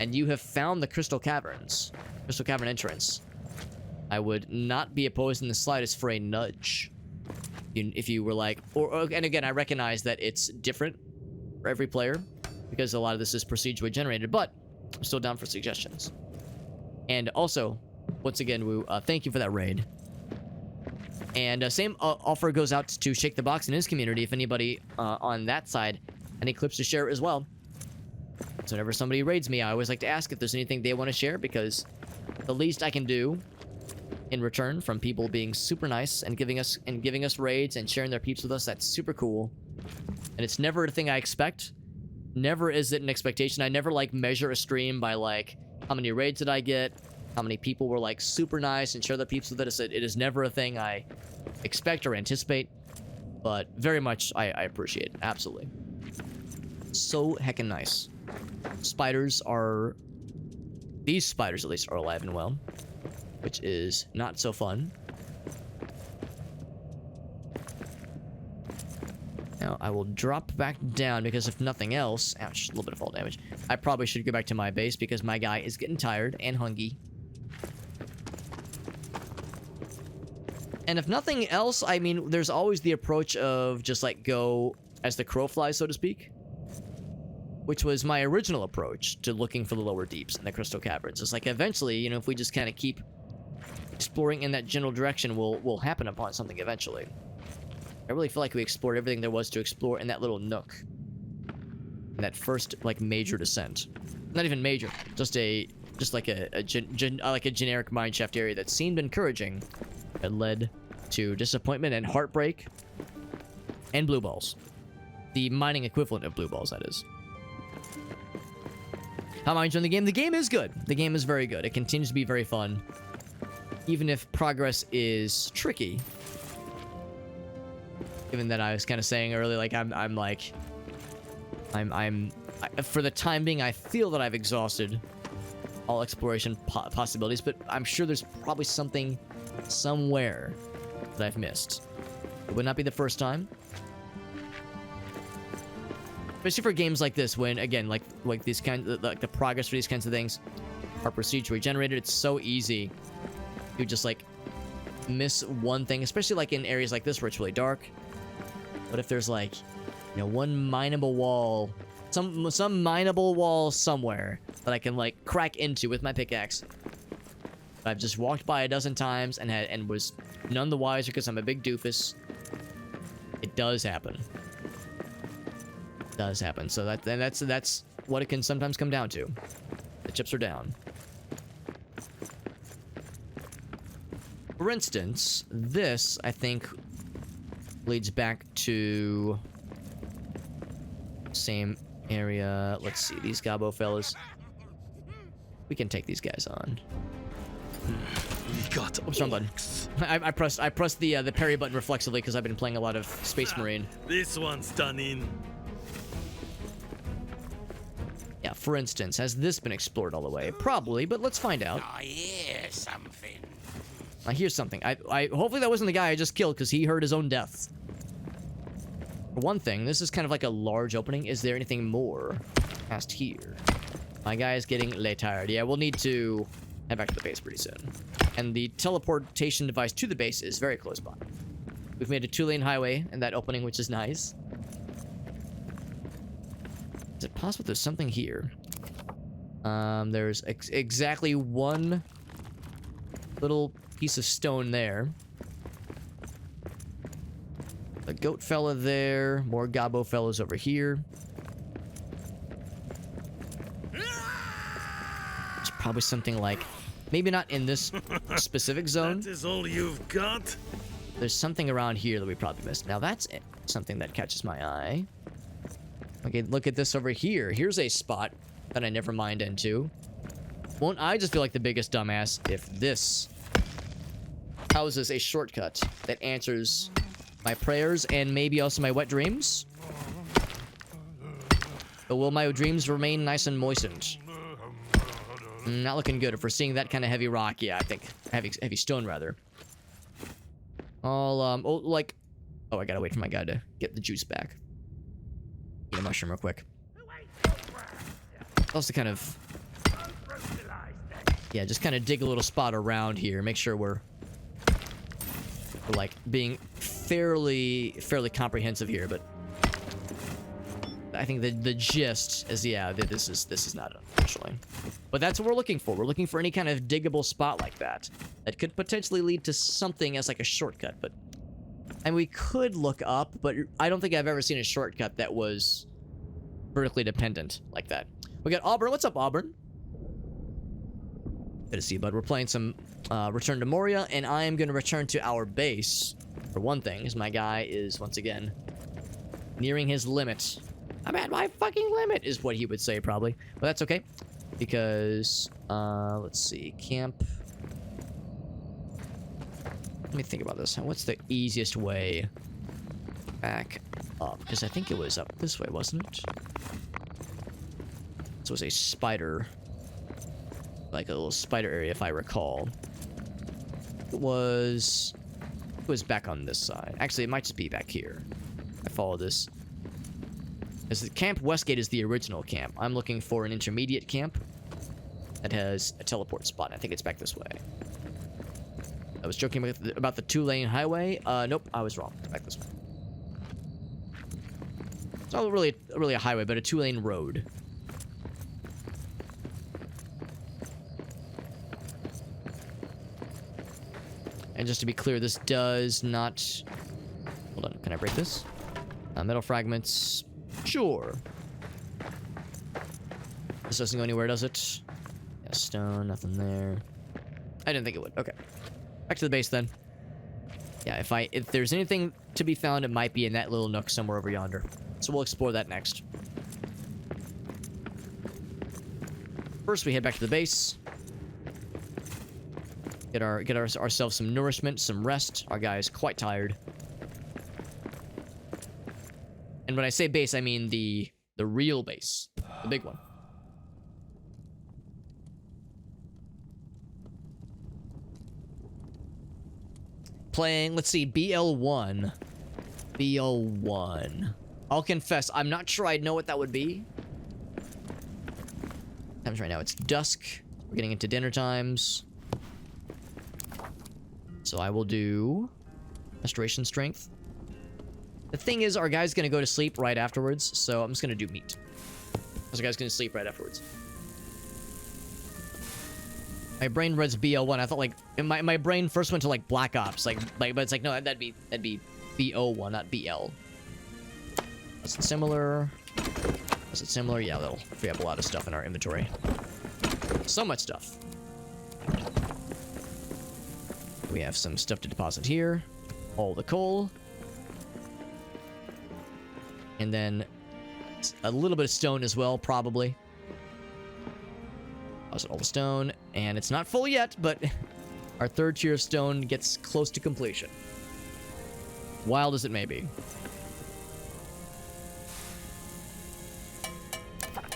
and you have found the crystal cavern entrance, I would not be opposed in the slightest for a nudge. If you were like, and again, I recognize that it's different for every player because a lot of this is procedurally generated, but I'm still down for suggestions. And also, once again, Woo, thank you for that raid. And same offer goes out to Shake the Box and his community if anybody on that side, any clips to share as well. So whenever somebody raids me, I always like to ask if there's anything they want to share, because the least I can do in return from people being super nice and giving us raids and sharing their peeps with us, that's super cool. And it's never a thing I expect. Never is it an expectation. I never like measure a stream by like how many raids did I get, how many people were like super nice and share their peeps with us. It is never a thing I expect or anticipate, but very much I appreciate it. Absolutely. So heckin' nice. These spiders at least are alive and well, which is not so fun. Now I will drop back down because if nothing else, ouch, a little bit of fall damage. I probably should go back to my base because my guy is getting tired and hungry. And if nothing else, I mean, there's always the approach of just like go as the crow flies, so to speak. which was my original approach to looking for the lower deeps in the Crystal Caverns. It's like eventually, you know, if we just kind of keep exploring in that general direction, we'll happen upon something eventually. I really feel like we explored everything there was to explore in that little nook. In that first, like, major descent. Not even major, just like a generic mineshaft area that seemed encouraging, that led to disappointment and heartbreak, and blue balls. The mining equivalent of blue balls, that is. How am I enjoying the game? The game is good. The game is very good. It continues to be very fun, even if progress is tricky. Given that I was kind of saying earlier, like for the time being, I feel that I've exhausted all exploration possibilities, but I'm sure there's probably something somewhere that I've missed. It would not be the first time. Especially for games like this, when again, like these kinds, like the progress for these kinds of things are procedurally generated. It's so easy to just like miss one thing, especially like in areas like this where it's really dark. What if there's like, you know, one mineable wall, some mineable wall somewhere that I can like crack into with my pickaxe? I've just walked by a dozen times and was none the wiser because I'm a big doofus. It does happen. It does happen. So that's what it can sometimes come down to. The chips are down. For instance, this I think leads back to same area. Let's see, these gobbo fellas. We can take these guys on. We got Oops, wrong button. I pressed the parry button reflexively because I've been playing a lot of Space Marine. This one's done in. Yeah, for instance, has this been explored all the way? Probably, but let's find out. I hear something. I hear something. I hopefully that wasn't the guy I just killed because he heard his own death. For one thing, this is kind of like a large opening. Is there anything more past here? My guy is getting tired. Yeah, we'll need to head back to the base pretty soon. And the teleportation device to the base is very close by. We've made a 2-lane highway in that opening, which is nice. Is it possible there's something here? There's exactly one little piece of stone there. A goat fella there. More gobbo fellas over here. It's probably something like... Maybe not in this specific zone. That is all you've got? There's something around here that we probably missed. Now that's it. Something that catches my eye. Okay, look at this over here. Here's a spot that I never mined into. Won't I just feel like the biggest dumbass if this houses a shortcut that answers my prayers and maybe also my wet dreams? But will my dreams remain nice and moistened? Not looking good. If we're seeing that kind of heavy rock, yeah, I think heavy stone rather. I'll I gotta wait for my guy to get the juice back. Eat a mushroom real quick. Also kind of, yeah, just kind of dig a little spot around here. Make sure we're like being fairly comprehensive here, but I think the gist is, yeah, this is not it, unfortunately. But that's what we're looking for. We're looking for any kind of diggable spot like that could potentially lead to something as like a shortcut. But and we could look up, but I don't think I've ever seen a shortcut that was vertically dependent like that. We got Auburn. What's up, Auburn? Good to see you, bud. We're playing some Return to Moria, and I am going to return to our base for one thing, as my guy is once again nearing his limit. I'm at my fucking limit, is what he would say, probably. But that's okay, because, let's see, camp. Let me think about this. What's the easiest way back up? Because I think it was up this way, wasn't it? This was a spider, like a little spider area, if I recall. It was back on this side. Actually, it might just be back here. I follow this. As the Camp Westgate is the original camp. I'm looking for an intermediate camp that has a teleport spot. I think it's back this way. I was joking about the 2-lane highway. Nope, I was wrong. Back this way. It's not really a highway, but a 2-lane road. And just to be clear, this does not... Hold on, can I break this? Metal fragments. Sure. This doesn't go anywhere, does it? Yeah, stone, nothing there. I didn't think it would. Okay. Back to the base then. Yeah, if there's anything to be found, it might be in that little nook somewhere over yonder. So we'll explore that next. First, we head back to the base. Get ourselves some nourishment, some rest. Our guy is quite tired. And when I say base, I mean the real base. The big one. Playing, let's see, BL1. BL1. I'll confess, I'm not sure I know what that would be. Times right now, it's dusk. We're getting into dinner times. So I will do restoration strength. The thing is, our guy's gonna go to sleep right afterwards, so I'm just gonna do meat. Because our guy's gonna sleep right afterwards. My brain reads BL1. I thought like my brain first went to like Black Ops, like but it's like no, that'd be BO1, not BL. Is it similar? Is it similar? Yeah, that'll free up a lot of stuff in our inventory. So much stuff. We have some stuff to deposit here. All the coal. And then a little bit of stone as well, probably. Deposit all the stone. And it's not full yet, but our 3rd tier of stone gets close to completion. Wild as it may be.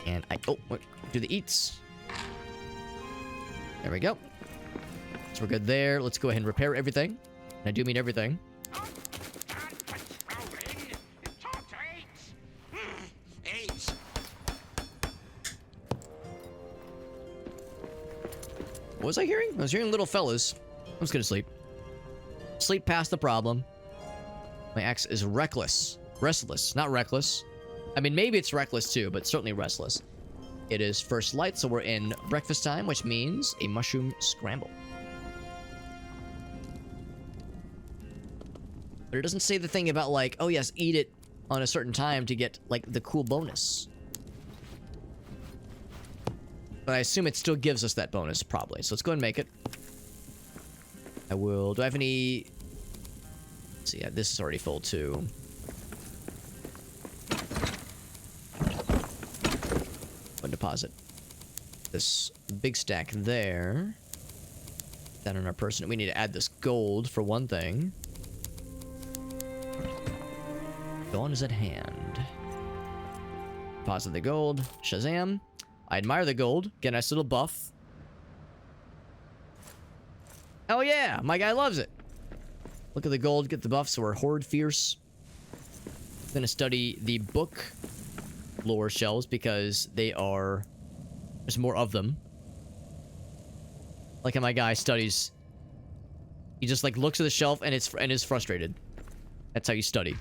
And do the eats. There we go. So we're good there. Let's go ahead and repair everything. And I do mean everything. What was I hearing? I was hearing little fellas. I'm just gonna sleep. Sleep past the problem. My axe is reckless. Restless, not reckless. I mean, maybe it's reckless too, but certainly restless. It is first light, so we're in breakfast time, which means a mushroom scramble. But it doesn't say the thing about like, oh yes, eat it on a certain time to get like the cool bonus. But I assume it still gives us that bonus, probably. So let's go ahead and make it. I will... Do I have any... Let's see, yeah, this is already full, too. One deposit. This big stack there. That on our person. We need to add this gold, for one thing. Dawn is at hand. Deposit the gold. Shazam. I admire the gold. Get a nice little buff. Oh yeah, my guy loves it. Look at the gold, get the buff, so we're horde fierce. I'm gonna study the book lore shelves because there's more of them. Like how my guy studies. He just like looks at the shelf and is frustrated. That's how you study.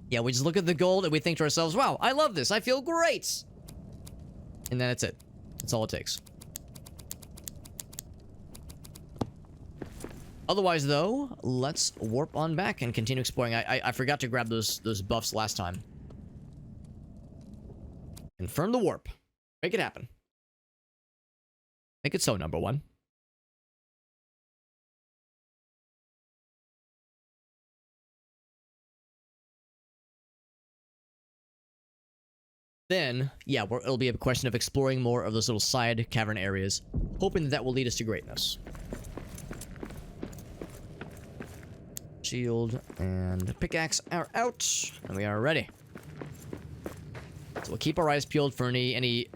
Yeah, we just look at the gold and we think to ourselves, wow, I love this. I feel great. And then that's it. That's all it takes. Otherwise, though, let's warp on back and continue exploring. I forgot to grab those buffs last time. Confirm the warp. Make it happen. Make it so, number one. Then, yeah, it'll be a question of exploring more of those little side cavern areas, hoping that will lead us to greatness. Shield and pickaxe are out, and we are ready. So we'll keep our eyes peeled for any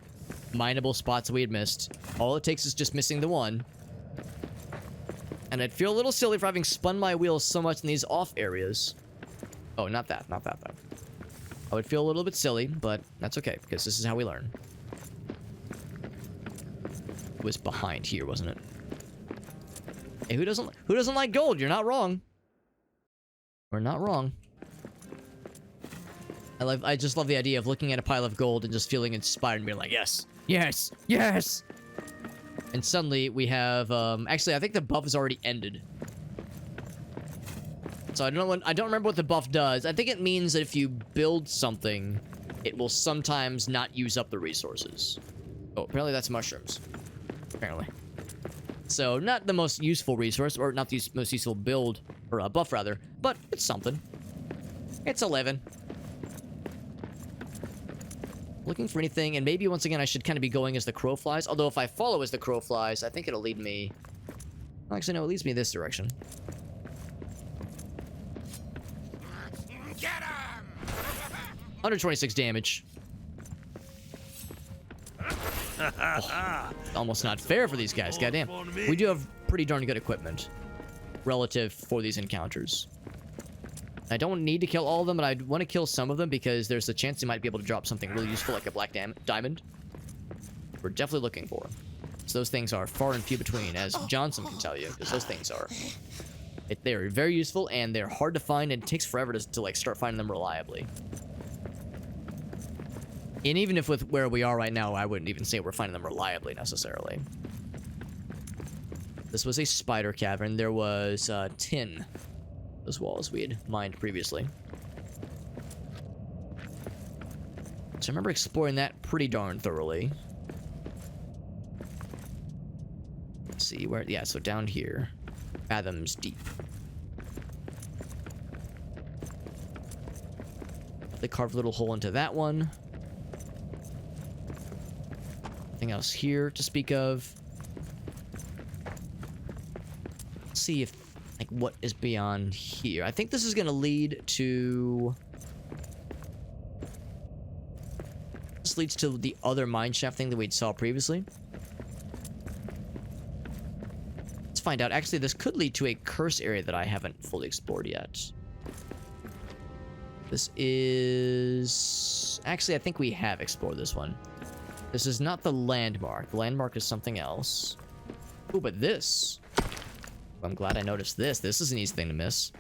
mineable spots that we had missed. All it takes is just missing the one. And I'd feel a little silly for having spun my wheels so much in these off areas. Oh, not that though. I would feel a little bit silly, but that's okay, because this is how we learn. It was behind here, wasn't it? Hey, who doesn't like gold? You're not wrong. We're not wrong. I just love the idea of looking at a pile of gold and just feeling inspired and being like, yes, yes, yes. And suddenly we have, actually, I think the buff has already ended. So I don't remember what the buff does. I think it means that if you build something, it will sometimes not use up the resources. Oh, apparently that's mushrooms. Apparently. So not the most useful resource, or not the most useful build, or buff rather, but it's something. It's 11. Looking for anything, and maybe once again I should kind of be going as the crow flies. Although if I follow as the crow flies, I think it'll lead me... Actually, no, it leads me this direction. Get him! 126 damage. Oh, almost not fair for these guys, goddamn. We do have pretty darn good equipment relative for these encounters. I don't need to kill all of them, but I want to kill some of them because there's a chance they might be able to drop something really useful like a black diamond. We're definitely looking for them. So those things are far and few between, as Johnson can tell you, because those things are... They're very useful, and they're hard to find, and it takes forever to like, start finding them reliably. And even if with where we are right now, I wouldn't even say we're finding them reliably, necessarily. This was a spider cavern. There was tin. Those walls we had mined previously. So I remember exploring that pretty darn thoroughly. Let's see where... Yeah, so down here. Fathoms deep. They carved a little hole into that one. Nothing else here to speak of. Let's see if... like, what is beyond here? I think this is gonna lead to... This leads to the other mineshaft thing that we saw previously. Let's find out. Actually, this could lead to a curse area that I haven't fully explored yet. This is... Actually, I think we have explored this one. This is not the landmark. The landmark is something else. Oh, but this... I'm glad I noticed this. This is an easy thing to miss.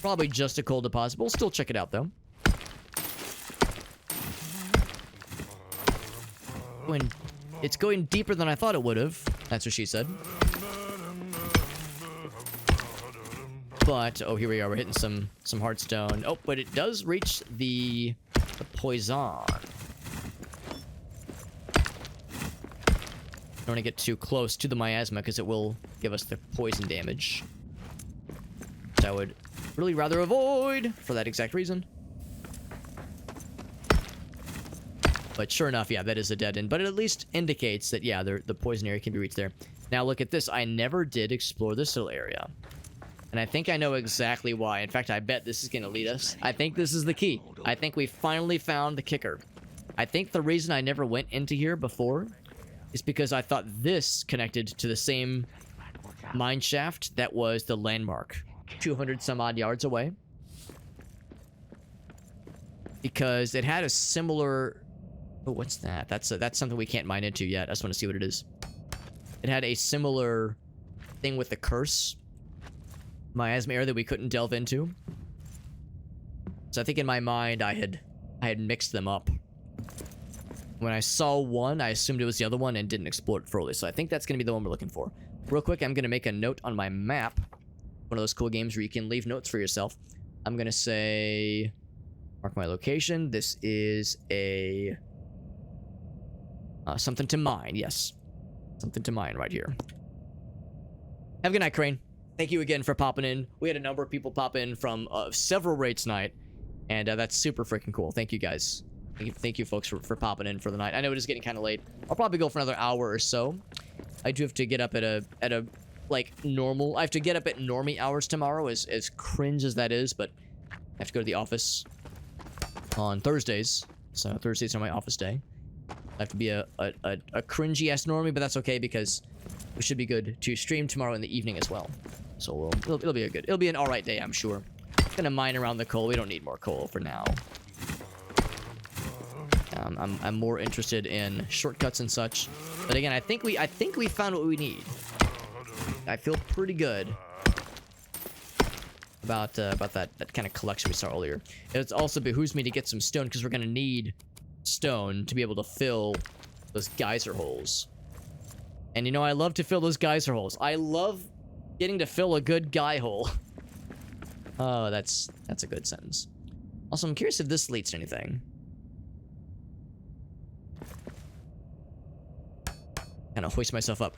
Probably just a coal deposit. We'll still check it out, though. It's going deeper than I thought it would have. That's what she said. But, oh, here we are. We're hitting some hardstone. Oh, but it does reach the poison. Don't want to get too close to the miasma because it will give us the poison damage, which I would really rather avoid for that exact reason. But sure enough, yeah, that is a dead end. But it at least indicates that, yeah, the poison area can be reached there. Now look at this. I never did explore this little area. And I think I know exactly why. In fact, I bet this is going to lead us. I think this is the key. I think we finally found the kicker. I think the reason I never went into here before is because I thought this connected to the same mine shaft that was the landmark 200 some odd yards away. Because it had a similar... Oh, what's that? That's something we can't mine into yet. I just want to see what it is. It had a similar thing with the curse miasma area that we couldn't delve into. So I think in my mind I had mixed them up. When I saw one, I assumed it was the other one and didn't explore it thoroughly. So I think that's going to be the one we're looking for. Real quick, I'm going to make a note on my map. One of those cool games where you can leave notes for yourself. I'm going to say... Mark my location. This is a... something to mine, yes. Something to mine right here. Have a good night, Crane. Thank you again for popping in. We had a number of people pop in from several raids tonight. And that's super freaking cool. Thank you, guys. Thank you folks for popping in for the night. I know it is getting kind of late. I'll probably go for another hour or so. I do have to get up at a like normal. I have to get up at normie hours tomorrow, as cringe as that is, but I have to go to the office on Thursdays. So Thursdays are my office day. I have to be a cringy ass normie, but that's okay because we should be good to stream tomorrow in the evening as well. So it'll be it'll be an alright day, I'm sure. Gonna mine around the coal. We don't need more coal for now. I'm more interested in shortcuts and such. But again, I think we found what we need. I feel pretty good about that kind of collection we saw earlier. It also behooves me to get some stone because we're gonna need stone to be able to fill those geyser holes. And you know, I love to fill those geyser holes. I love getting to fill a good guy hole. Oh, that's a good sentence. Also, I'm curious if this leads to anything. Kind of hoist myself up.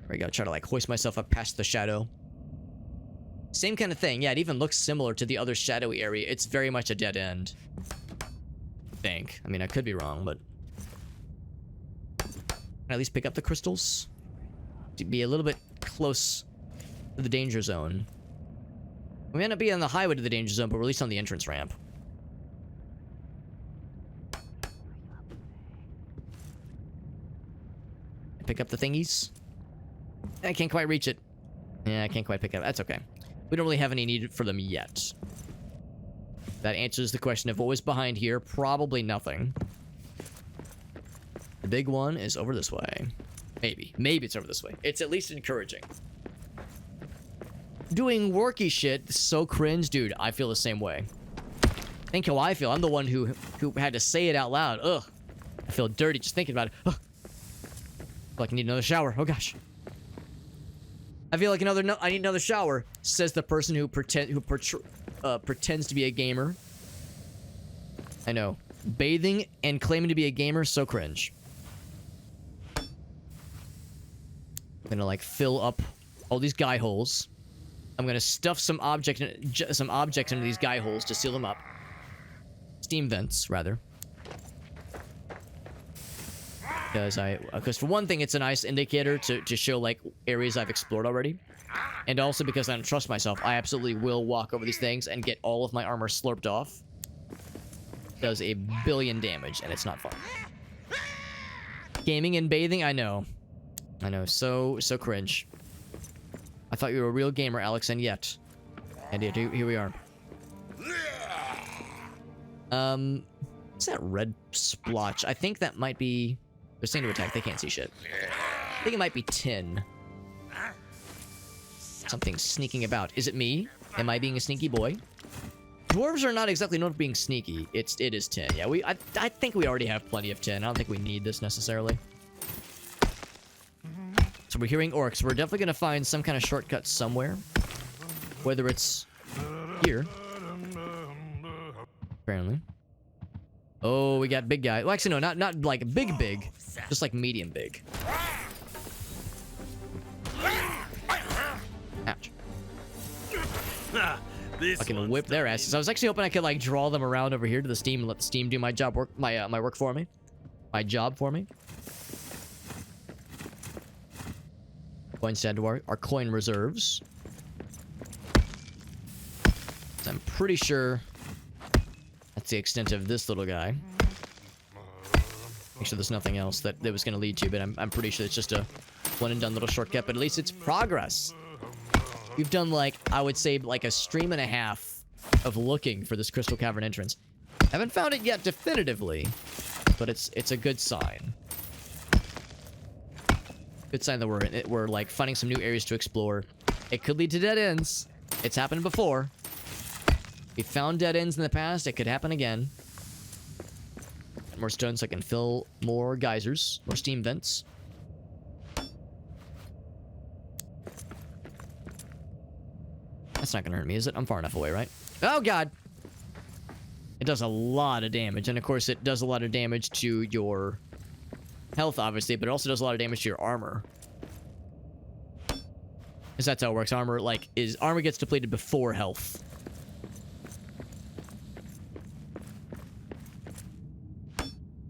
There we go. Try to like hoist myself up past the shadow. Same kind of thing. Yeah, it even looks similar to the other shadowy area. It's very much a dead end. I think. I mean, I could be wrong, but... Can I at least pick up the crystals? To be a little bit close to the danger zone. We may not be on the highway to the danger zone, but we're at least on the entrance ramp. Pick up the thingies. I can't quite reach it. Yeah, I can't quite pick it up. That's okay. We don't really have any need for them yet. That answers the question of what was behind here. Probably nothing. The big one is over this way. Maybe. Maybe it's over this way. It's at least encouraging. Doing worky shit, so cringe. Dude, I feel the same way. Think how I feel. I'm the one who had to say it out loud. Ugh. I feel dirty just thinking about it. Ugh. I feel like I need another shower. Oh gosh. I feel like I need another shower, says the person who pretends to be a gamer. I know. Bathing and claiming to be a gamer, so cringe. I'm gonna like fill up all these guy holes. I'm gonna stuff some objects into these guy holes to seal them up. Steam vents, rather. Because for one thing, it's a nice indicator to show like areas I've explored already, and also because I don't trust myself, I absolutely will walk over these things and get all of my armor slurped off. Does a billion damage, and it's not fun. Gaming and bathing, I know, so cringe. I thought you were a real gamer, Alex, and yet, here we are. What's that red splotch? I think that might be. They're saying to attack. They can't see shit. I think it might be tin. Something sneaking about. Is it me? Am I being a sneaky boy? Dwarves are not exactly known for being sneaky. It is tin. Yeah, I think we already have plenty of tin. I don't think we need this necessarily. So we're hearing orcs. We're definitely gonna find some kind of shortcut somewhere. Whether it's here. Apparently. Oh, we got big guy. Well, actually, no, not like big. Just like medium big. Ouch. I can whip their asses. I was actually hoping I could like draw them around over here to the steam and let the steam do my work for me. My job for me. Coins to add to our coin reserves. So I'm pretty sure that's the extent of this little guy. Make sure there's nothing else that was going to lead to, but I'm pretty sure it's just a one and done little shortcut, but at least it's progress. We've done like, I would say like a stream and a half of looking for this crystal cavern entrance. Haven't found it yet definitively, but it's a good sign. Good sign that we're like finding some new areas to explore. It could lead to dead ends. It's happened before. We found dead ends in the past. It could happen again. More stone so I can fill more geysers, more steam vents. That's not gonna hurt me, is it? I'm far enough away, right? Oh god! It does a lot of damage, and of course it does a lot of damage to your health, obviously, but it also does a lot of damage to your armor. Because that's how it works. Armor gets depleted before health.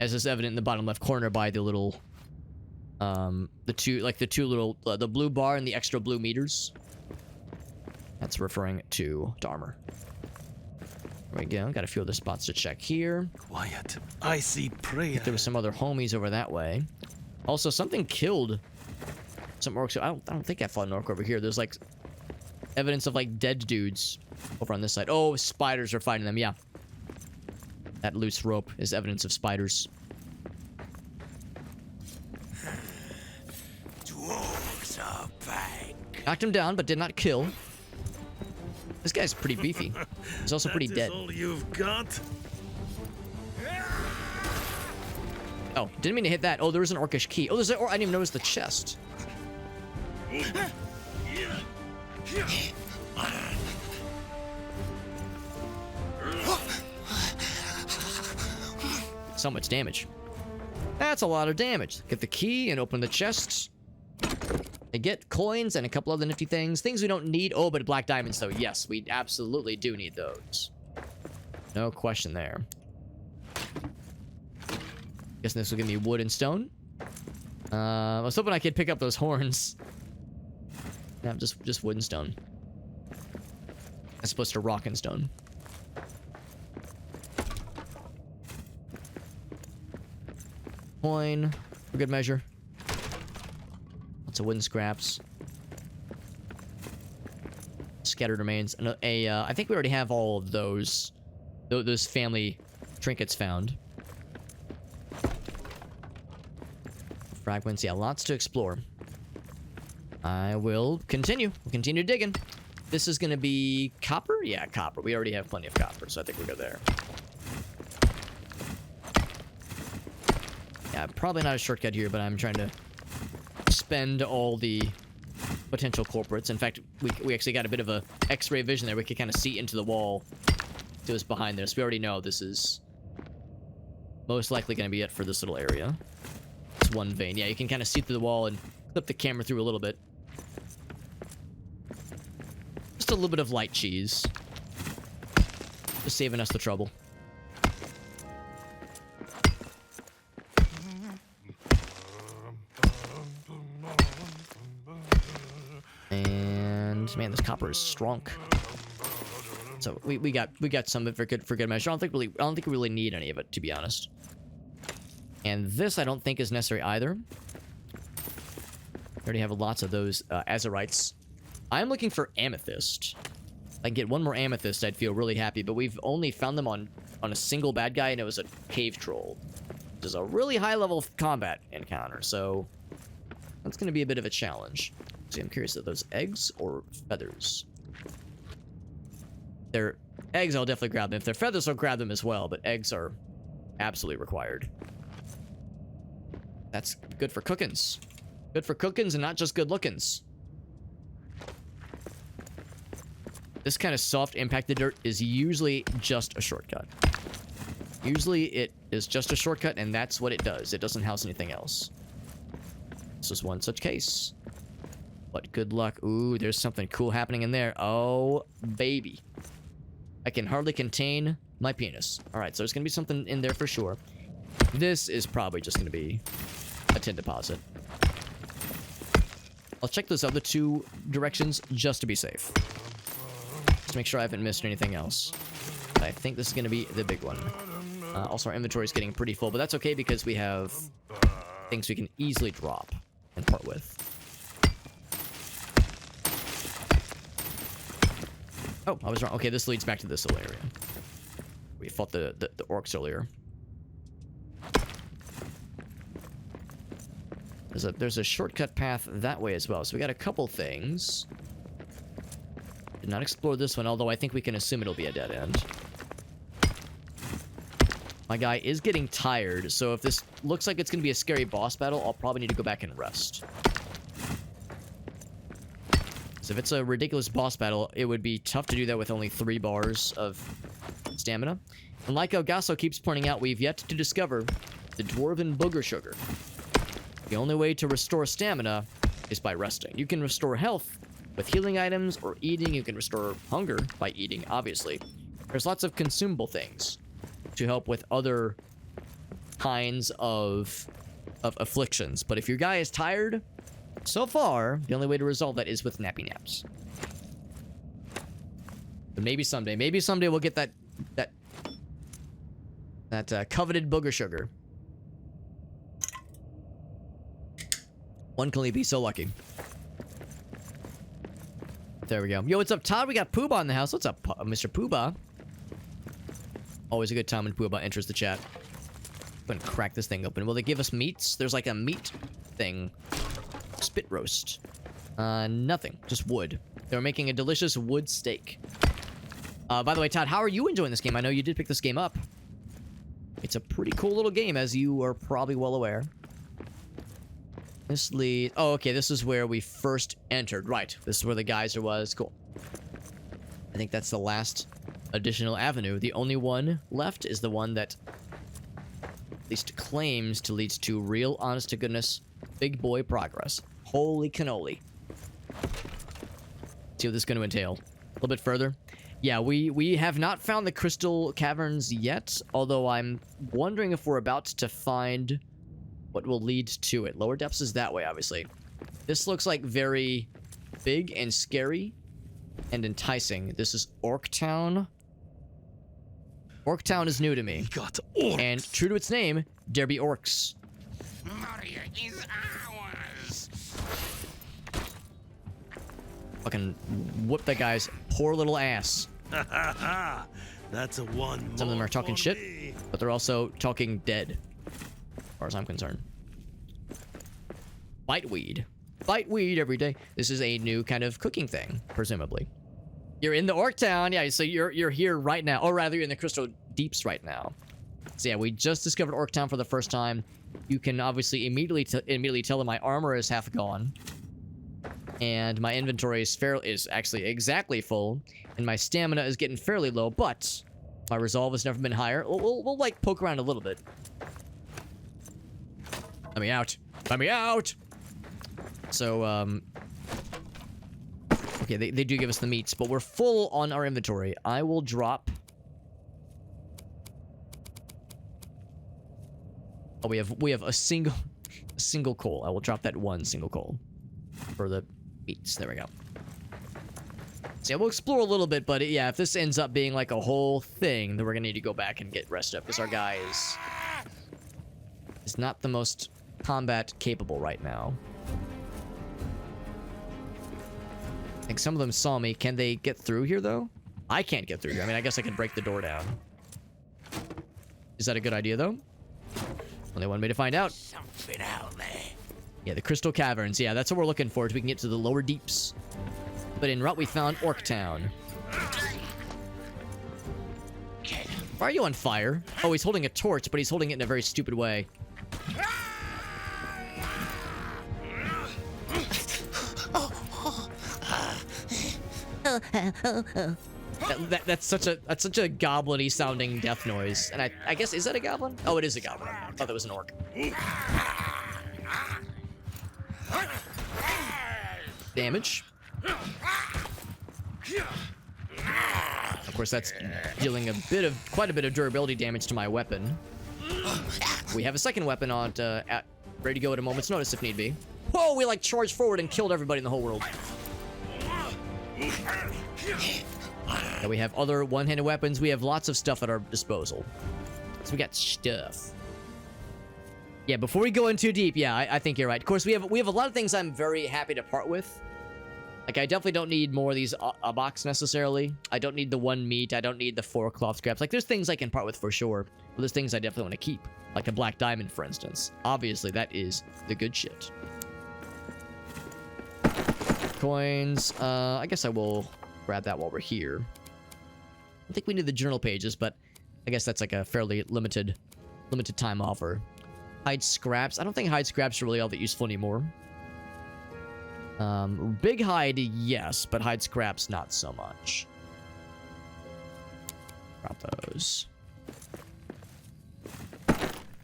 As is evident in the bottom left corner by the little, the blue bar and the extra blue meters. That's referring to armor. There we go. Got a few other spots to check here. Quiet. I see prayer. There was some other homies over that way. Also, something killed some orcs. I don't think I fought an orc over here. There's like evidence of like dead dudes over on this side. Oh, spiders are fighting them. Yeah. That loose rope is evidence of spiders. Dwarves are back. Knocked him down, but did not kill. This guy's pretty beefy. He's also pretty That dead. is all you've got? Oh, didn't mean to hit that. Oh, there was an orcish key. Oh, there's an I didn't even notice the chest. So much damage. That's a lot of damage. Get the key and open the chest. And get coins and a couple other nifty things. Things we don't need. Oh, but black diamonds, though. Yes, we absolutely do need those. No question there. Guessing this will give me wood and stone. I was hoping I could pick up those horns. No, just wood and stone. As opposed to rock and stone. Coin, for good measure. Lots of wooden scraps. Scattered remains. I think we already have all of those family trinkets found. Fragments, yeah, lots to explore. I will continue. We'll continue digging. This is gonna be copper? Yeah, copper. We already have plenty of copper, so I think we'll go there. Yeah, probably not a shortcut here, but I'm trying to spend all the potential culprits. In fact, we actually got a bit of a X-ray vision there. We could kind of see into the wall to what's behind this. We already know this is most likely going to be it for this little area. It's one vein. Yeah, you can kind of see through the wall and flip the camera through a little bit. Just a little bit of light cheese. Just saving us the trouble. And man, this copper is strong. So we got some of it for good measure. I don't think we really need any of it, to be honest. And this I don't think is necessary either. We already have lots of those azurites. I'm looking for amethyst. If I can get one more amethyst, I'd feel really happy. But we've only found them on a single bad guy, and it was a cave troll, which is a really high level combat encounter. So that's going to be a bit of a challenge. See, I'm curious, are those eggs or feathers? They're eggs, I'll definitely grab them. If they're feathers, I'll grab them as well, but eggs are absolutely required. That's good for cookins. Good for cookins and not just good lookins. This kind of soft impacted dirt is usually just a shortcut. Usually it is just a shortcut, and that's what it does. It doesn't house anything else. This is one such case. But good luck. Ooh, there's something cool happening in there. Oh, baby. I can hardly contain my penis. Alright, so there's gonna be something in there for sure. This is probably just gonna be a tin deposit. I'll check those other two directions just to be safe. Just make sure I haven't missed anything else. But I think this is gonna be the big one. Also, our inventory is getting pretty full, but that's okay because we have things we can easily drop and part with. Oh, I was wrong. Okay, this leads back to this little area. We fought the orcs earlier. There's a shortcut path that way as well. So we got a couple things. Did not explore this one, although I think we can assume it'll be a dead end. My guy is getting tired, so if this looks like it's going to be a scary boss battle, I'll probably need to go back and rest. So if it's a ridiculous boss battle, it would be tough to do that with only 3 bars of stamina. And like Elgaso keeps pointing out, we've yet to discover the dwarven booger sugar. The only way to restore stamina is by resting. You can restore health with healing items or eating. You can restore hunger by eating, obviously. There's lots of consumable things to help with other kinds of afflictions. But if your guy is tired, so far, the only way to resolve that is with nappy naps. But maybe someday we'll get that coveted booger sugar. One can only be so lucky. There we go. Yo, what's up, Todd? We got Poobah in the house. What's up, Mr. Poobah? Always a good time when Poobah enters the chat. Go and crack this thing open. Will they give us meats? There's like a meat thing. Spit roast. Nothing. Just wood. They were making a delicious wood steak. By the way, Todd, how are you enjoying this game? I know you did pick this game up. It's a pretty cool little game, as you are probably well aware. This lead... Oh, okay, this is where we first entered. Right, this is where the geyser was. Cool. I think that's the last additional avenue. The only one left is the one that at least claims to lead to real, honest-to-goodness, big boy progress. Holy cannoli. See what this is going to entail. A little bit further. Yeah, we have not found the crystal caverns yet, although I'm wondering if we're about to find what will lead to it. Lower depths is that way, obviously. This looks like very big and scary and enticing. This is Orc Town. Orc Town is new to me. We got orcs. And true to its name, there be orcs. Moria is ours. Fucking whoop that guy's poor little ass. That's a one. Some of them more are talking for shit, me. but they're also talking dead, as far as I'm concerned. Bite weed. Bite weed every day. This is a new kind of cooking thing, presumably. You're in the Orc Town, yeah, so you're here right now. Or rather, you're in the Crystal Deeps right now. So yeah, we just discovered Orc Town for the first time. You can obviously immediately tell that my armor is half gone. And my inventory is actually exactly full. And my stamina is getting fairly low, but my resolve has never been higher. We'll like poke around a little bit. Let me out. Let me out! So, okay, they do give us the meats, but we're full on our inventory. I will drop... Oh, we have a single coal. I will drop that one single coal for the meats. There we go. So yeah, we'll explore a little bit, but yeah, if this ends up being like a whole thing, then we're gonna need to go back and get rested up because our guy is not the most combat capable right now. I think some of them saw me. Can they get through here though? I can't get through here. I mean, I guess I could break the door down. Is that a good idea though? Only one way to find out. Something out there. Yeah, the Crystal Caverns. Yeah, that's what we're looking for, so we can get to the lower deeps. But en route, we found Orc Town. Why are you on fire? Oh, he's holding a torch, but he's holding it in a very stupid way. That's such a goblin-y sounding death noise. And I guess, is that a goblin? Oh, it is a goblin. I thought that was an orc. Damage. Of course, that's dealing quite a bit of durability damage to my weapon. We have a second weapon on ready to go at a moment's notice if need be. Whoa, we like charged forward and killed everybody in the whole world. And we have other one-handed weapons. We have lots of stuff at our disposal. So we got stuff. Yeah, before we go in too deep, yeah, I think you're right. Of course, we have a lot of things I'm very happy to part with. Like, I definitely don't need more of these box necessarily. I don't need the one meat. I don't need the 4 cloth scraps. Like, there's things I can part with for sure. But there's things I definitely want to keep. Like the black diamond, for instance. Obviously, that is the good shit. Coins. I guess I will grab that while we're here. I think we need the journal pages, but I guess that's like a fairly limited time offer. Hide scraps. I don't think hide scraps are really all that useful anymore. Big hide, yes, but hide scraps, not so much. Drop those.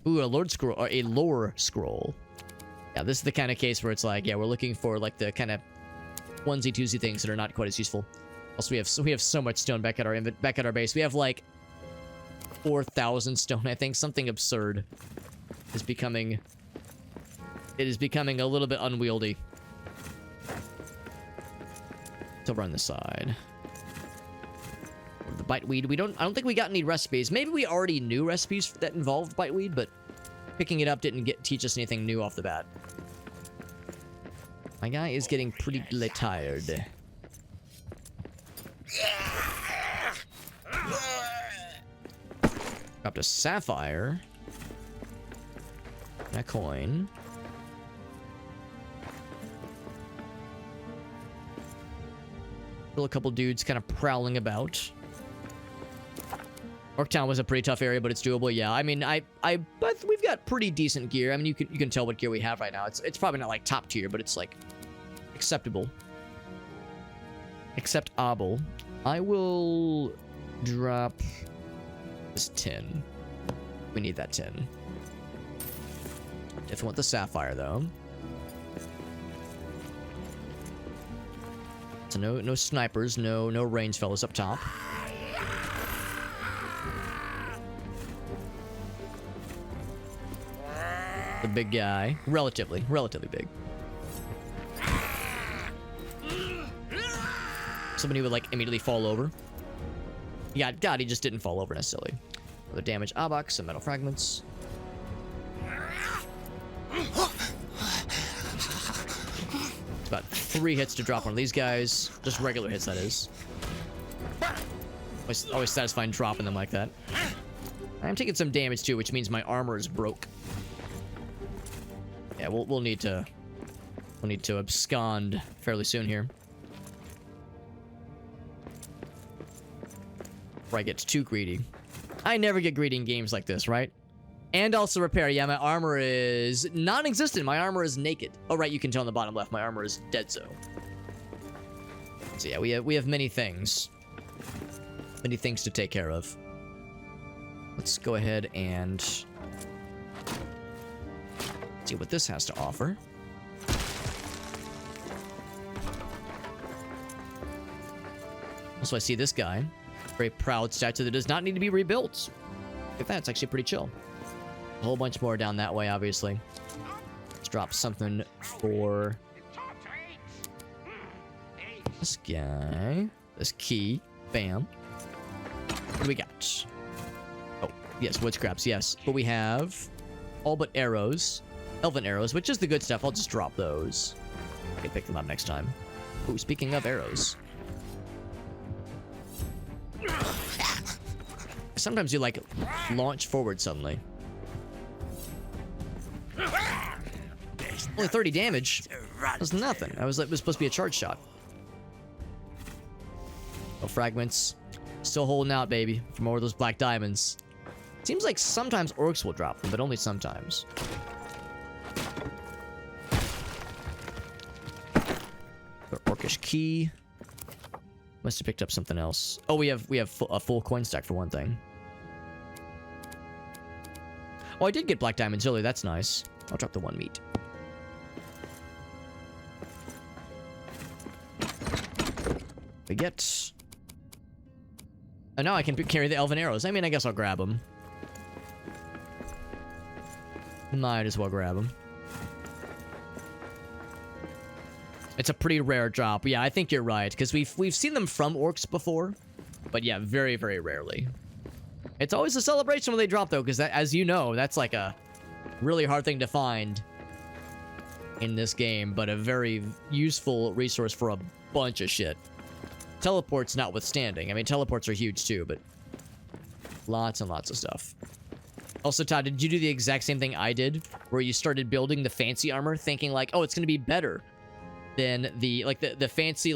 Ooh, a lore scroll. Yeah, this is the kind of case where it's like, yeah, we're looking for like the kind of onesie-twosie things that are not quite as useful. Also, we have so much stone back at our base. We have like 4,000 stone, I think. Something absurd is becoming. It is becoming a little bit unwieldy. It's over on this side. The biteweed. I don't think we got any recipes. Maybe we already knew recipes that involved biteweed, but picking it up didn't teach us anything new off the bat. My guy is getting pretty tired. Dropped a sapphire. And a coin. Still a couple dudes kind of prowling about. Orc Town was a pretty tough area, but it's doable. Yeah, I mean, but we've got pretty decent gear. I mean, you can tell what gear we have right now. It's probably not like top tier, but it's like acceptable. Acceptable. I will drop this 10. We need that 10. Definitely want the sapphire though. So no snipers, no range fellas up top. The big guy, relatively big. Somebody would like immediately fall over. Yeah, God, he just didn't fall over necessarily. Other damage, Abak, some metal fragments. It's about 3 hits to drop one of these guys. Just regular hits, that is. Always satisfying dropping them like that. I'm taking some damage too, which means my armor is broke. Yeah, we'll need to abscond fairly soon here. Before I get too greedy. I never get greedy in games like this, right? And also repair. Yeah, my armor is non-existent. My armor is naked. Oh, right, you can tell on the bottom left. My armor is dead so. So yeah, we have many things. Many things to take care of. Let's go ahead and see what this has to offer. Also, I see this guy. Very proud statue that does not need to be rebuilt. Look at that, it's actually pretty chill. A whole bunch more down that way, obviously. Let's drop something for this guy. This key. Bam. What do we got? Oh, yes, wood scraps, yes. But we have all but arrows. Elven arrows, which is the good stuff. I'll just drop those. I can pick them up next time. Ooh, speaking of arrows. Sometimes you, like, launch forward suddenly. Only 30 damage. That's nothing. It was supposed to be a charge shot. No fragments. Still holding out, baby, for more of those black diamonds. Seems like sometimes orcs will drop them, but only sometimes. The orcish key. Must have picked up something else. Oh, we have a full coin stack for one thing. Oh, I did get black diamonds earlier. That's nice. I'll drop the 1 meat. We get... Oh, now I can carry the elven arrows. I mean, I guess I'll grab them. Might as well grab them. It's a pretty rare drop. Yeah, I think you're right, because we've seen them from orcs before. But yeah, very, very rarely. It's always a celebration when they drop, though, because as you know, that's like a really hard thing to find in this game, but a very useful resource for a bunch of shit. Teleports notwithstanding. I mean, teleports are huge too, but lots and lots of stuff. Also, Todd, did you do the exact same thing I did, where you started building the fancy armor, thinking like, oh, it's gonna be better than the fancy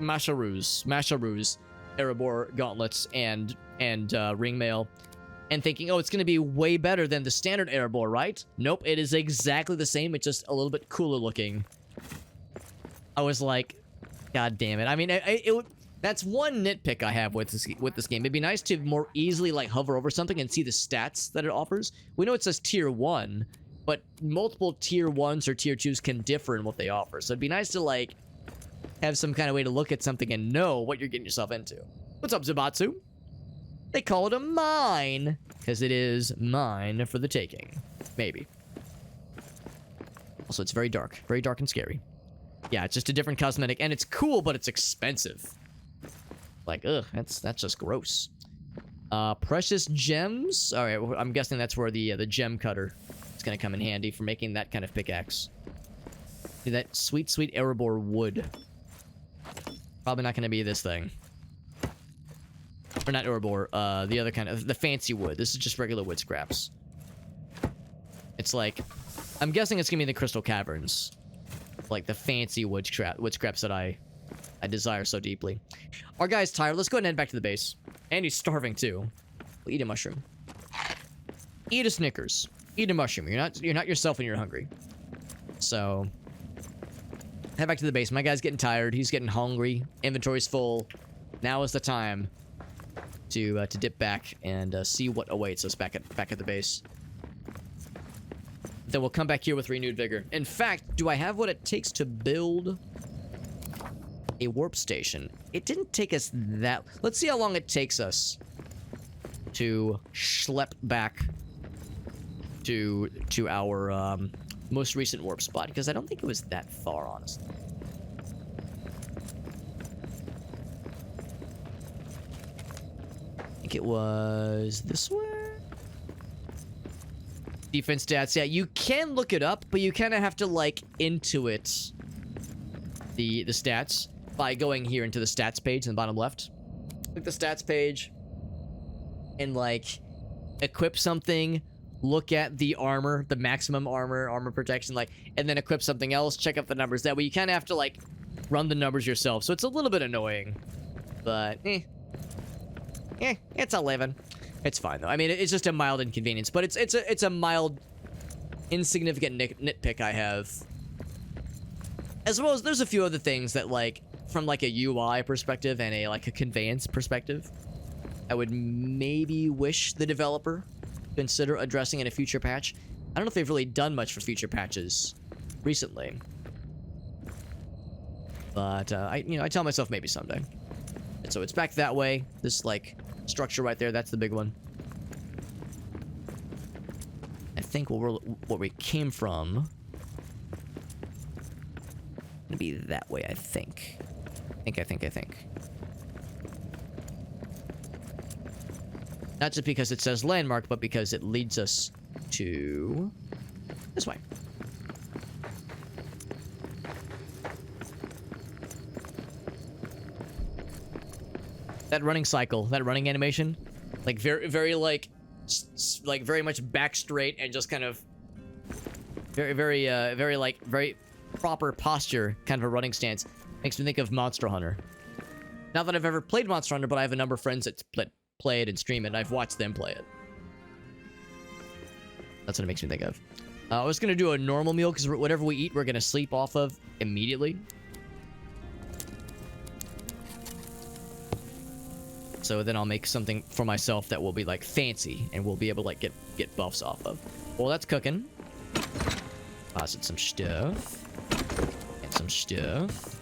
Masharuz Erebor gauntlets and ringmail, and thinking, oh, it's gonna be way better than the standard Erebor, right? Nope, it is exactly the same. It's just a little bit cooler looking. I was like, God damn it! I mean, that's one nitpick I have with this game. It'd be nice to more easily like hover over something and see the stats that it offers. We know it says tier 1, but multiple tier 1s or tier 2s can differ in what they offer. So it'd be nice to like have some kind of way to look at something and know what you're getting yourself into. What's up, Zubatsu? They call it a mine because it is mine for the taking. Maybe. Also, it's very dark and scary. Yeah, it's just a different cosmetic, and it's cool, but it's expensive. Like, ugh, that's just gross. Precious gems. All right, well, I'm guessing that's where the gem cutter is gonna come in handy for making that kind of pickaxe. See that sweet, sweet Erebor wood. Probably not gonna be this thing. Or not Erebor. The other kind of the fancy wood. This is just regular wood scraps. It's like, I'm guessing it's gonna be the Crystal Caverns. Like the fancy wood scraps that I I desire so deeply. Our guy's tired. Let's go ahead and head back to the base. And he's starving too. We'll eat a mushroom. Eat a Snickers. Eat a mushroom. You're not yourself when you're hungry. So head back to the base. My guy's getting tired. He's getting hungry. Inventory's full. Now is the time to dip back and see what awaits us back at the base. Then we'll come back here with renewed vigor. In fact, do I have what it takes to build a warp station? It didn't take us that... Let's see how long it takes us to schlep back to our most recent warp spot, because I don't think it was that far, honestly. I think it was this way. Defense stats, yeah, you can look it up, but you kind of have to, like, intuit the stats by going here into the stats page in the bottom left. Click the stats page and, like, equip something, look at the armor, the maximum armor protection, like, and then equip something else, check up the numbers. That way you kind of have to, like, run the numbers yourself. So it's a little bit annoying, but it's a living. It's fine though. I mean, it's just a mild inconvenience, but it's a mild, insignificant nitpick I have. As well as there's a few other things that, like, from like a UI perspective and a conveyance perspective, I would maybe wish the developer consider addressing in a future patch. I don't know if they've really done much for future patches recently, but I tell myself maybe someday. And so it's back that way. This, like, structure right there, that's the big one. I think where we came from gonna be that way, I think. I think. Not just because it says landmark, but because it leads us to this way. That running cycle, that running animation, like very like very much back straight and just kind of very proper posture, kind of a running stance. Makes me think of Monster Hunter. Not that I've ever played Monster Hunter, but I have a number of friends that play it and stream it, and I've watched them play it. That's what it makes me think of. I was gonna do a normal meal because whatever we eat, we're gonna sleep off of immediately. So then I'll make something for myself that will be, like, fancy and we'll be able to, like, get buffs off of. Well, that's cooking. Deposit some stuff. And some stuff.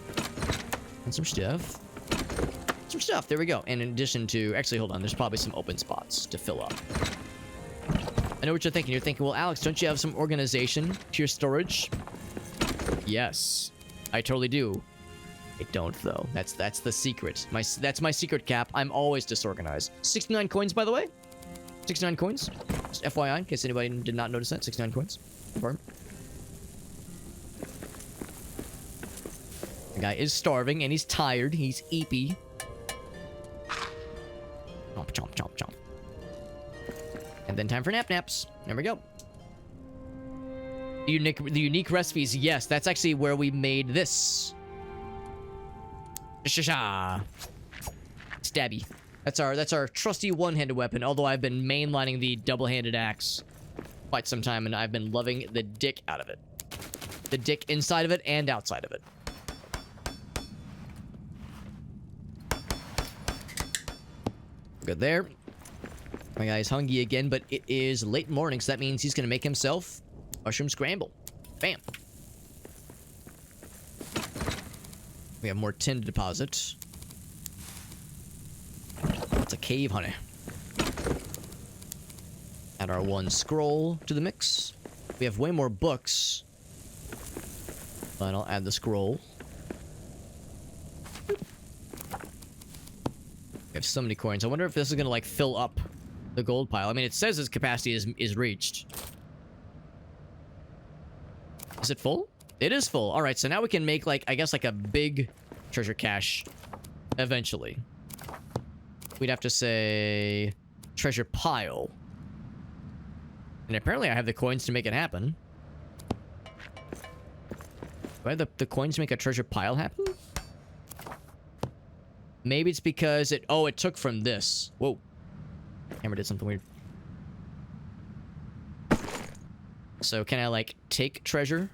And some stuff. Some stuff. There we go. And in addition to... Actually, hold on. There's probably some open spots to fill up. I know what you're thinking. You're thinking, well, Alex, don't you have some organization to your storage? Yes. I totally do. I don't, though. That's the secret. That's my secret cap. I'm always disorganized. 69 coins, by the way. 69 coins. Just FYI, in case anybody did not notice that. 69 coins. Confirm. The guy is starving, and he's tired. He's eepy. Chomp, chomp, chomp, chomp. And then time for naps. There we go. The unique recipes. Yes, that's actually where we made this. Stabby. That's our trusty one-handed weapon, although I've been mainlining the double-handed axe quite some time, and I've been loving the dick out of it. The dick inside of it and outside of it. Good there. My guy's hungry again, but it is late morning, so that means he's gonna make himself mushroom scramble. Bam. We have more tin to deposit. It's a cave, honey. Add our one scroll to the mix. We have way more books, but I'll add the scroll. We have so many coins. I wonder if this is gonna, like, fill up the gold pile. I mean, it says its capacity is reached. Is it full? It is full. All right, so now we can make, like, I guess, like, a big treasure cache eventually. We'd have to say treasure pile. And apparently I have the coins to make it happen. Do I have the coins to make a treasure pile happen? Maybe it's because it... Oh, it took from this. Whoa. Camera did something weird. So can I, like, take treasure?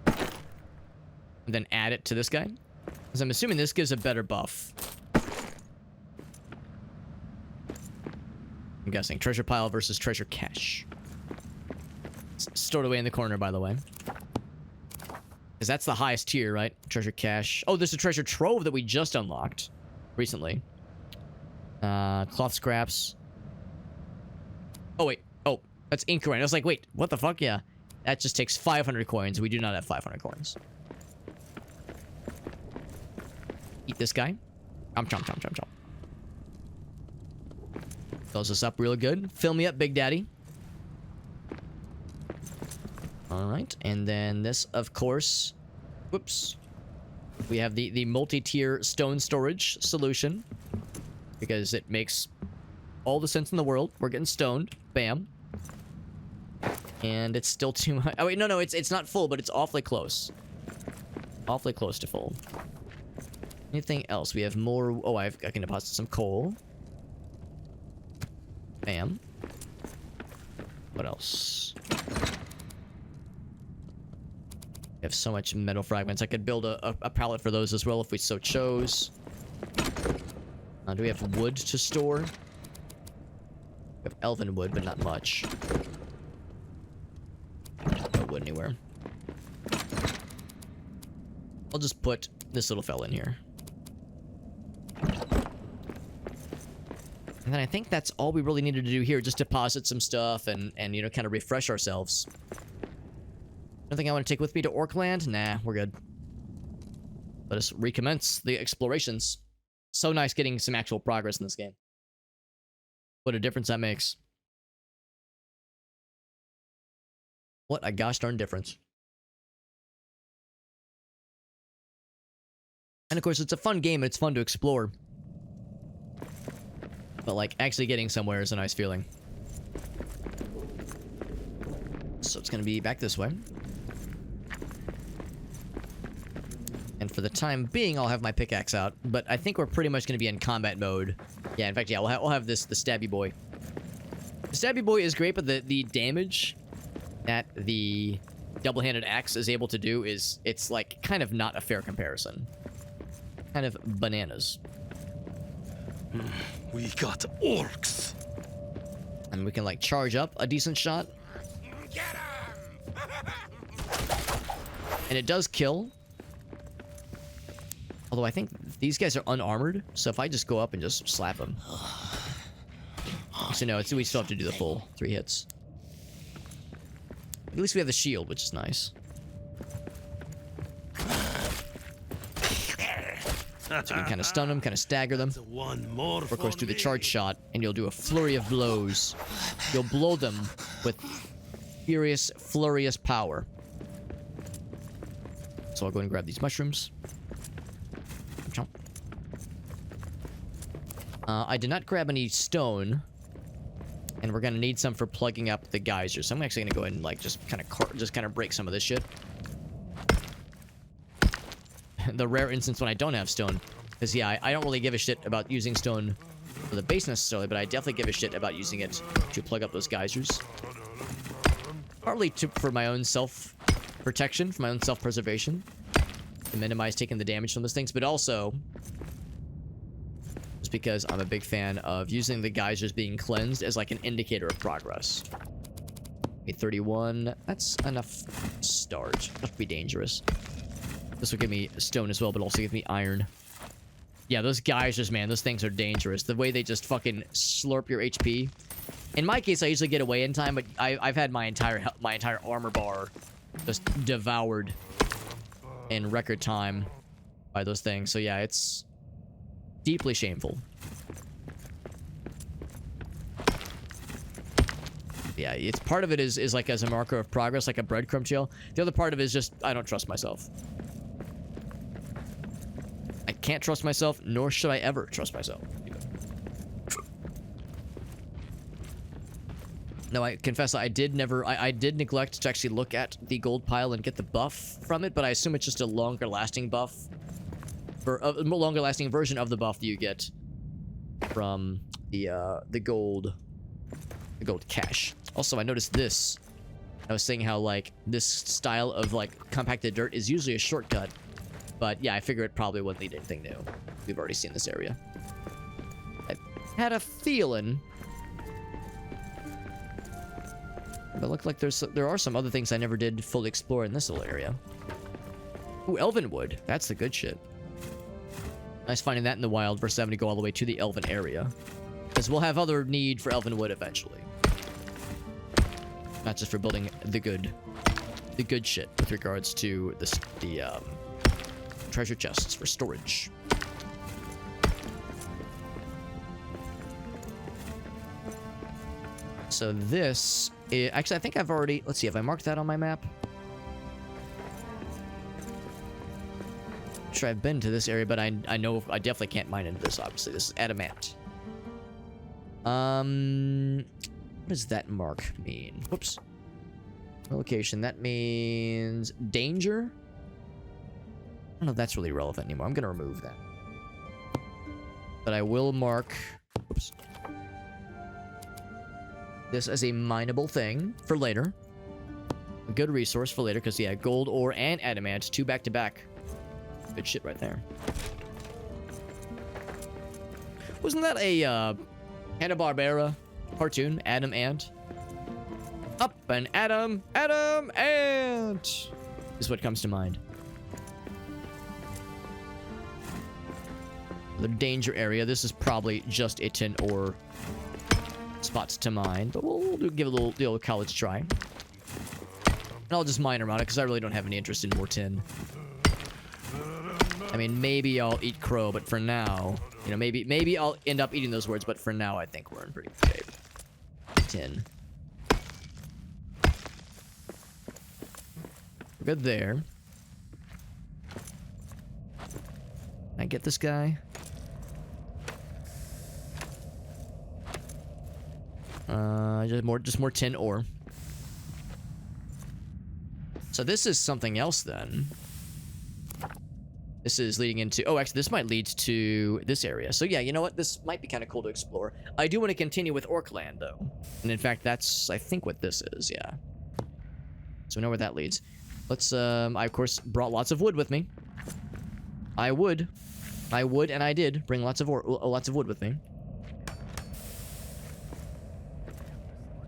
And then add it to this guy? Because I'm assuming this gives a better buff. I'm guessing. Treasure pile versus treasure cache. It's stored away in the corner, by the way. Because that's the highest tier, right? Treasure cache. Oh, there's a treasure trove that we just unlocked recently. Cloth scraps. Oh, wait. Oh, that's ink coin. I was like, wait, what the fuck? Yeah. That just takes 500 coins. We do not have 500 coins. Eat this guy. Chomp, chomp, chomp, chomp, chomp. Fills us up real good. Fill me up, Big Daddy. Alright, and then this, of course... Whoops. We have the multi-tier stone storage solution. Because it makes all the sense in the world. We're getting stoned. Bam. And it's still too much. Oh, wait, no, it's not full, but it's awfully close. Awfully close to full. Anything else? We have more... Oh, I can deposit some coal. Bam. What else? We have so much metal fragments. I could build a pallet for those as well if we so chose. Do we have wood to store? We have elven wood, but not much. No wood anywhere. I'll just put this little fella in here. And then I think that's all we really needed to do here. Just deposit some stuff and you know, kind of refresh ourselves. Anything I want to take with me to Orcland? Nah, we're good. Let us recommence the explorations. So nice getting some actual progress in this game. What a difference that makes. What a gosh darn difference. And of course, it's a fun game and it's fun to explore. But like, actually getting somewhere is a nice feeling. So it's gonna be back this way. And for the time being, I'll have my pickaxe out. But I think we're pretty much gonna be in combat mode. Yeah, in fact, yeah, we'll have this, the Stabby Boy. The Stabby Boy is great, but the damage that the double-handed axe is able to do is, it's like, kind of not a fair comparison. Kind of bananas. We got orcs. And we can, like, charge up a decent shot. And it does kill. Although I think these guys are unarmored, so if I just go up and just slap them. So no, we still have to do the full 3 hits. At least we have the shield, which is nice. So you can kind of stun them, kind of stagger them. Or of course do the charge shot, and you'll do a flurry of blows. You'll blow them with furious, flurious power. So I'll go and grab these mushrooms. I did not grab any stone. And we're gonna need some for plugging up the geysers. So I'm actually gonna go ahead and like just kind of break some of this shit. The rare instance when I don't have stone. Because yeah, I don't really give a shit about using stone for the base necessarily, but I definitely give a shit about using it to plug up those geysers. Partly for my own self-protection, for my own self-preservation. To minimize taking the damage from those things, but also just because I'm a big fan of using the geysers being cleansed as like an indicator of progress. Okay, 31. That's enough start. That would be dangerous. This will give me stone as well, but also give me iron. Yeah, those geysers, man, those things are dangerous. The way they just fucking slurp your HP. In my case, I usually get away in time, but I've had my entire armor bar just devoured in record time by those things. So yeah, it's deeply shameful. Yeah, it's part of it is like as a marker of progress, like a breadcrumb trail. The other part of it is just I don't trust myself. I can't trust myself, nor should I ever trust myself. No, I confess I did neglect to actually look at the gold pile and get the buff from it, but I assume it's just a longer lasting buff for a longer lasting version of the buff that you get from the gold cache. Also, I noticed this. I was saying how like this style of like compacted dirt is usually a shortcut, but yeah, I figure it probably wouldn't lead to anything new. We've already seen this area. I had a feeling, but it looked like there are some other things I never did fully explore in this little area. Ooh, elven wood. That's the good shit. Nice finding that in the wild versus having to go all the way to the elven area, because we'll have other need for elven wood eventually. Not just for building the good shit with regards to the treasure chests for storage. So this is, actually I think I've already, let's see, have I marked that on my map? Sure, I've been to this area, but I know I definitely can't mine into this. Obviously, this is adamant. What does that mark mean? Whoops. Location. That means danger? I don't know if that's really relevant anymore. I'm going to remove that. But I will mark... Whoops. This as a mineable thing for later. A good resource for later, because, yeah, gold ore and adamant, 2 back-to-back. Good shit right there. Wasn't that a, Hanna-Barbera cartoon, Adam Ant? Up and Adam Ant is what comes to mind. The danger area. This is probably just a tin ore spots to mine, but we'll give it the old college try. And I'll just mine around it because I really don't have any interest in more tin. I mean, maybe I'll eat crow, but for now, you know, maybe I'll end up eating those words, but for now, I think we're in pretty good shape. Tin. We're good there. Can I get this guy? Just more tin ore. So this is something else then. This is leading into... Oh, actually, this might lead to this area. So yeah, you know what? This might be kind of cool to explore. I do want to continue with Orcland, though. And in fact, that's, I think, what this is, yeah. So we know where that leads. Let's, I, of course, brought lots of wood with me. I would, and I did bring lots of wood with me.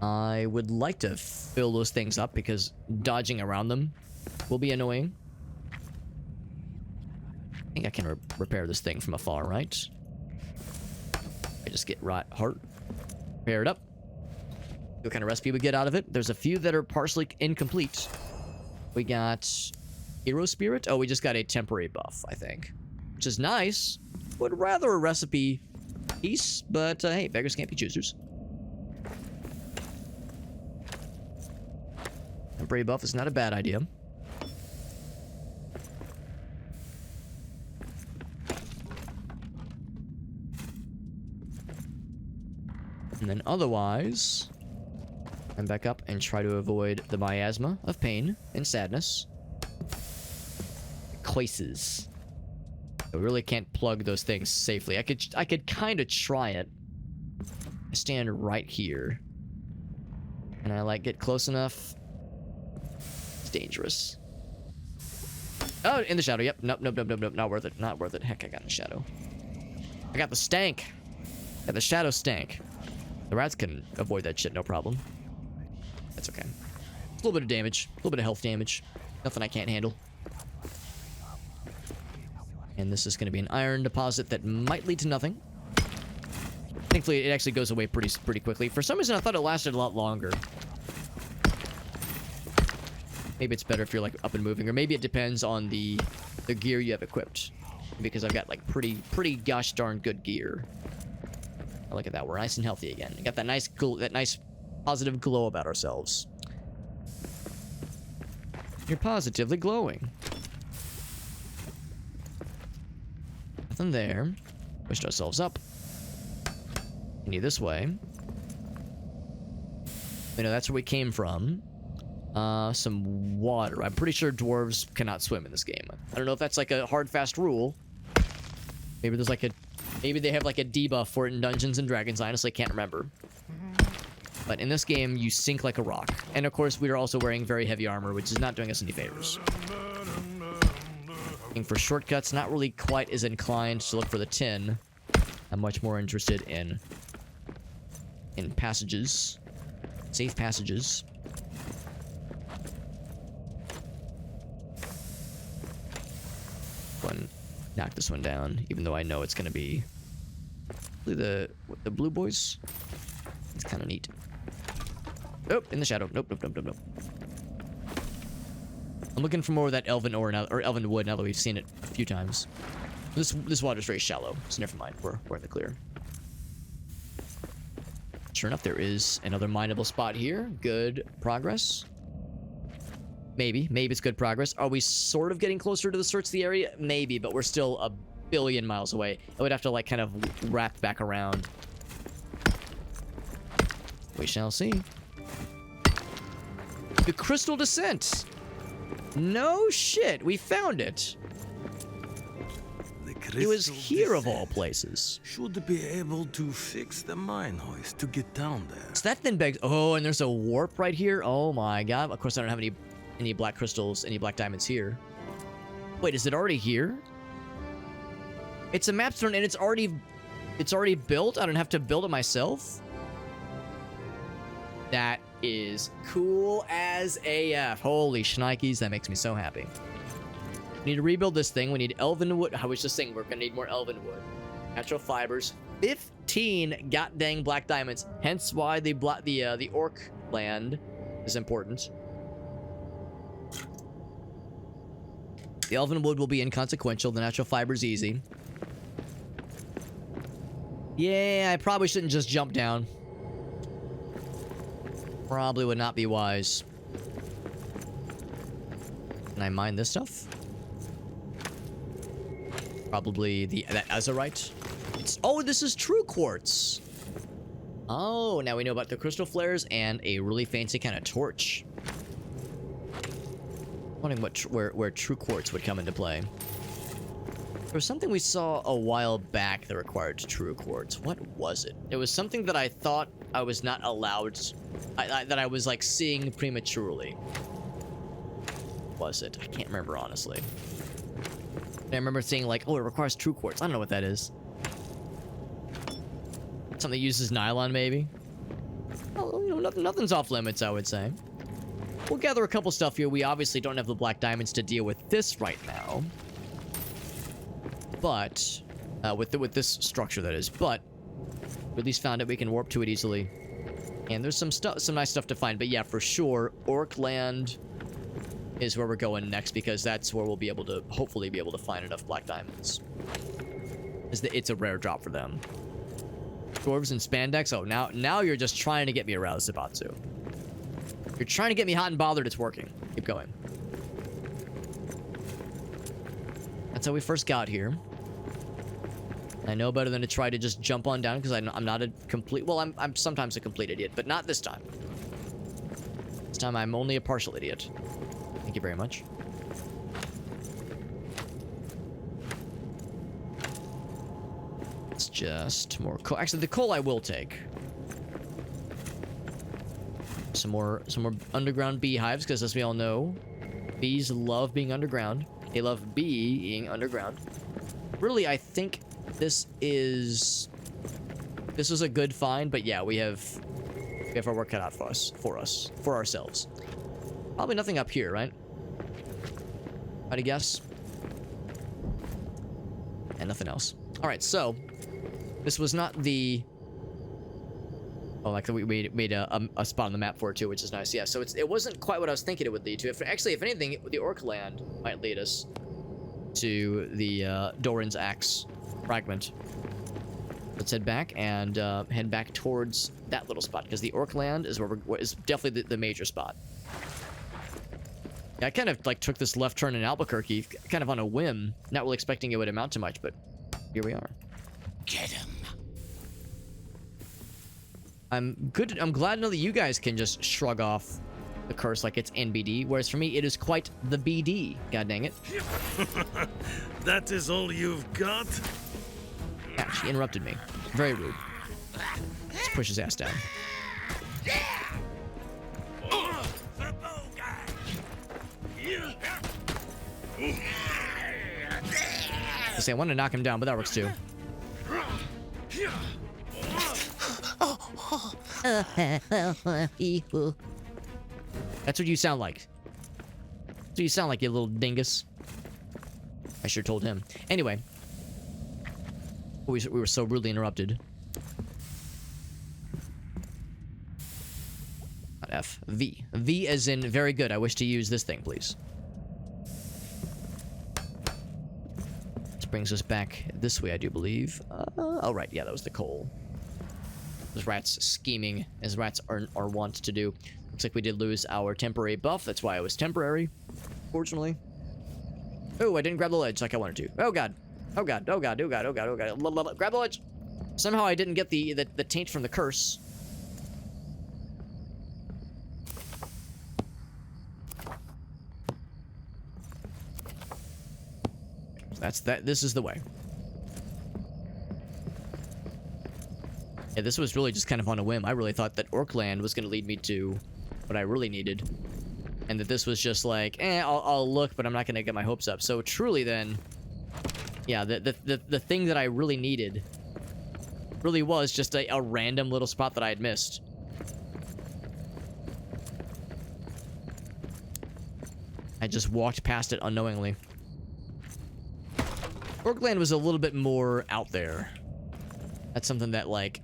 I would like to fill those things up, because dodging around them will be annoying. I think I can repair this thing from afar, right? I just get heart. Repair it up. See what kind of recipe we get out of it. There's a few that are partially incomplete. We got Hero Spirit. Oh, we just got a temporary buff, I think. Which is nice. Would rather a recipe piece, but hey, beggars can't be choosers. Temporary buff is not a bad idea. And then otherwise, I'm back up and try to avoid the miasma of pain and sadness. Choices. I really can't plug those things safely. I could kind of try it. I stand right here. And I like get close enough. It's dangerous. Oh, in the shadow. Yep. Nope. Not worth it. Not worth it. Heck, I got in the shadow. I got the stank. Got the shadow stank. The rats can avoid that shit, no problem. That's okay. A little bit of damage. A little bit of health damage. Nothing I can't handle. And this is going to be an iron deposit that might lead to nothing. Thankfully, it actually goes away pretty quickly. For some reason, I thought it lasted a lot longer. Maybe it's better if you're, like, up and moving. Or maybe it depends on the gear you have equipped. Because I've got, like, pretty gosh darn good gear. Oh, look at that. We're nice and healthy again. We got that nice positive glow about ourselves. You're positively glowing. Nothing there. Pushed ourselves up. Continue this way. You know, that's where we came from. Some water. I'm pretty sure dwarves cannot swim in this game. I don't know if that's like a hard, fast rule. Maybe there's like a... Maybe they have like a debuff for it in Dungeons and Dragons. I honestly can't remember. But in this game, you sink like a rock. And of course, we are also wearing very heavy armor, which is not doing us any favors. Looking for shortcuts, not really quite as inclined to look for the tin. I'm much more interested in passages. Safe passages. Knock this one down, even though I know it's gonna be the blue boys. It's kind of neat. Oh, in the shadow. Nope. I'm looking for more of that elven ore now, or elven wood, now that we've seen it a few times. This water's very shallow, so never mind. We're in the clear. Sure enough, there is another mineable spot here. Good progress. Maybe it's good progress. Are we sort of getting closer to the search of the area? Maybe, but we're still a billion miles away. I would have to like kind of wrap back around. We shall see. The Crystal Descent. No shit, we found it. It was here of all places. Should be able to fix the mine hoist to get down there. So that then begs... Oh, and there's a warp right here. Oh my god. Of course, I don't have any black crystals, any black diamonds here. Wait, is it already here? It's a map stone and it's already built? I don't have to build it myself? That is cool as AF. Holy shnikes, that makes me so happy. We need to rebuild this thing. We need elven wood. I was just saying we're gonna need more elven wood. Natural fibers. 15 god dang black diamonds. Hence why the orc land is important. The elven wood will be inconsequential. The natural fiber's easy. Yeah, I probably shouldn't just jump down. Probably would not be wise. Can I mine this stuff? Probably that azurite. Oh, this is true quartz. Oh, now we know about the crystal flares and a really fancy kind of torch. Wondering where true quartz would come into play. There was something we saw a while back that required true quartz. What was it? It was something that I thought I was not allowed, that I was like seeing prematurely. What was it? I can't remember honestly. I remember seeing like, oh, it requires true quartz. I don't know what that is. Something that uses nylon maybe. Oh, you know, nothing's off limits, I would say. We'll gather a couple stuff here. We obviously don't have the black diamonds to deal with this right now. But, with this structure that is. But, we at least found it. We can warp to it easily. And there's some nice stuff to find. But yeah, for sure, Orc Land is where we're going next, because that's where we'll be able to, hopefully be able to find enough black diamonds. It's a rare drop for them. Dwarves and spandex. Oh, now you're just trying to get me aroused, Sabatsu. You're trying to get me hot and bothered. It's working. Keep going. That's how we first got here. I know better than to try to just jump on down, because I'm not a complete... Well, I'm sometimes a complete idiot, but not this time. This time I'm only a partial idiot. Thank you very much. It's just more coal. Actually, the coal I will take. Some more underground beehives, because as we all know, bees love being underground. They love being underground. Really, I think this is a good find, but yeah, we have our work cut out for ourselves. Probably nothing up here, right? I'd guess. And nothing else. All right, so this was not the... Oh, like we made a spot on the map for it too, which is nice. Yeah, so it wasn't quite what I was thinking it would lead to. Actually, if anything, the Orc Land might lead us to the Doran's Axe fragment. Let's head back and head back towards that little spot, because the Orc Land is is definitely the major spot. Yeah, I kind of like took this left turn in Albuquerque, kind of on a whim, not really expecting it would amount to much, but here we are. Get him. I'm glad to know that you guys can just shrug off the curse like it's NBD, whereas for me, it is quite the BD. God dang it. That is all you've got? match. He interrupted me. Very rude. Let's push his ass down. I say I want to knock him down, but that works too. That's what you sound like. That's what you sound like, you little dingus. I sure told him. Anyway. We were so rudely interrupted. Not F. V. V as in very good. I wish to use this thing, please. This brings us back this way, I do believe. Oh, right. Yeah, that was the coal. Those rats scheming, as rats are wont to do. Looks like we did lose our temporary buff. That's why it was temporary, fortunately. Oh, I didn't grab the ledge like I wanted to. Oh, God. Oh, God. Oh, God. Oh, God. Oh, God. Oh, God. Grab the ledge. Somehow I didn't get the taint from the curse. That's that. This is the way. Yeah, this was really just kind of on a whim. I really thought that Orcland was going to lead me to what I really needed. And that this was just like, I'll look, but I'm not going to get my hopes up. So truly then, yeah, the thing that I really needed really was just a random little spot that I had missed. I just walked past it unknowingly. Orcland was a little bit more out there. That's something that, like,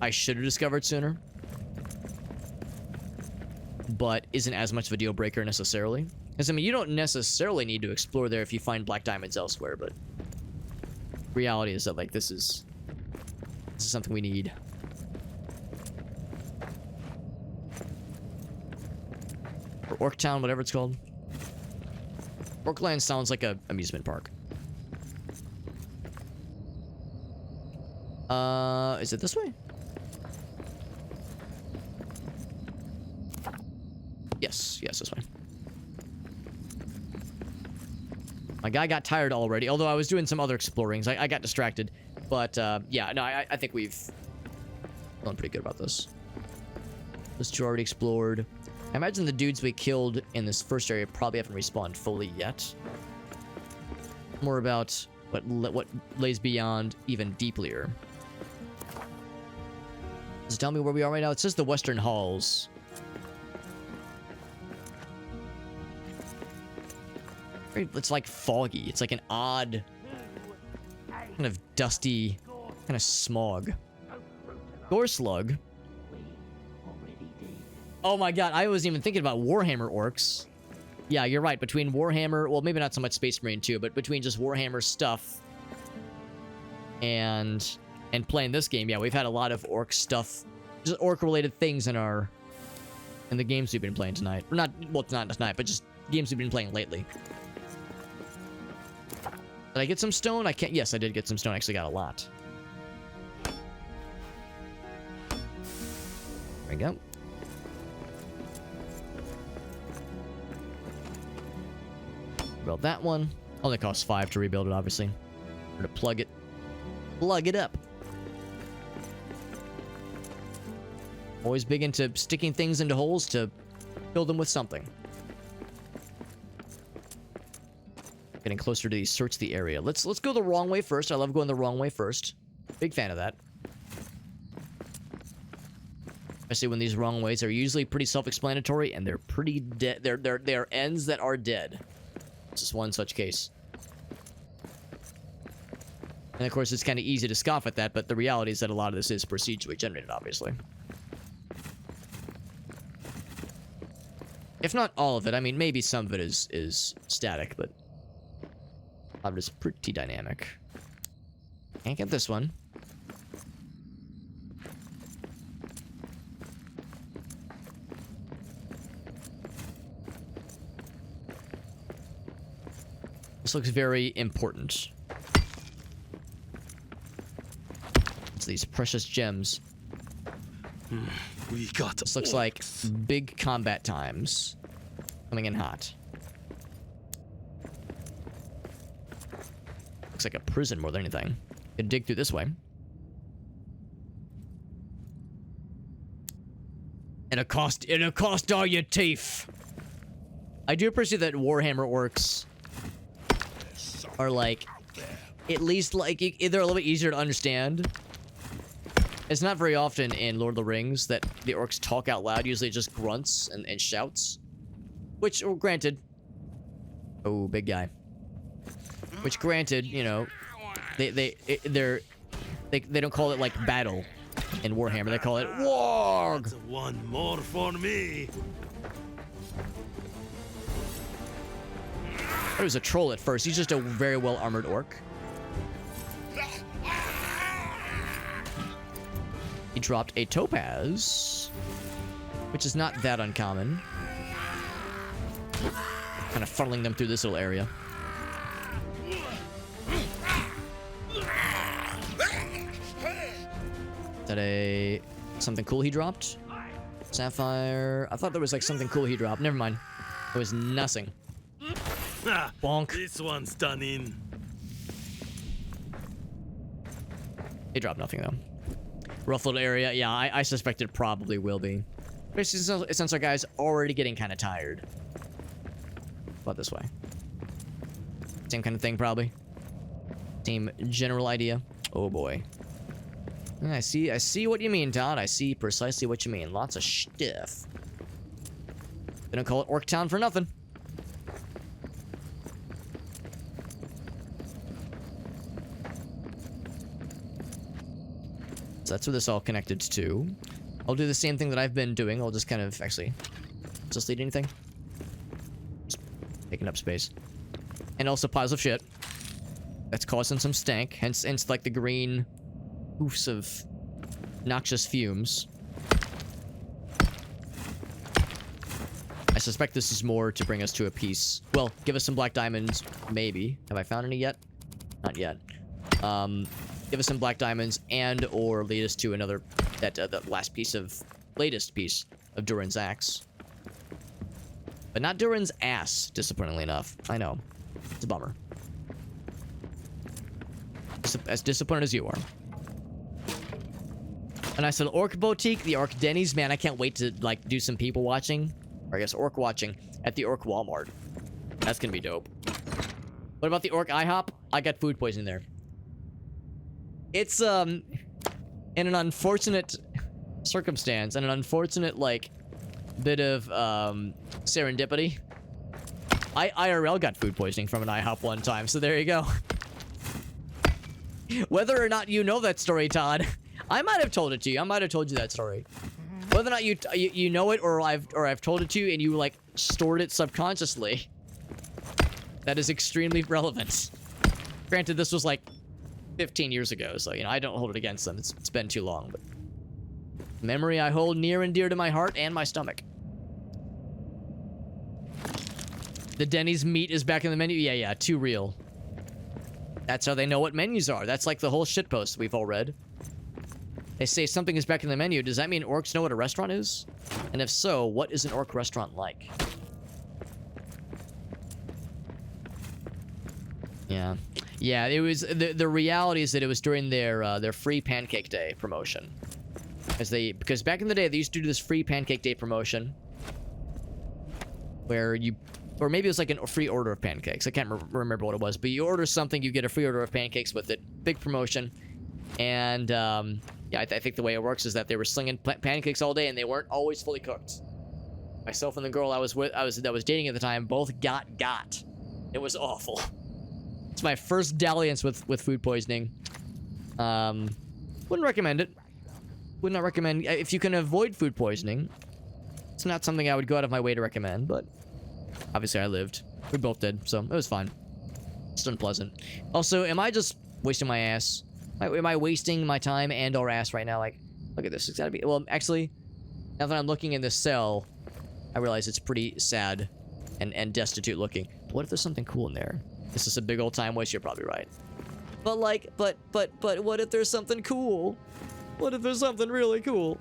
I should have discovered sooner. But isn't as much of a deal breaker necessarily. Because, I mean, you don't necessarily need to explore there if you find black diamonds elsewhere, but reality is that, like, this is something we need. Or Orc Town, whatever it's called. Orcland sounds like a amusement park. Is it this way? Yes, this way. My guy got tired already, although I was doing some other explorings. I got distracted. But, yeah, no, I think we've done pretty good about this. Those two already explored. I imagine the dudes we killed in this first area probably haven't respawned fully yet. More about what lays beyond even deeplier. Does it tell me where we are right now? It says the Western Halls. It's like foggy. It's like an odd, kind of dusty, kind of smog. Gore slug. Oh my god, I wasn't even thinking about Warhammer orcs. Yeah, you're right. Between Warhammer, well, maybe not so much Space Marine 2, but between just Warhammer stuff and playing this game, yeah, we've had a lot of orc stuff, just orc-related things in the games we've been playing tonight. Or not, well, not tonight, but just games we've been playing lately. Did I get some stone? I can't. Yes, I did get some stone. I actually got a lot. There we go. Rebuild that one. Only costs 5 to rebuild it, obviously. Or to plug it. Plug it up. Always big into sticking things into holes to fill them with something. Getting closer to search the area. Let's go the wrong way first. I love going the wrong way first. Big fan of that. Especially when these wrong ways are usually pretty self-explanatory and they're pretty dead. They're ends that are dead. This is one such case. And of course, it's kind of easy to scoff at that, but the reality is that a lot of this is procedurally generated, obviously. If not all of it, I mean, maybe some of it is static, but a lot of it is pretty dynamic. Can't get this one. This looks very important. It's these precious gems. We got This looks like big combat times coming in hot. Looks like a prison more than anything. Could dig through this way. And it cost all your teeth. I do appreciate that Warhammer orcs are like, at least like, they're a little bit easier to understand. It's not very often in Lord of the Rings that the orcs talk out loud. Usually it just grunts and shouts. Which, well, granted... Oh, big guy. Which, granted, you know, they don't call it, like, battle in Warhammer. They call it warg! One more for me. It was a troll at first. He's just a very well-armored orc. He dropped a topaz, which is not that uncommon. Kind of funneling them through this little area. Is that something cool he dropped? Sapphire. I thought there was like something cool he dropped. Never mind. It was nothing. Bonk. This one's done in. He dropped nothing though. Rough little area. Yeah, I suspect it probably will be. But it sounds like guys already getting kind of tired. About this way. Same kind of thing, probably. Same general idea. Oh boy. I see what you mean, Todd. I see precisely what you mean. Lots of stuff. They don't call it Orc Town for nothing. So that's what this all connected to. I'll do the same thing that I've been doing. I'll just kind of actually... Does this lead anything? Just taking up space. And also piles of shit. That's causing some stank. Hence like the green hoofs of noxious fumes. I suspect this is more to bring us to a peace. Well, give us some black diamonds, maybe. Have I found any yet? Not yet. Give us some black diamonds and or lead us to another, that latest piece of Durin's axe. But not Durin's ass, disappointingly enough. I know. It's a bummer. As disappointed as you are. And I said Orc Boutique, the Orc Denny's. Man, I can't wait to, like, do some people watching. Or I guess Orc watching at the Orc Walmart. That's gonna be dope. What about the Orc IHOP? I got food poisoning there. It's, in an unfortunate circumstance, and an unfortunate, like, bit of, serendipity. I IRL got food poisoning from an IHOP one time, so there you go. Whether or not you know that story, Todd, I might have told it to you. I might have told you that story. Whether or not you know it, or I've told it to you, and you, like, stored it subconsciously, that is extremely relevant. Granted, this was, like, 15 years ago, so, you know, I don't hold it against them. It's been too long, but... Memory I hold near and dear to my heart and my stomach. The Denny's meat is back in the menu? Yeah, too real. That's how they know what menus are. That's like the whole shitpost we've all read. They say something is back in the menu. Does that mean orcs know what a restaurant is? And if so, what is an orc restaurant like? Yeah. Yeah, it was... The reality is that it was during their free Pancake Day promotion. Because back in the day, they used to do this free Pancake Day promotion. Where you... Or maybe it was like a free order of pancakes. I can't remember what it was. But you order something, you get a free order of pancakes with it. Big promotion. And, yeah, I think the way it works is that they were slinging pancakes all day, and they weren't always fully cooked. Myself and the girl that was dating at the time both got. It was awful. It's my first dalliance with food poisoning. Wouldn't recommend it. Would not recommend. If you can avoid food poisoning, it's not something I would go out of my way to recommend, but... Obviously, I lived. We both did, so it was fine. It's unpleasant. Also, am I just wasting my ass? Am I wasting my time and or ass right now? Like, look at this. It's gotta be... Well, actually, now that I'm looking in this cell, I realize it's pretty sad and destitute looking. What if there's something cool in there? This is a big old time waste. You're probably right. But, like, but what if there's something cool? What if there's something really cool?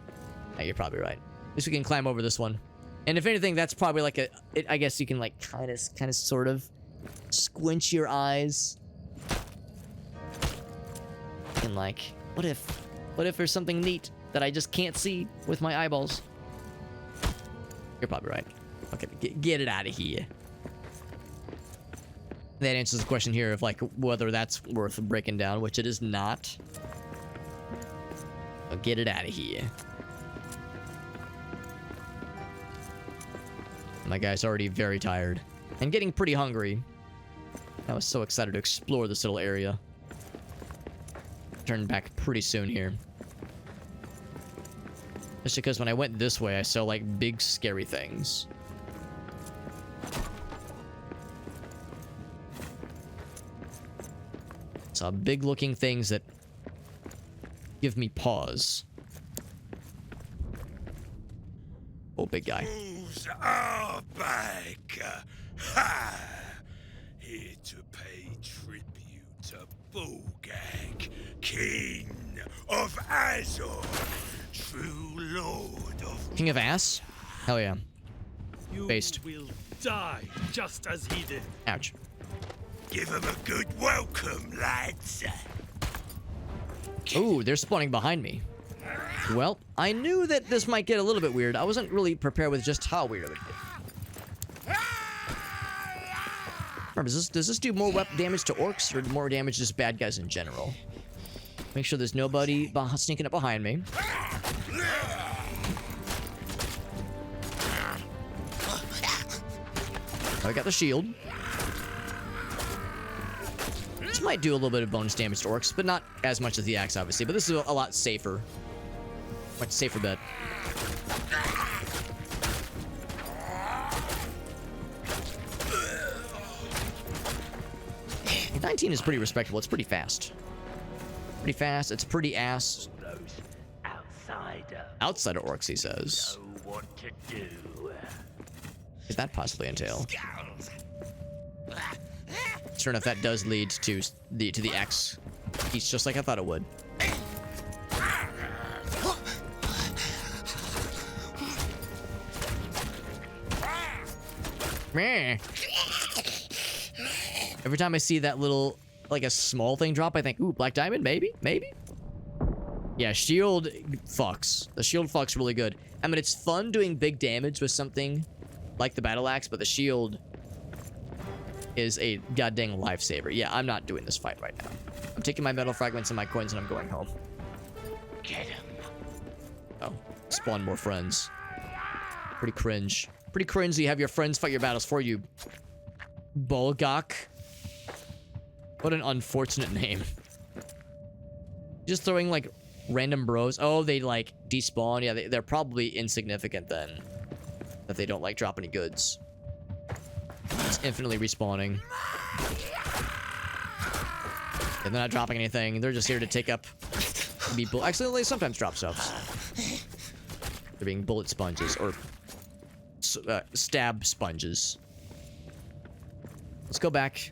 Yeah, you're probably right. At least we can climb over this one. And if anything, that's probably like I guess you can like kind of sort of squinch your eyes. And like, what if there's something neat that I just can't see with my eyeballs? You're probably right. Okay, get it out of here. That answers the question here of like whether that's worth breaking down, which it is not. So get it out of here. My guy's already very tired and getting pretty hungry. I was so excited to explore this little area. Turn back pretty soon here. Just because when I went this way, I saw like big scary things. Saw big looking things that give me pause. Oh, big guy. Who's our back? Ha! Here to pay tribute to Bolgakh, King of Azor, true Lord of... King of Ass? Hell yeah. You Based. will die just as he did. Ouch. Give him a good welcome, lads. Ooh, they're spawning behind me. Well, I knew that this might get a little bit weird. I wasn't really prepared with just how weird it would get. Remember, does this do more damage to orcs or more damage to just bad guys in general? Make sure there's nobody sneaking up behind me. Oh, I got the shield. This might do a little bit of bonus damage to orcs, but not as much as the axe, obviously. But this is a lot safer. Much safer bet. 19 is pretty respectable. It's pretty fast. Pretty fast. It's pretty ass. Those outsider Outside of orcs, he says. know what to do. What could that possibly entail? Sure enough, that does lead to the axe. He's just like I thought it would. Meh. Every time I see that little, like a small thing drop, I think, ooh, black diamond, maybe, maybe. Yeah, shield fucks. The shield fucks really good. I mean, it's fun doing big damage with something like the battle axe, but the shield is a goddamn lifesaver. Yeah, I'm not doing this fight right now. I'm taking my metal fragments and my coins and I'm going home. Get him. Oh, spawn more friends. Pretty cringe. Pretty cringe that you have your friends fight your battles for you. Bolgakh. What an unfortunate name. Just throwing like random bros. Oh, they like despawn. Yeah, they're probably insignificant then. That they don't like drop any goods. It's infinitely respawning. And they're not dropping anything. They're just here to take up people. Actually, they sometimes drop stuff. They're being bullet sponges or stab sponges. Let's go back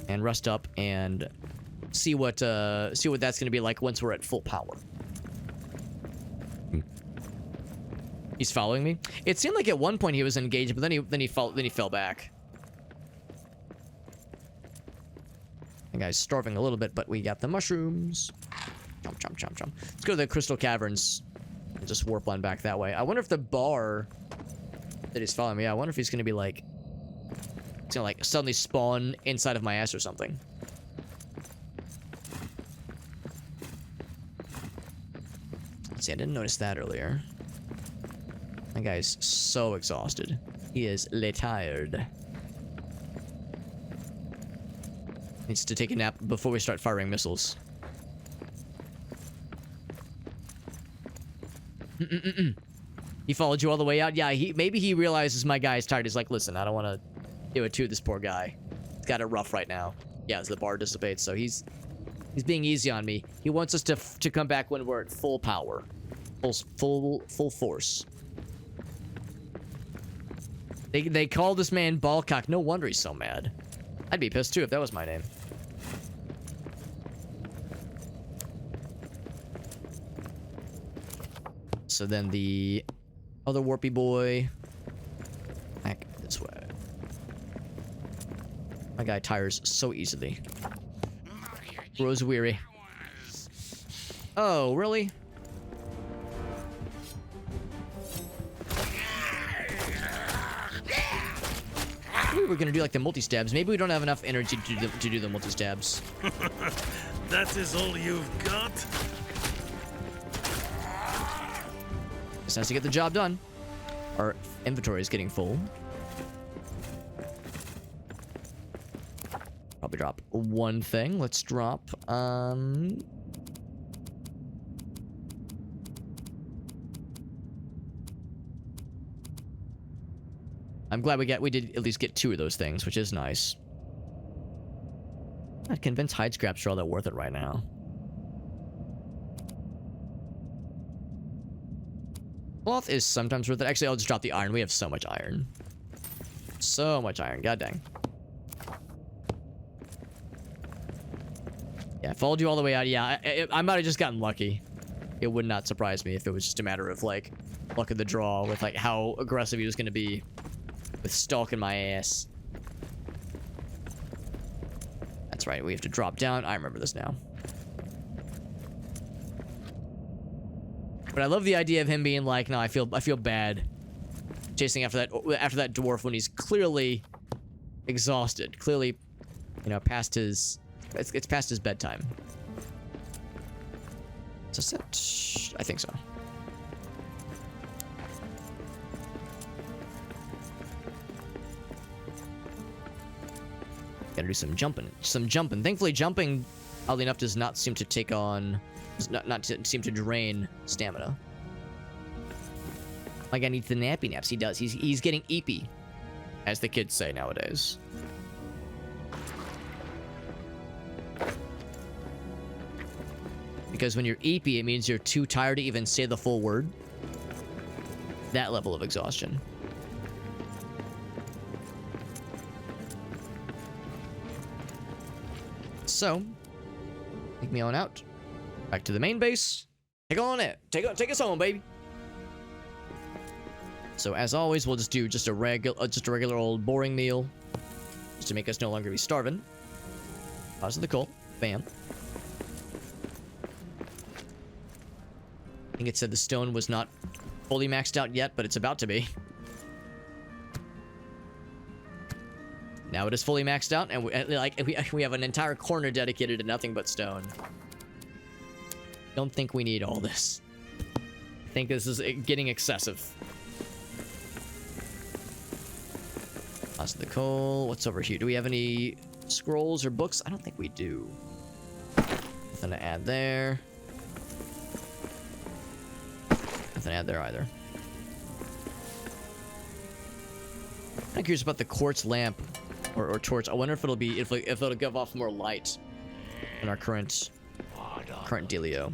and rust up and see what that's gonna be like once we're at full power. He's following me. It seemed like at one point he was engaged, but then he fell back. The guy's starving a little bit, but we got the mushrooms. Chomp, chomp, chomp, chomp. Let's go to the crystal caverns and just warp on back that way. I wonder if the bar that he's following me, I wonder if he's gonna be like, it's gonna like suddenly spawn inside of my ass or something. Let's see, I didn't notice that earlier. That guy's so exhausted. He is tired. Needs to take a nap before we start firing missiles. He followed you all the way out? Yeah, maybe he realizes my guy is tired. He's like, listen, I don't want to do it to this poor guy. He's got it rough right now. Yeah, as the bar dissipates, so he's being easy on me. He wants us to come back when we're at full power. Full force. They call this man Bolgakh. No wonder he's so mad. I'd be pissed too if that was my name. So then the other warpy boy back this way. My guy tires so easily. Grows weary. Oh, really? we were gonna do like the multi-stabs. Maybe we don't have enough energy to do the multi-stabs. That is all you've got? Just has to get the job done. Our inventory is getting full. Probably drop one thing. Let's drop, I'm glad we did at least get 2 of those things, which is nice. I'm not convinced hide scraps are all that worth it right now. Cloth is sometimes worth it. Actually, I'll just drop the iron. We have so much iron. So much iron. God dang. Yeah, I followed you all the way out. Yeah, I might have just gotten lucky. It would not surprise me if it was just a matter of, like, luck of the draw with, like, how aggressive he was going to be with stalking my ass. That's right. We have to drop down. I remember this now. But I love the idea of him being like, no, I feel bad chasing after that dwarf when he's clearly exhausted. Clearly, you know, past his it's past his bedtime. Is this it? I think so. Gotta do some jumping. Thankfully, jumping, oddly enough, does not seem to take on... does not seem to drain stamina. My guy needs the nappy naps. He does. He's getting eepy, as the kids say nowadays. Because when you're eepy, it means you're too tired to even say the full word. That level of exhaustion. So, take me on out. Back to the main base. Take on it. Take us home, baby. So as always, we'll just do a regular old boring meal, just to make us no longer be starving. Pause the coal. Bam. I think it said the stone was not fully maxed out yet, but it's about to be. Now it is fully maxed out, and we have an entire corner dedicated to nothing but stone. Don't think we need all this. I think this is getting excessive. Lots of the coal. What's over here? Do we have any scrolls or books? I don't think we do. Nothing to add there. Nothing to add there either. I'm curious about the quartz lamp or torch. I wonder if it'll be if it'll give off more light than our current dealio.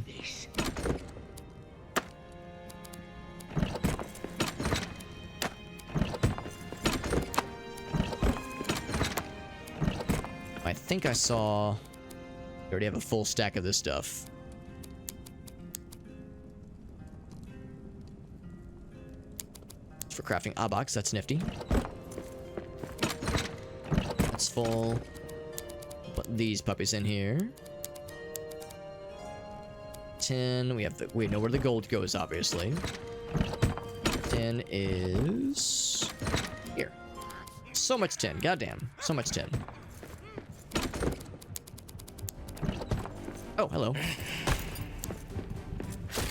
I think I saw... We already have a full stack of this stuff. It's for crafting box. That's nifty. That's full. Put these puppies in here. 10. We know where the gold goes, obviously. 10 is here. So much tin. Goddamn. So much tin. Oh, hello.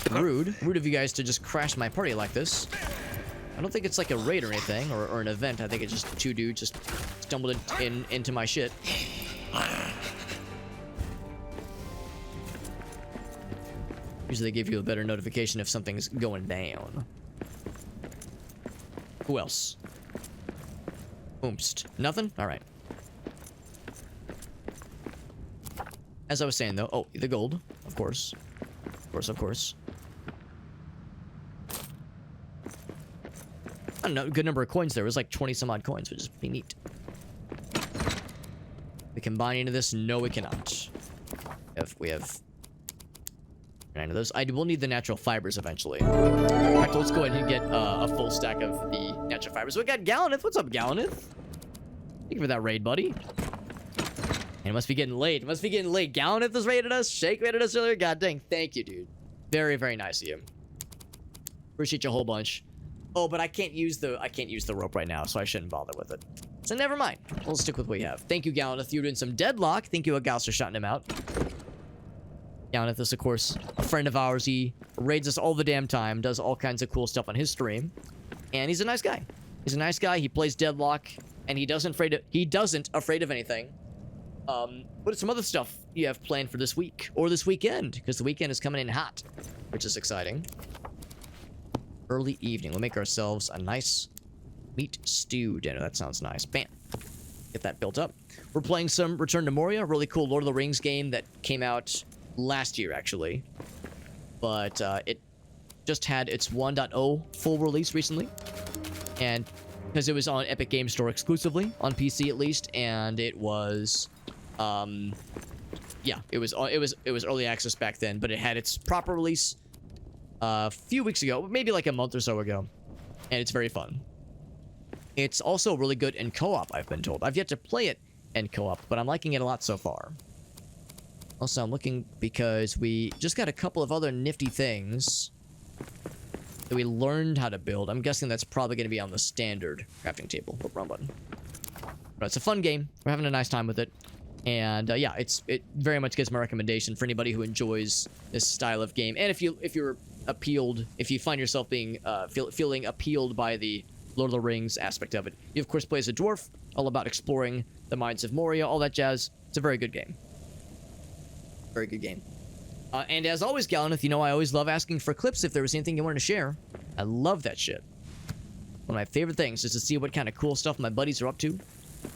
Rude of you guys to just crash my party like this. I don't think it's like a raid or anything, or an event. I think it's just 2 dudes just stumbled into my shit. Usually they give you a better notification if something's going down. Who else? Oomst. Nothing? Alright. As I was saying, though... Oh, the gold. Of course. Of course. I don't know. A good number of coins there. It was like 20 some odd coins, which is pretty neat. We combine into this? No, we cannot. We have 9 of those. I will need the natural fibers eventually. In fact, let's go ahead and get a full stack of the natural fibers. We got Gallanith. What's up, Gallanith? Thank you for that raid, buddy. And it must be getting late. Gallanith has raided us. Shake raided us earlier. God dang. Thank you, dude. Very, very nice of you. Appreciate you a whole bunch. Oh, but I can't use the rope right now, so I shouldn't bother with it. So never mind. We'll stick with what we have. Thank you, Gallaneth. You're doing some deadlock. Thank you, Gauss, for shouting him out. Gallaneth is, of course, a friend of ours. He raids us all the damn time, does all kinds of cool stuff on his stream, and he's a nice guy. He's a nice guy. He plays deadlock, and he doesn't afraid of anything. What are some other stuff you have planned for this week or this weekend? Because the weekend is coming in hot, which is exciting. Early evening. We'll make ourselves a nice meat stew dinner. That sounds nice. Bam. Get that built up. We're playing some Return to Moria, a really cool Lord of the Rings game that came out last year, actually. But it just had its 1.0 full release recently. And because it was on Epic Games Store exclusively, on PC at least, and it was... yeah, it was early access back then, but it had its proper release a few weeks ago, maybe like a month or so ago, and it's very fun. It's also really good in co-op, I've been told. I've yet to play it in co-op, but I'm liking it a lot so far. Also, I'm looking because we just got a couple of other nifty things that we learned how to build. I'm guessing that's probably going to be on the standard crafting table. Oh, wrong button. But it's a fun game. We're having a nice time with it. And yeah, it very much gets my recommendation for anybody who enjoys this style of game. And if you find yourself being feeling appealed by the Lord of the Rings aspect of it, you of course play as a dwarf, all about exploring the mines of Moria, all that jazz. It's a very good game. Very good game. And as always, Gallaneth, you know I always love asking for clips if there was anything you wanted to share. I love that shit. One of my favorite things is to see what kind of cool stuff my buddies are up to.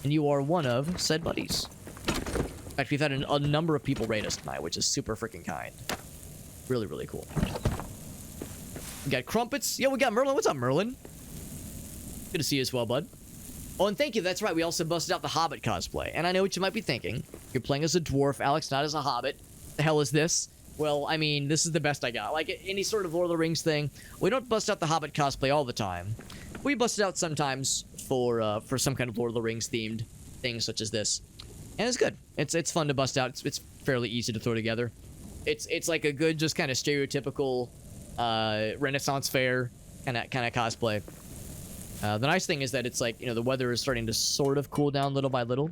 And you are one of said buddies. In fact, we've had a number of people raid us tonight, which is super freaking kind. Really, really cool. We got Crumpets. Yeah, we got Merlin. What's up, Merlin? Good to see you as well, bud. Oh, and thank you. That's right. We also busted out the Hobbit cosplay. And I know what you might be thinking. You're playing as a dwarf, Alex, not as a Hobbit. The hell is this? Well, I mean, this is the best I got. Like any sort of Lord of the Rings thing, we don't bust out the Hobbit cosplay all the time. We bust it out sometimes for some kind of Lord of the Rings themed thing such as this. And it's good. It's fun to bust out. It's fairly easy to throw together. It's like a good, just kind of stereotypical Renaissance fair kind of cosplay. The nice thing is that it's like, you know, the weather is starting to sort of cool down little by little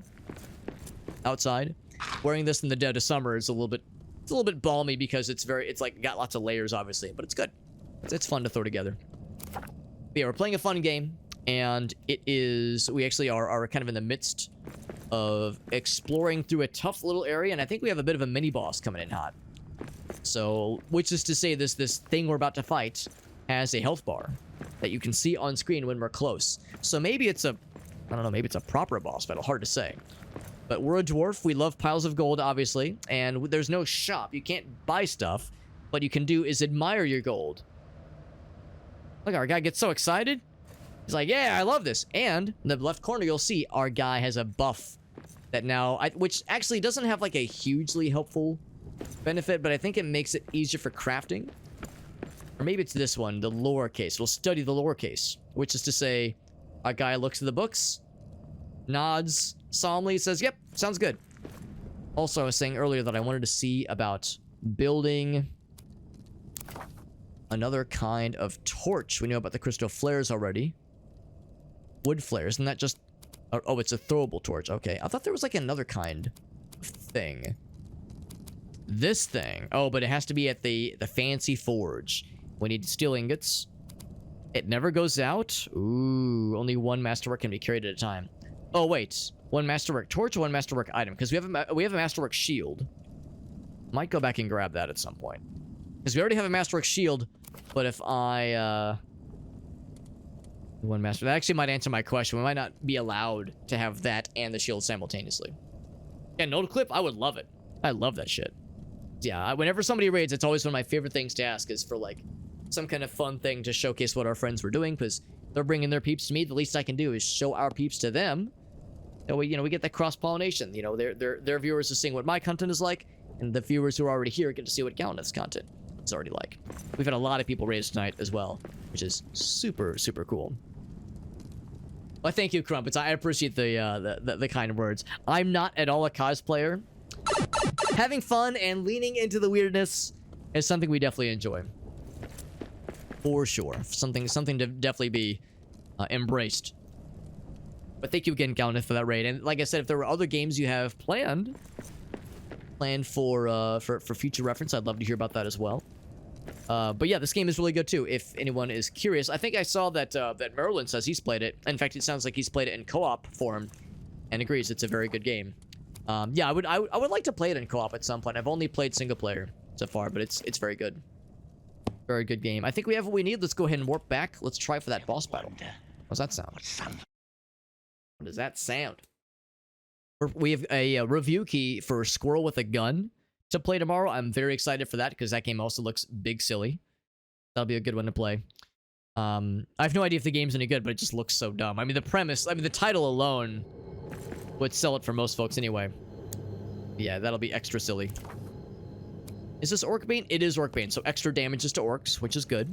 outside. Wearing this in the dead of summer is a little bit balmy because it's like got lots of layers, obviously, but it's good. It's fun to throw together. But yeah, we're playing a fun game, and we actually are kind of in the midst of exploring through a tough little area, and I think we have a bit of a mini boss coming in hot. So, which is to say, this thing we're about to fight has a health bar that you can see on screen when we're close. So maybe it's I don't know, maybe it's a proper boss battle. Hard to say. But we're a dwarf. We love piles of gold, obviously, and there's no shop. You can't buy stuff. What you can do is admire your gold. Look, our guy gets so excited. He's like, yeah, I love this. And in the left corner, you'll see our guy has a buff that now, which actually doesn't have like a hugely helpful benefit, but I think it makes it easier for crafting. Or maybe it's this one, the lore case. We'll study the lore case, which is to say, our guy looks at the books, nods solemnly, says, yep, sounds good. Also, I was saying earlier that I wanted to see about building another kind of torch. We know about the crystal flares already. Wood flares, and that just... Oh, it's a throwable torch. Okay, I thought there was like another kind of thing. This thing. Oh, but it has to be at the fancy forge. We need steel ingots. It never goes out. Ooh, only one masterwork can be carried at a time. Oh, wait. One masterwork torch or one masterwork item? Because we have a masterwork shield. Might go back and grab that at some point. Because we already have a masterwork shield, but if I, one master... That actually might answer my question. We might not be allowed to have that and the shield simultaneously. Yeah, node clip? I would love it. I love that shit. Yeah, whenever somebody raids, it's always one of my favorite things to ask is for, like, some kind of fun thing to showcase what our friends were doing, because they're bringing their peeps to me. The least I can do is show our peeps to them. And we get that cross-pollination. You know, their viewers are seeing what my content is like, and the viewers who are already here get to see what Gallaneth's content is already like. We've had a lot of people raid tonight as well, which is super, super cool. Well, thank you, Crumpets. I appreciate the kind words. I'm not at all a cosplayer. Having fun and leaning into the weirdness is something we definitely enjoy. for sure. Something to definitely be embraced. But thank you again, Galnith, for that raid. And like I said, if there were other games you have planned for future reference, I'd love to hear about that as well. But yeah, this game is really good too. If anyone is curious, I think I saw that that Merlin says he's played it. In fact, it sounds like he's played it in co-op form, and agrees it's a very good game. Yeah, I would like to play it in co-op at some point. I've only played single player so far, but it's very good. Very good game. I think we have what we need. Let's go ahead and warp back. Let's try for that boss battle. What's that sound? What does that sound? We have a review key for Squirrel with a Gun to play tomorrow. I'm very excited for that because that game also looks big silly. That'll be a good one to play. I have no idea if the game's any good, but it just looks so dumb. I mean, the premise, the title alone would sell it for most folks anyway. Yeah, that'll be extra silly. Is this Orc Bane? It is Orc Bane, so extra damages to orcs, which is good.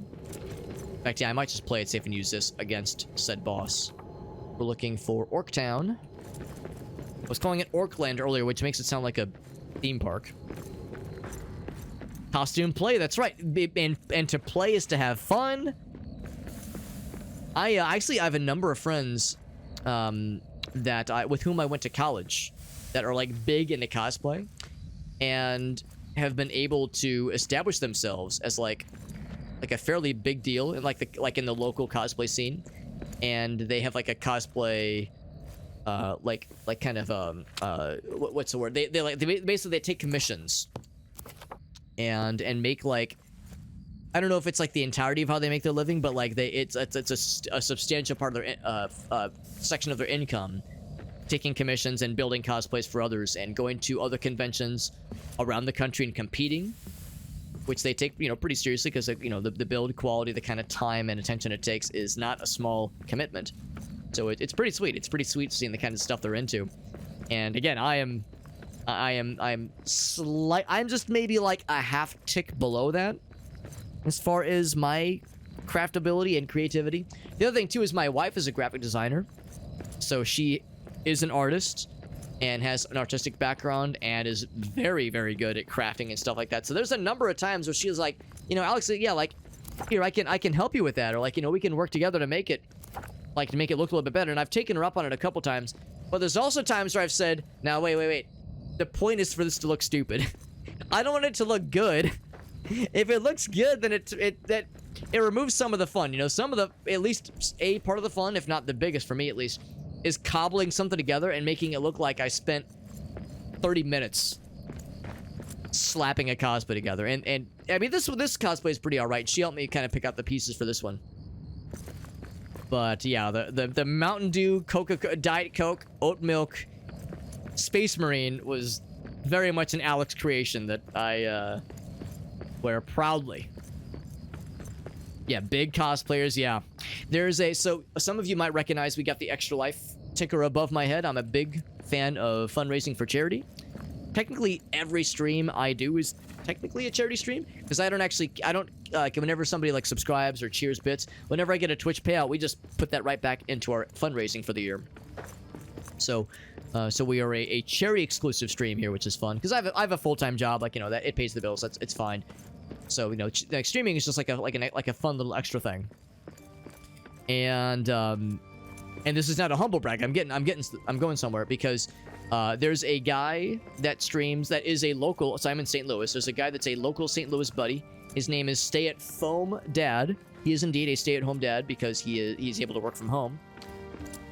In fact, yeah, I might just play it safe and use this against said boss. We're looking for Orc Town. I was calling it Orcland earlier, which makes it sound like a theme park. Costume play, that's right. And to play is to have fun. I actually, I have a number of friends with whom I went to college that are like big into cosplay and have been able to establish themselves as like a fairly big deal in like in the local cosplay scene. And they have like a cosplay like kind of what's the word, they basically they take commissions and make like, I don't know if it's like the entirety of how they make their living, but like it's a substantial part of their section of their income, taking commissions and building cosplays for others and going to other conventions around the country and competing, which they take, you know, pretty seriously because, you know, the build quality, the kind of time and attention it takes is not a small commitment. So it's pretty sweet. It's pretty sweet seeing the kind of stuff they're into. And again, I'm just maybe like a half tick below that as far as my craftability and creativity. The other thing too is my wife is a graphic designer, so she is an artist and has an artistic background and is very, very good at crafting and stuff like that. So there's a number of times where she was like, you know, Alex, yeah, like, here, I can help you with that, or like, you know, we can work together to make it look a little bit better. And I've taken her up on it a couple times, but there's also times where I've said, now wait, the point is for this to look stupid. I don't want it to look good. If it looks good, then it removes some of the fun. You know, some of the, at least a part of the fun, if not the biggest for me at least, is cobbling something together and making it look like I spent 30 minutes slapping a cosplay together. And I mean, this cosplay is pretty alright. She helped me kind of pick out the pieces for this one. But yeah, the Mountain Dew, Diet Coke, oat milk, Space Marine was very much an Alex creation that I wear proudly. Yeah, big cosplayers, yeah. So some of you might recognize we got the Extra Life ticker above my head. I'm a big fan of fundraising for charity. Technically, every stream I do is technically a charity stream, because I don't, whenever somebody like subscribes or cheers bits, whenever I get a Twitch payout, we just put that right back into our fundraising for the year. So we are a charity exclusive stream here, which is fun, because I have a full-time job, like, you know, that it pays the bills. It's fine. So, you know, like, streaming is just like a fun little extra thing. And this is not a humble brag. I'm going somewhere, because there's a guy that streams that is a local, so I'm in St. Louis. There's a guy that's a local St. Louis buddy. His name is Stay at Foam Dad. He is indeed a stay-at-home dad because he's able to work from home.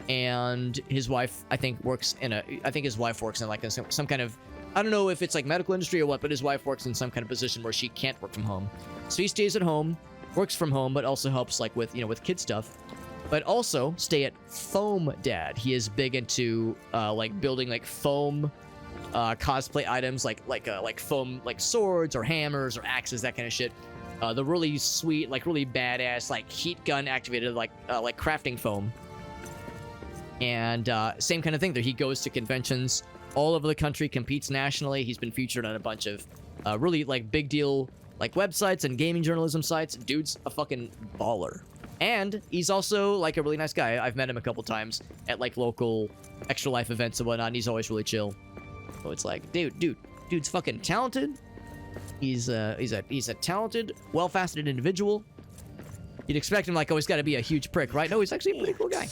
And his wife, I think works in like some kind of, I don't know if it's like medical industry or what, but his wife works in some kind of position where she can't work from home. So he stays at home, works from home, but also helps like with, you know, with kid stuff. But also Stay at Foam Dad. He is big into like building like foam cosplay items, like foam, like swords or hammers or axes, that kind of shit. The really sweet, like really badass, like heat gun activated, like crafting foam. And same kind of thing there. He goes to conventions all over the country, competes nationally. He's been featured on a bunch of really like big deal like websites and gaming journalism sites. Dude's a fucking baller. And he's also like a really nice guy. I've met him a couple times at like local Extra Life events and whatnot, and he's always really chill. So it's like, dude's fucking talented. He's a talented, well-faceted individual. You'd expect him like, oh, he's got to be a huge prick, right? No, he's actually a pretty cool guy.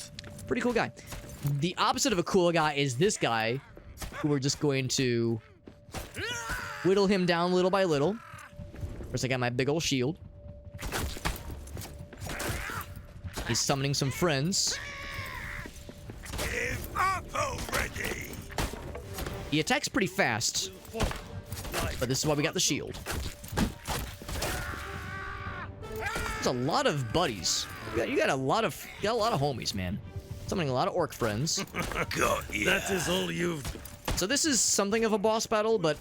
Pretty cool guy. The opposite of a cool guy is this guy, who we're just going to whittle him down little by little. First, I got my big old shield. He's summoning some friends. Give up already! He attacks pretty fast, but this is why we got the shield. There's a lot of buddies. You got a lot of homies, man. Summoning a lot of orc friends. Got ya. That is all you've... So this is something of a boss battle, but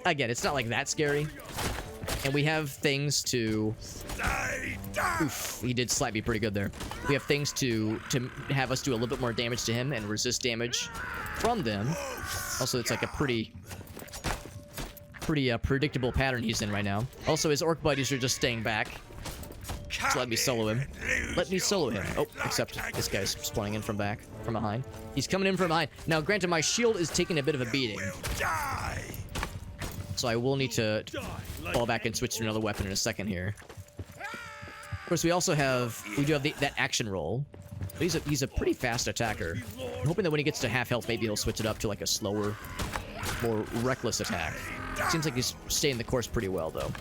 again, it's not like that scary. And we have things to... Stay down! Oof, he did slap me pretty good there. We have things to have us do a little bit more damage to him and resist damage from them. Also, it's like a pretty predictable pattern he's in right now. Also, his orc buddies are just staying back. So let me solo him. Let me solo him. Oh, except this guy's spawning in from behind. He's coming in from behind. Now, granted, my shield is taking a bit of a beating. Will die! So I will need to fall back and switch to another weapon in a second here. Of course, we do have that action roll. But he's a pretty fast attacker. I'm hoping that when he gets to half health, maybe he'll switch it up to like a slower, more reckless attack. Seems like he's staying the course pretty well, though.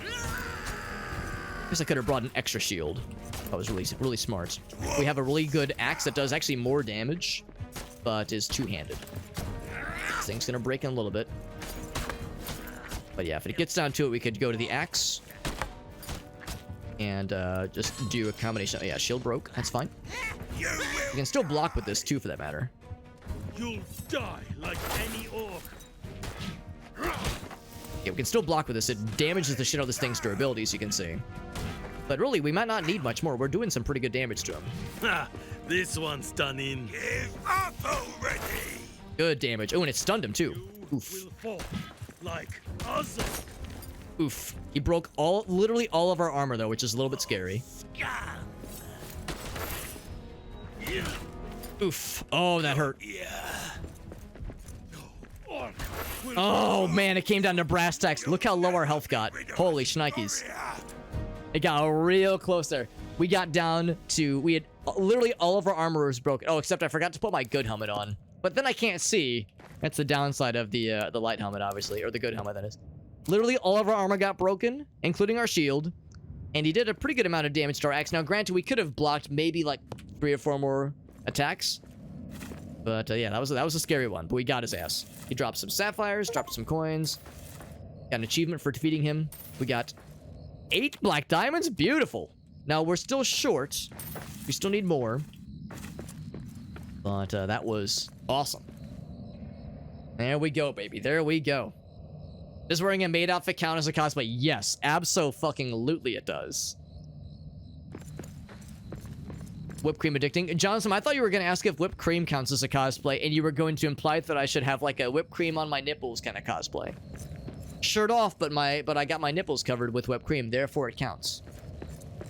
Guess I could have brought an extra shield. That was really smart. We have a really good axe that does actually more damage, but is two-handed. This thing's gonna break in a little bit. But yeah, if it gets down to it, we could go to the axe and just do a combination. Oh, yeah, shield broke. That's fine. You We will can still block with this too, for that matter. You'll die like any orc. Yeah, we can still block with this. It damages the shit out of this thing's durability, as you can see. But really, we might not need much more. We're doing some pretty good damage to him. Ha! This one's done in. give up already! Good damage. Oh, and it stunned him too. You Oof. will fall like us. Oof. He broke literally all of our armor, though, which is a little bit scary. Oof. Oh, that hurt. Orc will Oh, man, it came down to brass tacks. Look how low our health got. Holy shnikes. It got real close there. We got down to... We had... Literally all of our armor was broken. Oh, except I forgot to put my good helmet on. But then I can't see. That's the downside of the light helmet, obviously. Or the good helmet, that is. Literally all of our armor got broken, including our shield. And he did a pretty good amount of damage to our axe. Now, granted, we could have blocked maybe like 3 or 4 more attacks. But yeah, that was a scary one. But we got his ass. He dropped some sapphires, dropped some coins. Got an achievement for defeating him. We got 8 black diamonds. Beautiful. Now, we're still short. We still need more. But that was awesome. There we go, baby. There we go. Does wearing a maid outfit count as a cosplay? Yes, abso-fucking-lutely it does. Whipped cream addicting. Johnson, I thought you were going to ask if whipped cream counts as a cosplay, and you were going to imply that I should have like a whipped cream on my nipples kind of cosplay. Shirt off, but I got my nipples covered with whipped cream, therefore it counts.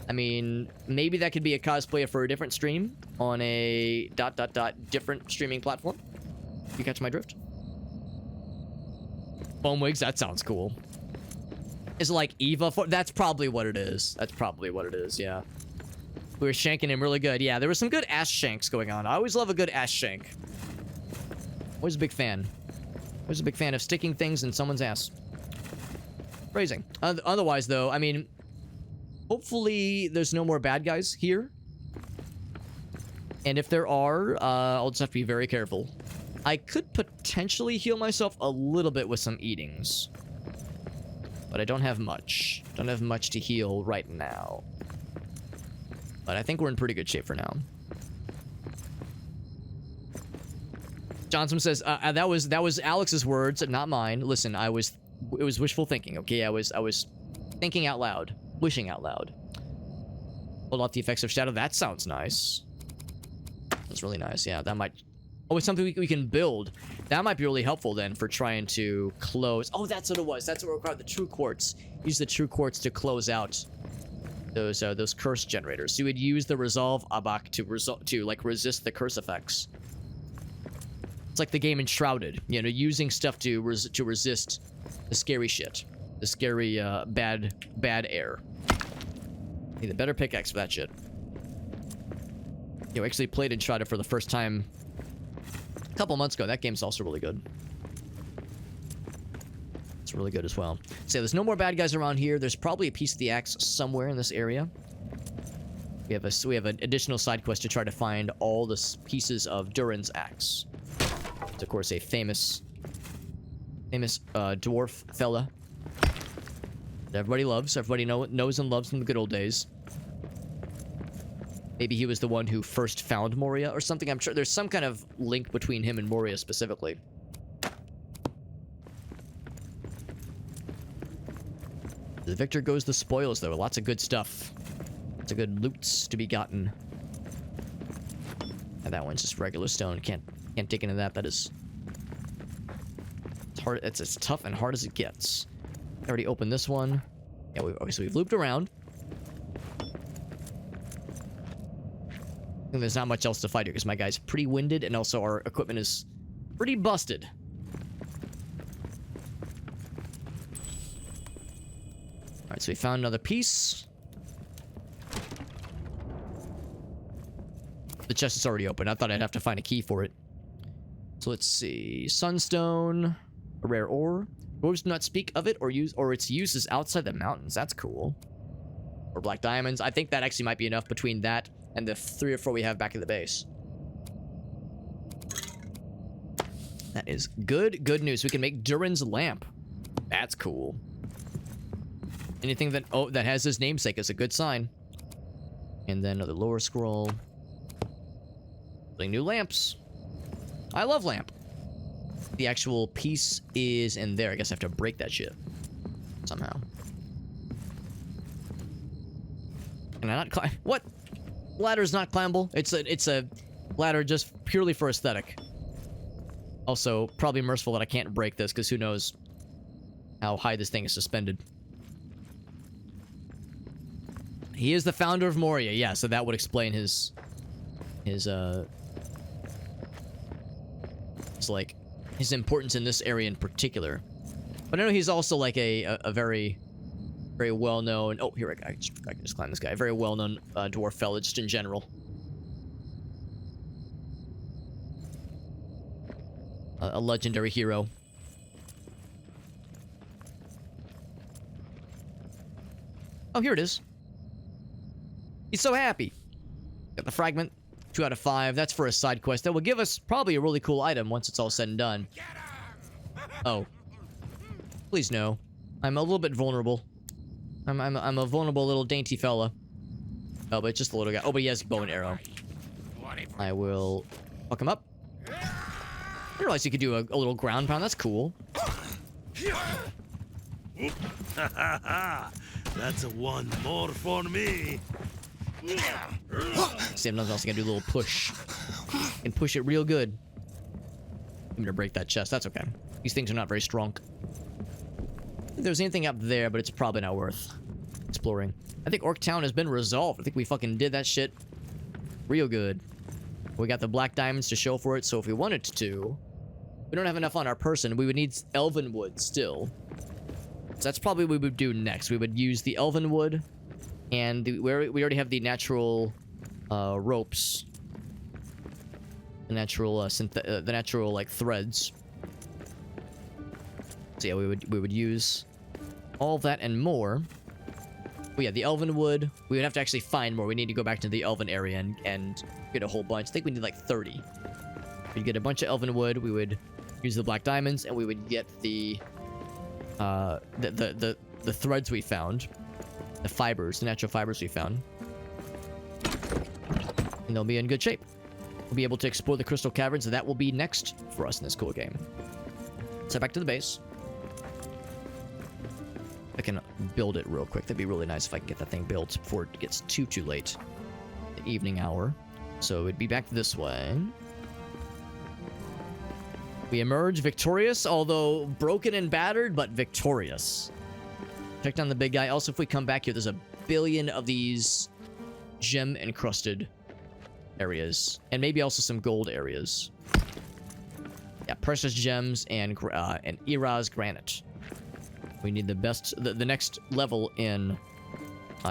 I mean, maybe that could be a cosplay for a different stream on a ... different streaming platform. You catch my drift? Foam wigs, that sounds cool. Is it like Eva? That's probably what it is. That's probably what it is, yeah. We were shanking him really good. Yeah, there was some good ass shanks going on. I always love a good ass shank. Always a big fan. Always a big fan of sticking things in someone's ass. Phrasing. Otherwise, though, I mean, hopefully there's no more bad guys here. And if there are, I'll just have to be very careful. I could potentially heal myself a little bit with some eatings. But I don't have much. Don't have much to heal right now. But I think we're in pretty good shape for now. Johnson says, that was Alex's words, not mine. Listen, it was wishful thinking, okay? I was thinking out loud. Wishing out loud. Hold off the effects of shadow. That sounds nice. That's really nice, yeah. That might... Oh, it's something we can build. That might be really helpful then for trying to close... Oh, that's what it was. That's what required the true quartz. Use the true quartz to close out those curse generators. So you would use the resolve abak to like resist the curse effects. It's like the game Enshrouded. You know, using stuff to resist the scary shit, the scary bad air. Need a better pickaxe for that shit. You know, actually played Enshrouded for the first time a couple months ago. That game's also really good. It's really good as well. So there's no more bad guys around here. There's probably a piece of the axe somewhere in this area. We have an additional side quest to try to find all the pieces of Durin's axe. It's of course a famous dwarf fella that everybody loves. Everybody knows and loves from the good old days. Maybe he was the one who first found Moria or something. I'm sure there's some kind of link between him and Moria specifically. The victor goes the spoils, though. Lots of good stuff. Lots of good loots to be gotten. And that one's just regular stone. Can't dig into that. That is... It's hard. It's as tough and hard as it gets. I already opened this one. Yeah, we've looped around. And there's not much else to fight here because my guy's pretty winded and also our equipment is pretty busted. Alright, so we found another piece. The chest is already open. I thought I'd have to find a key for it. So let's see. Sunstone. A rare ore. Dwarves do not speak of it or its use is outside the mountains. That's cool. Or black diamonds. I think that actually might be enough between that and the 3 or 4 we have back at the base. That is good news. We can make Durin's lamp. That's cool. Anything that has his namesake is a good sign. And then another lower scroll. Building new lamps. I love lamp. The actual piece is in there. I guess I have to break that shit somehow. Can I not climb? What? Ladder's not climbable. It's a ladder just purely for aesthetic. Also, probably merciful that I can't break this because who knows how high this thing is suspended. He is the founder of Moria. Yeah, so that would explain his importance in this area in particular. But I know he's also like a very well-known... Oh, here I can just climb this guy. A very well-known dwarf fella just in general. A legendary hero. Oh, here it is. He's so happy. Got the fragment. 2 out of 5. That's for a side quest that will give us probably a really cool item once it's all said and done. Oh. Please no. I'm a little bit vulnerable. I'm a vulnerable little dainty fella. Oh, but it's just a little guy. Oh, but he has bow and arrow. I will fuck him up. I didn't realize you could do a little ground pound. That's cool. That's a one more for me. See, I'm nothing else. I gotta do a little push. And push it real good. I'm gonna break that chest. That's okay. These things are not very strong. If there's anything up there, but it's probably not worth exploring. I think Orc Town has been resolved. I think we fucking did that shit real good. We got the black diamonds to show for it, so if we wanted to... We don't have enough on our person. We would need elven wood still. So that's probably what we would do next. We would use the elven wood, and we already have the natural ropes. The natural like threads. So yeah, we would use all that and more. But yeah, the elven wood. We would have to actually find more. We need to go back to the elven area and get a whole bunch. I think we need like 30. We'd get a bunch of elven wood. We would use the black diamonds, and we would get the threads we found, the fibers, the natural fibers we found, and they'll be in good shape. We'll be able to explore the crystal caverns, and that will be next for us in this cool game. So back to the base. I can build it real quick. That'd be really nice if I can get that thing built before it gets too late. The evening hour. So it'd be back this way. We emerge victorious, although broken and battered, but victorious. Check down the big guy. Also, if we come back here, there's a billion of these gem-encrusted areas. And maybe also some gold areas. Yeah, precious gems and Iraz granite. We need the best, the next level in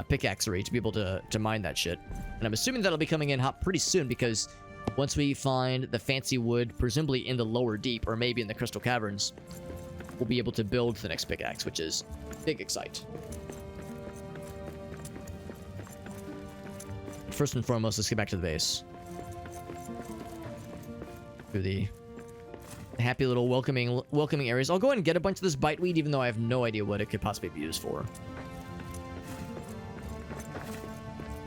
pickaxery to be able to mine that shit. And I'm assuming that'll be coming in hot pretty soon because once we find the fancy wood, presumably in the lower deep or maybe in the crystal caverns, we'll be able to build the next pickaxe, which is big excite. First and foremost, let's get back to the base. Through the happy little welcoming areas. I'll go ahead and get a bunch of this biteweed, even though I have no idea what it could possibly be used for.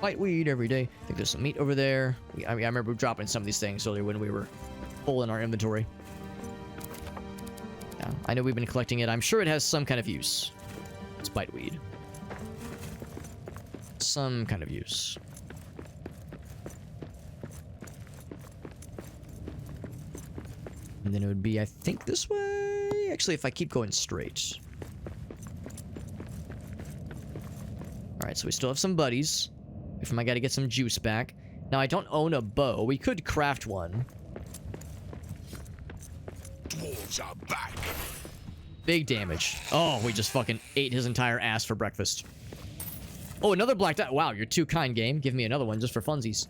Biteweed every day. I think there's some meat over there. I remember dropping some of these things earlier when we were full in our inventory. Yeah, I know we've been collecting it. I'm sure it has some kind of use. It's biteweed. Some kind of use. And then it would be, I think, this way. Actually, if I keep going straight. Alright, so we still have some buddies. Wait for my guy to get some juice back. Now, I don't own a bow. We could craft one. Dwarves are back. Big damage. Oh, we just fucking ate his entire ass for breakfast. Oh, another black dot. Wow, you're too kind, game. Give me another one just for funsies.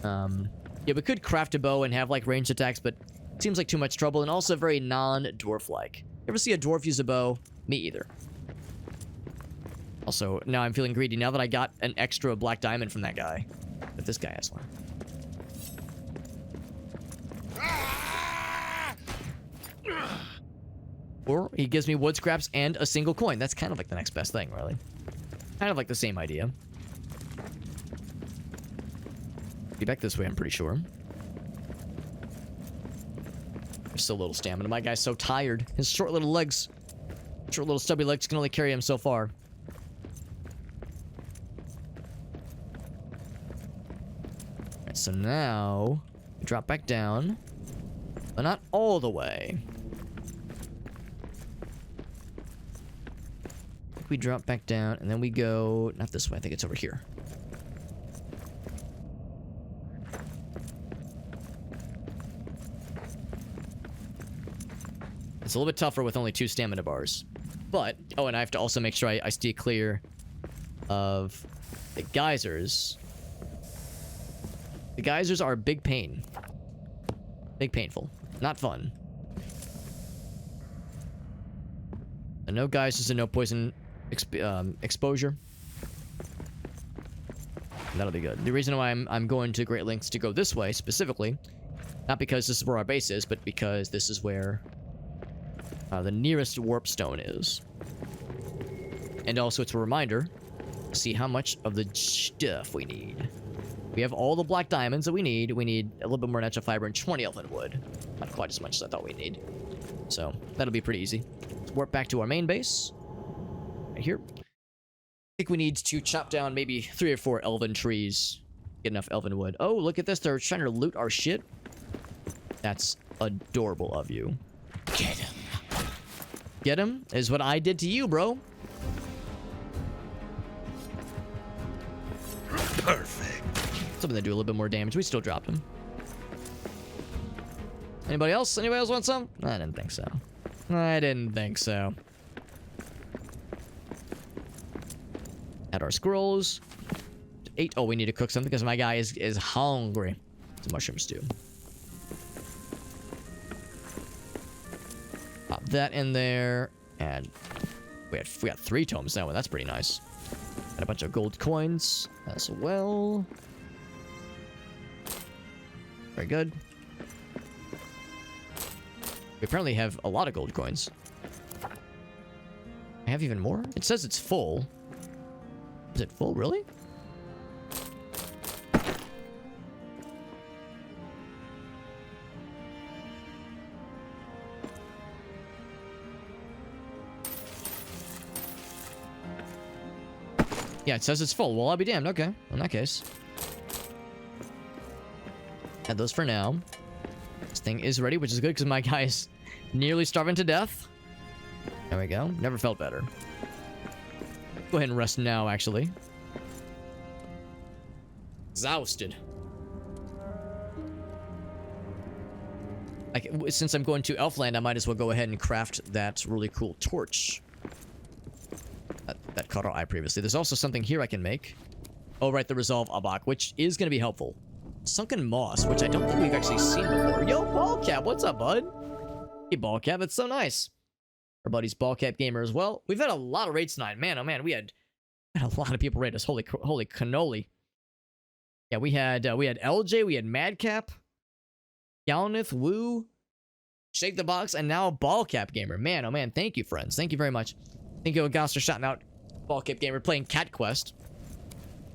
Yeah, we could craft a bow and have, like, ranged attacks, but it seems like too much trouble and also very non-dwarf-like. Ever see a dwarf use a bow? Me either. Also, now I'm feeling greedy now that I got an extra black diamond from that guy. But this guy has one. Or he gives me wood scraps and a single coin. That's kind of like the next best thing, really. Kind of like the same idea. Be back this way, I'm pretty sure. There's still a little stamina. My guy's so tired. His short little legs, short little stubby legs can only carry him so far. Alright, so now we drop back down, but not all the way. I think we drop back down and then we go, not this way, I think it's over here. It's a little bit tougher with only 2 stamina bars. But, oh, and I have to also make sure I stay clear of the geysers. The geysers are a big pain. Big painful. Not fun. And no geysers and no poison exposure. That'll be good. The reason why I'm going to great lengths to go this way, specifically, not because this is where our base is, but because this is where the nearest warp stone is. And also it's a reminder to see how much of the stuff we need. We have all the black diamonds that we need. We need a little bit more natural fiber and 20 elven wood. Not quite as much as I thought we'd need. So that'll be pretty easy. Let's warp back to our main base. Right here. I think we need to chop down maybe 3 or 4 elven trees. Get enough elven wood. Oh, look at this. They're trying to loot our shit. That's adorable of you. Get him. Get him is what I did to you, bro. Perfect. Something that do a little bit more damage. We still dropped him. Anybody else? Anybody else want some? I didn't think so. I didn't think so. Add our scrolls. 8. Oh, we need to cook something because my guy is hungry. It's a mushroom stew. Pop that in there. And we got 3 tomes now. That's pretty nice. And a bunch of gold coins as well. Very good. We apparently have a lot of gold coins. I have even more? It says it's full. Is it full, really? Yeah, it says it's full. Well, I'll be damned. Okay, in that case. Add those for now. This thing is ready, which is good because my guy is nearly starving to death. There we go. Never felt better. Go ahead and rest now, actually. Exhausted. Since I'm going to Elfland, I might as well go ahead and craft that really cool torch. That caught our eye previously. There's also something here I can make. Oh, right, the Resolve Abak, which is going to be helpful. Sunken Moss, which I don't think we've actually seen before. Yo, Bolgakh, what's up, bud? Hey, Bolgakh, that's so nice. Our buddy's Bolgakh Gamer as well. We've had a lot of raids tonight. Man, oh man, we had a lot of people raid us. Holy cannoli. Yeah, we had LJ, we had Madcap, Galnith, Woo, Shake the Box, and now Bolgakh Gamer. Man, oh man, thank you, friends. Thank you very much. Thank you, August, for shouting out Bolgakh Gamer playing Cat Quest.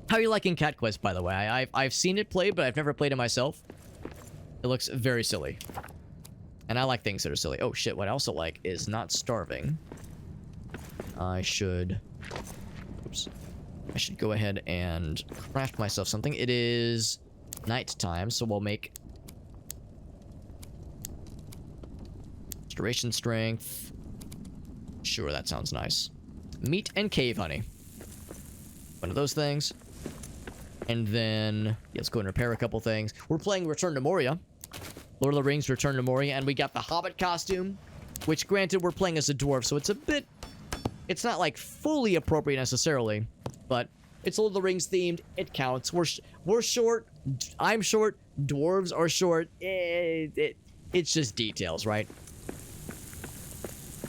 How are you liking Cat Quest, by the way? I've seen it played, but I've never played it myself. It looks very silly. And I like things that are silly. Oh shit, what I also like is not starving. I should go ahead and craft myself something. It is nighttime, so we'll make restoration strength. Sure, that sounds nice. Meat and cave honey. One of those things. And then, yeah, let's go and repair a couple things. We're playing Return to Moria. Lord of the Rings, Return to Moria. And we got the Hobbit costume. Which, granted, we're playing as a dwarf, so it's a bit... It's not, like, fully appropriate necessarily. But it's Lord of the Rings themed. It counts. We're short. I'm short. Dwarves are short. It's just details, right?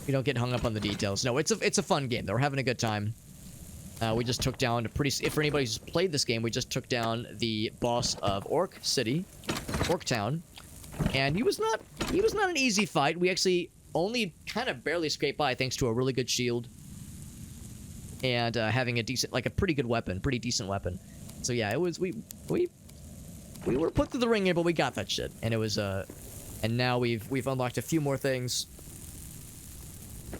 We don't get hung up on the details. No, it's a fun game, though. We're having a good time. We just took down for anybody who's played this game, we just took down the boss of Orc City, Orc Town, and he was not an easy fight. We actually only kind of barely scraped by thanks to a really good shield and having a decent, like a pretty good weapon, pretty decent weapon. So yeah, it was we were put through the ringer, but we got that shit, and it was and now we've unlocked a few more things.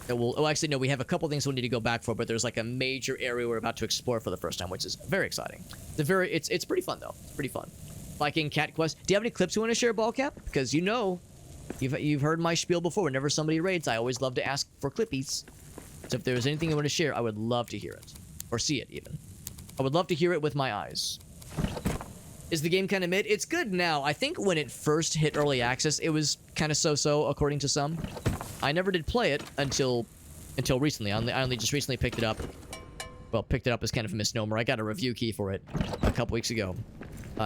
Oh, actually, no, we have a couple things we'll need to go back for, but there's like a major area we're about to explore for the first time, which is very exciting. It's pretty fun, though. It's pretty fun. Liking Cat Quest. Do you have any clips you want to share, Bolgakh? Because you know, you've heard my spiel before. Whenever somebody raids, I always love to ask for clippies. So if there's anything you want to share, I would love to hear it. Or see it, even. I would love to hear it with my eyes. Is the game kind of mid? It's good now. I think when it first hit early access, it was kind of so-so, according to some. I never did play it until recently. I only just recently picked it up. Well, picked it up as kind of a misnomer. I got a review key for it a couple weeks ago.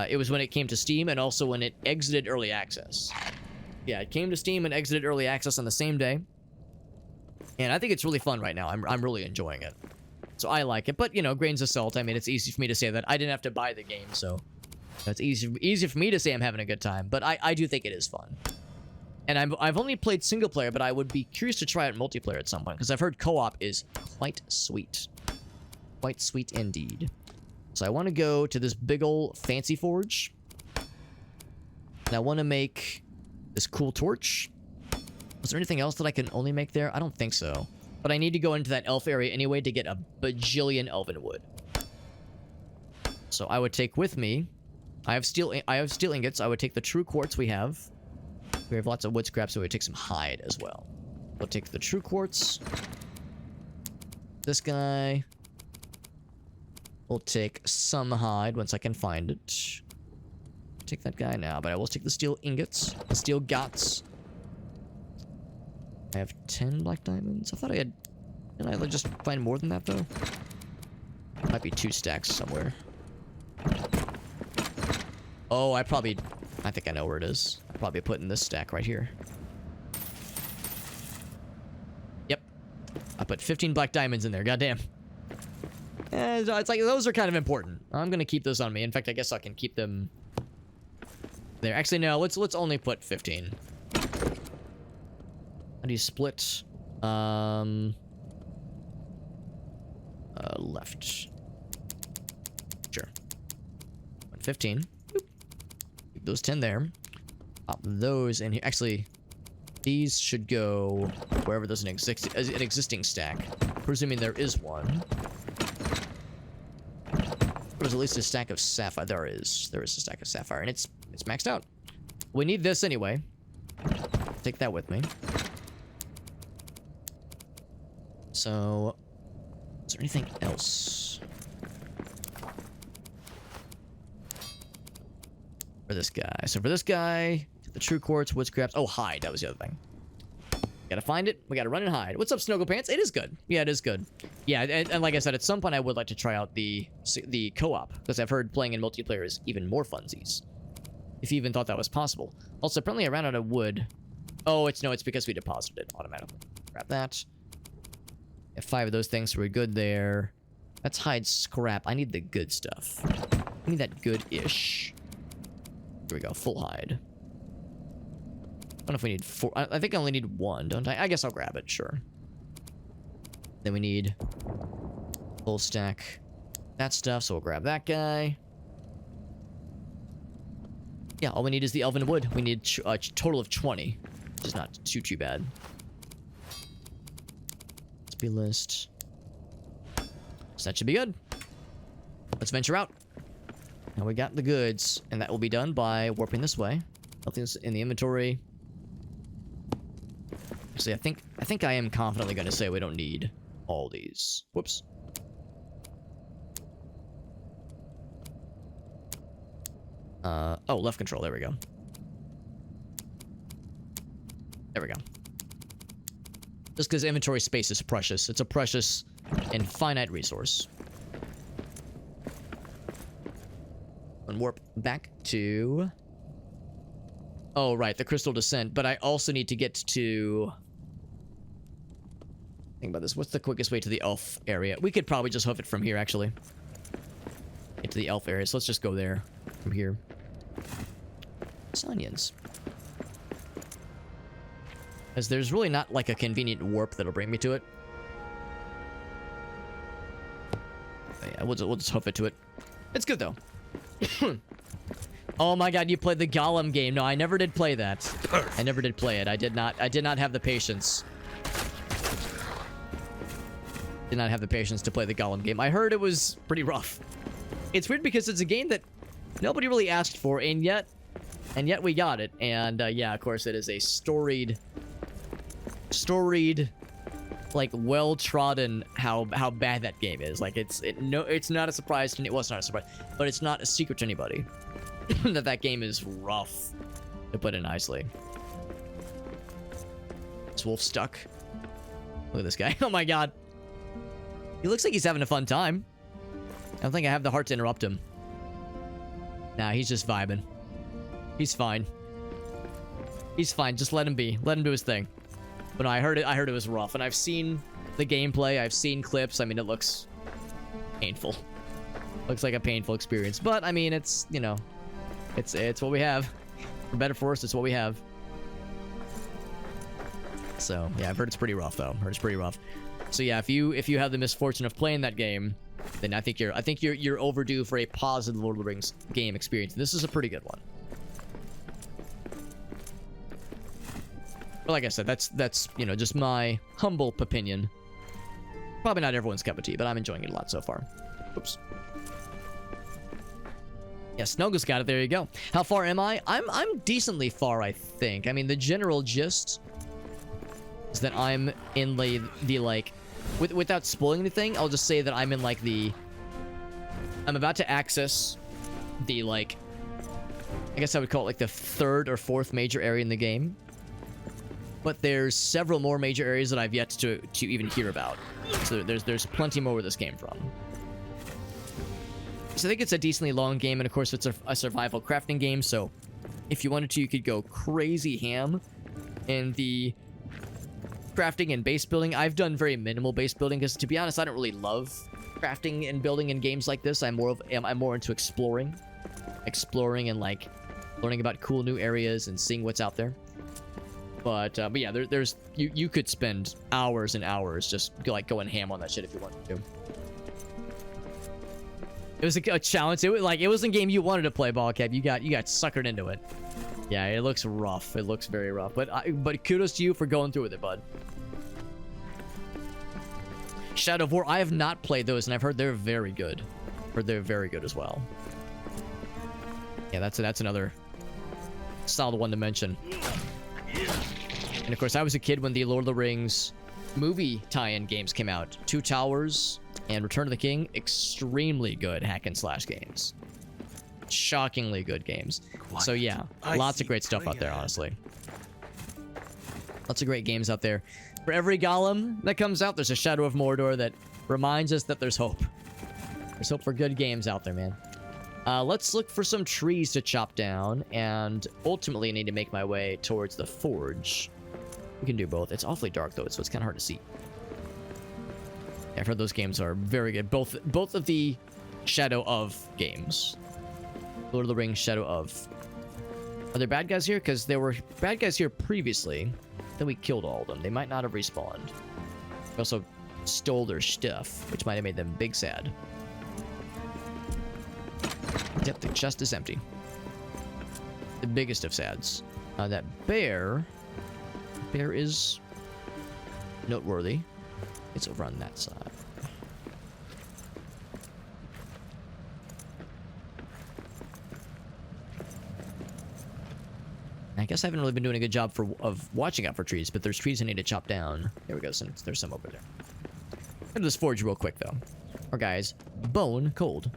It was when it came to Steam and also when it exited early access. Yeah, it came to Steam and exited early access on the same day. And I think it's really fun right now. I'm really enjoying it. So I like it. But, you know, grains of salt. I mean, it's easy for me to say that. I didn't have to buy the game, so it's easy for me to say I'm having a good time. But I do think it is fun. And I've only played single player, but I would be curious to try out multiplayer at some point, because I've heard co-op is quite sweet. Quite sweet indeed. So I want to go to this big ol' fancy forge. And I want to make this cool torch. Is there anything else that I can only make there? I don't think so. But I need to go into that elf area anyway to get a bajillion elven wood. So I would take with me... I have steel ingots. I would take the true quartz we have. We have lots of wood scraps, so we take some hide as well. We'll take the true quartz. This guy. We'll take some hide once I can find it. Take that guy now, but I will take the steel ingots, the steel gots. I have 10 black diamonds. I thought I had... Didn't I just find more than that, though? Might be 2 stacks somewhere. Oh, I think I know where it is. I'll probably put in this stack right here. Yep. I put 15 black diamonds in there. Goddamn. And it's like, those are kind of important. I'm gonna keep those on me. In fact, I guess I can keep them there. Actually, no. Let's only put 15. How do you split? Left. Sure. 15. Keep those 10 there. Pop those in here. Actually, these should go wherever there's an existing stack. Presuming there is one. There's at least a stack of sapphire. There is a stack of sapphire, and it's maxed out. We need this anyway. Take that with me. So, is there anything else for this guy? So for this guy, the true quartz, wood scraps. Oh, hide. That was the other thing. Gotta find it. We gotta run and hide. What's up, Snuggle Pants? It is good. Yeah, it is good. Yeah, and like I said, at some point I would like to try out the co-op, because I've heard playing in multiplayer is even more funsies. If you even thought that was possible. Also, apparently I ran out of wood. Oh, it's because we deposited it automatically. Grab that. Have 5 of those things, so we're good there. Let's hide scrap. I need the good stuff. I need that good-ish. Here we go, full hide. I don't know if we need 4. I think I only need 1, don't I? I guess I'll grab it, sure. Then we need full stack that stuff, so we'll grab that guy. Yeah, all we need is the elven wood. We need a total of 20, which is not too bad. Recipe list. So that should be good. Let's venture out. Now we got the goods, and that will be done by warping this way. Nothing's in the inventory. Actually, I think I am confidently going to say we don't need all these. Whoops. Oh, left control. There we go. There we go. Just because inventory space is precious. It's a precious and finite resource. And warp back to... Oh, right, the Crystal Descent. But I also need to get to... Think about this. What's the quickest way to the elf area? We could probably just hoof it from here, actually. Get to the elf area. So let's just go there from here. It's onions. Because there's really not, like, a convenient warp that'll bring me to it. But yeah, we'll just hoof it to it. It's good, though. Oh my god, you played the Golem game. No, I never did play that. Perfect. I never did play it. I did not have the patience. Did not have the patience to play the Golem game. I heard it was pretty rough. It's weird because it's a game that nobody really asked for, and yet we got it. And yeah, of course, it is a storied, like, well-trodden how bad that game is. Like, it's not a surprise to me. Well, it's not a surprise, but it's not a secret to anybody that game is rough, to put it nicely. This wolf stuck. Look at this guy. Oh my god. He looks like he's having a fun time. I don't think I have the heart to interrupt him. Nah, he's just vibing. He's fine. He's fine. Just let him be. Let him do his thing. But no, I heard it was rough, and I've seen the gameplay. I've seen clips. I mean, it looks painful. Looks like a painful experience. But I mean, it's, you know, it's what we have. For better or for worse, it's what we have. So yeah, I've heard it's pretty rough though. I've heard it's pretty rough. So yeah, if you have the misfortune of playing that game, then I think you're overdue for a positive Lord of the Rings game experience. This is a pretty good one. But like I said, that's you know, just my humble opinion. Probably not everyone's cup of tea, but I'm enjoying it a lot so far. Oops. Yeah, Snuggles got it. There you go. How far am I? I'm decently far, I think. I mean, the general gist is that I'm in the like, without spoiling anything, I'll just say that I'm in like I'm about to access the, like, I guess I would call it like the 3rd or 4th major area in the game. But there's several more major areas that I've yet to even hear about. So there's plenty more where this came from. So I think it's a decently long game, and of course it's a survival crafting game, so if you wanted to, you could go crazy ham in the crafting and base building. I've done very minimal base building because, to be honest, I don't really love crafting and building in games like this. I'm more into exploring and like learning about cool new areas and seeing what's out there. But yeah, you could spend hours and hours just like going ham on that shit if you wanted to. It was a challenge. It wasn't a game you wanted to play, Bolgakh. You got suckered into it. Yeah, it looks rough. It looks very rough. But kudos to you for going through with it, bud. Shadow of War. I have not played those, and I've heard they're very good. Or they're very good as well. Yeah, that's another solid one to mention. And of course, I was a kid when the Lord of the Rings movie tie-in games came out. Two Towers and Return of the King, extremely good hack and slash games. Shockingly good games. So yeah, lots of great stuff out there, honestly. Lots of great games out there. For every golem that comes out, there's a Shadow of Mordor that reminds us that there's hope. There's hope for good games out there, man. Let's look for some trees to chop down, and ultimately I need to make my way towards the forge. We can do both. It's awfully dark, though, so it's kind of hard to see. Yeah, I've heard those games are very good. Both of the Shadow of games. Lord of the Rings, Shadow of. Are there bad guys here? Because there were bad guys here previously. Then we killed all of them. They might not have respawned. We also stole their stuff, which might have made them big sad. Yep, the chest is empty. The biggest of sads. That bear is noteworthy. It's over on that side. I guess I haven't really been doing a good job of watching out for trees, but there's trees I need to chop down. There we go. There's some over there. Go to this forge real quick, though. Our guy's bone cold.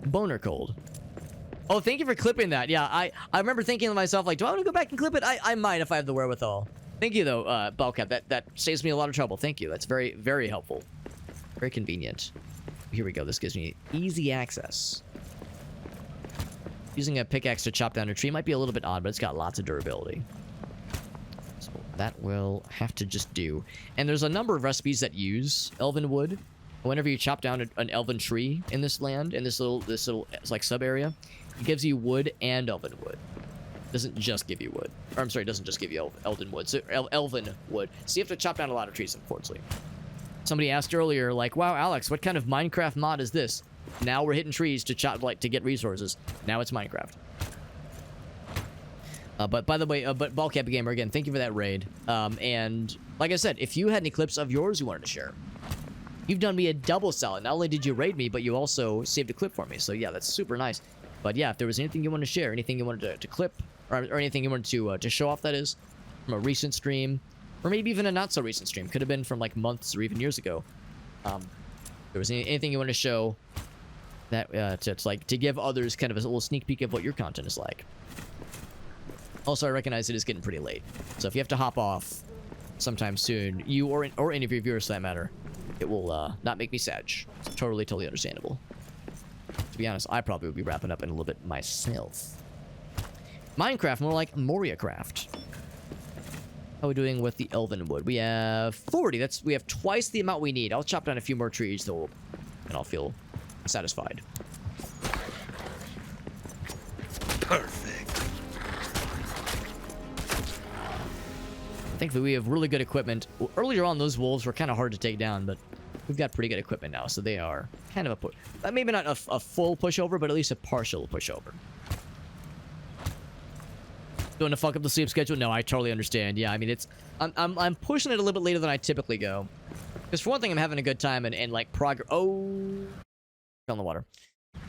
Boner cold. Oh, thank you for clipping that. Yeah, I remember thinking to myself, like, do I want to go back and clip it? I might if I have the wherewithal. Thank you, though, Bolgakh. That saves me a lot of trouble. Thank you. That's very, very helpful. Very convenient. Here we go. This gives me easy access. Using a pickaxe to chop down a tree might be a little bit odd, but it's got lots of durability. So that will have to just do. And there's a number of recipes that use elven wood. Whenever you chop down an elven tree in this land, in this little like sub area, it gives you wood and elven wood. It doesn't just give you wood. Or I'm sorry, it doesn't just give you elven wood. So elven wood. So you have to chop down a lot of trees, unfortunately. Somebody asked earlier, like, wow, Alex, what kind of Minecraft mod is this? Now we're hitting trees to chop, like, to get resources. Now it's Minecraft. But by the way, but Bolgakh Gamer, again, thank you for that raid. And like I said, if you had any clips of yours you wanted to share, you've done me a double solid. Not only did you raid me, but you also saved a clip for me. So yeah, that's super nice. But yeah, if there was anything you wanted to share, anything you wanted to clip, or anything you wanted to show off, that is, from a recent stream, or maybe even a not so recent stream, could have been from like months or even years ago. If there was anything you wanted to show, that to give others kind of a little sneak peek of what your content is like. Also, I recognize it is getting pretty late, so if you have to hop off sometime soon, you or any of your viewers for that matter, it will not make me sad. It's totally understandable. To be honest, I probably would be wrapping up in a little bit myself. Minecraft, more like Moria craft. How are we doing with the elven wood? We have 40. We have twice the amount we need. I'll chop down a few more trees though, and I'll feel satisfied. Perfect. Thankfully, we have really good equipment. Earlier on, those wolves were kind of hard to take down, but we've got pretty good equipment now, so they are kind of a push. Maybe not a full pushover, but at least a partial pushover. Going to fuck up the sleep schedule? No, I totally understand. Yeah, I mean, I'm pushing it a little bit later than I typically go. Because for one thing, I'm having a good time and like progress. Oh, on the water.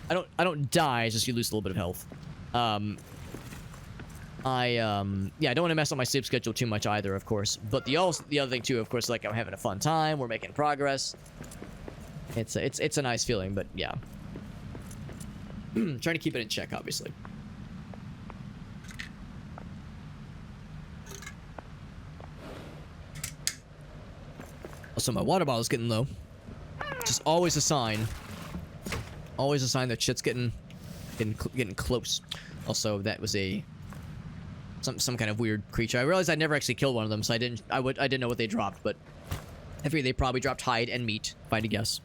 I don't die. It's just you lose a little bit of health. Yeah, I don't want to mess up my sleep schedule too much either, of course. But the other thing too, of course, like I'm having a fun time. We're making progress. It's a nice feeling, but yeah. Trying to keep it in check, obviously. Also, my water bottle's getting low. Just always a sign. Always a sign that shit's getting close. Also, that was some kind of weird creature. I realized I'd never actually killed one of them, so I didn't know what they dropped, but I figured they probably dropped hide and meat, if I had to guess.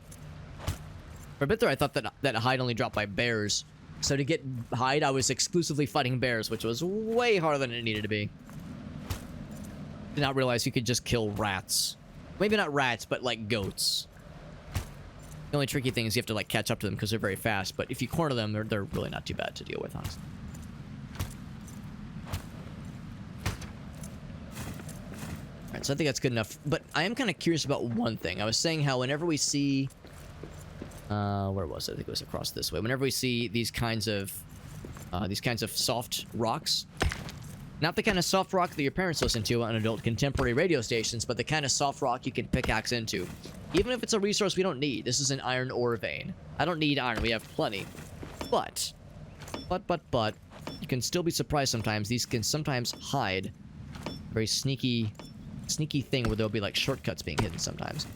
For a bit there, I thought that hide only dropped by bears. So to get hide, I was exclusively fighting bears, which was way harder than it needed to be. Did not realize you could just kill rats. Maybe not rats, but like goats. The only tricky thing is you have to like catch up to them because they're very fast, but if you corner them, they're really not too bad to deal with, honestly. Alright, so I think that's good enough. But I am kind of curious about one thing. I was saying how whenever we see... where was it? I think it was across this way. Whenever we see these kinds of soft rocks... Not the kind of soft rock that your parents listen to on adult contemporary radio stations, but the kind of soft rock you can pickaxe into. Even if it's a resource we don't need. This is an iron ore vein. I don't need iron. We have plenty. But, you can still be surprised sometimes. These can sometimes hide very sneaky sneaky thing where there'll be like shortcuts being hidden sometimes.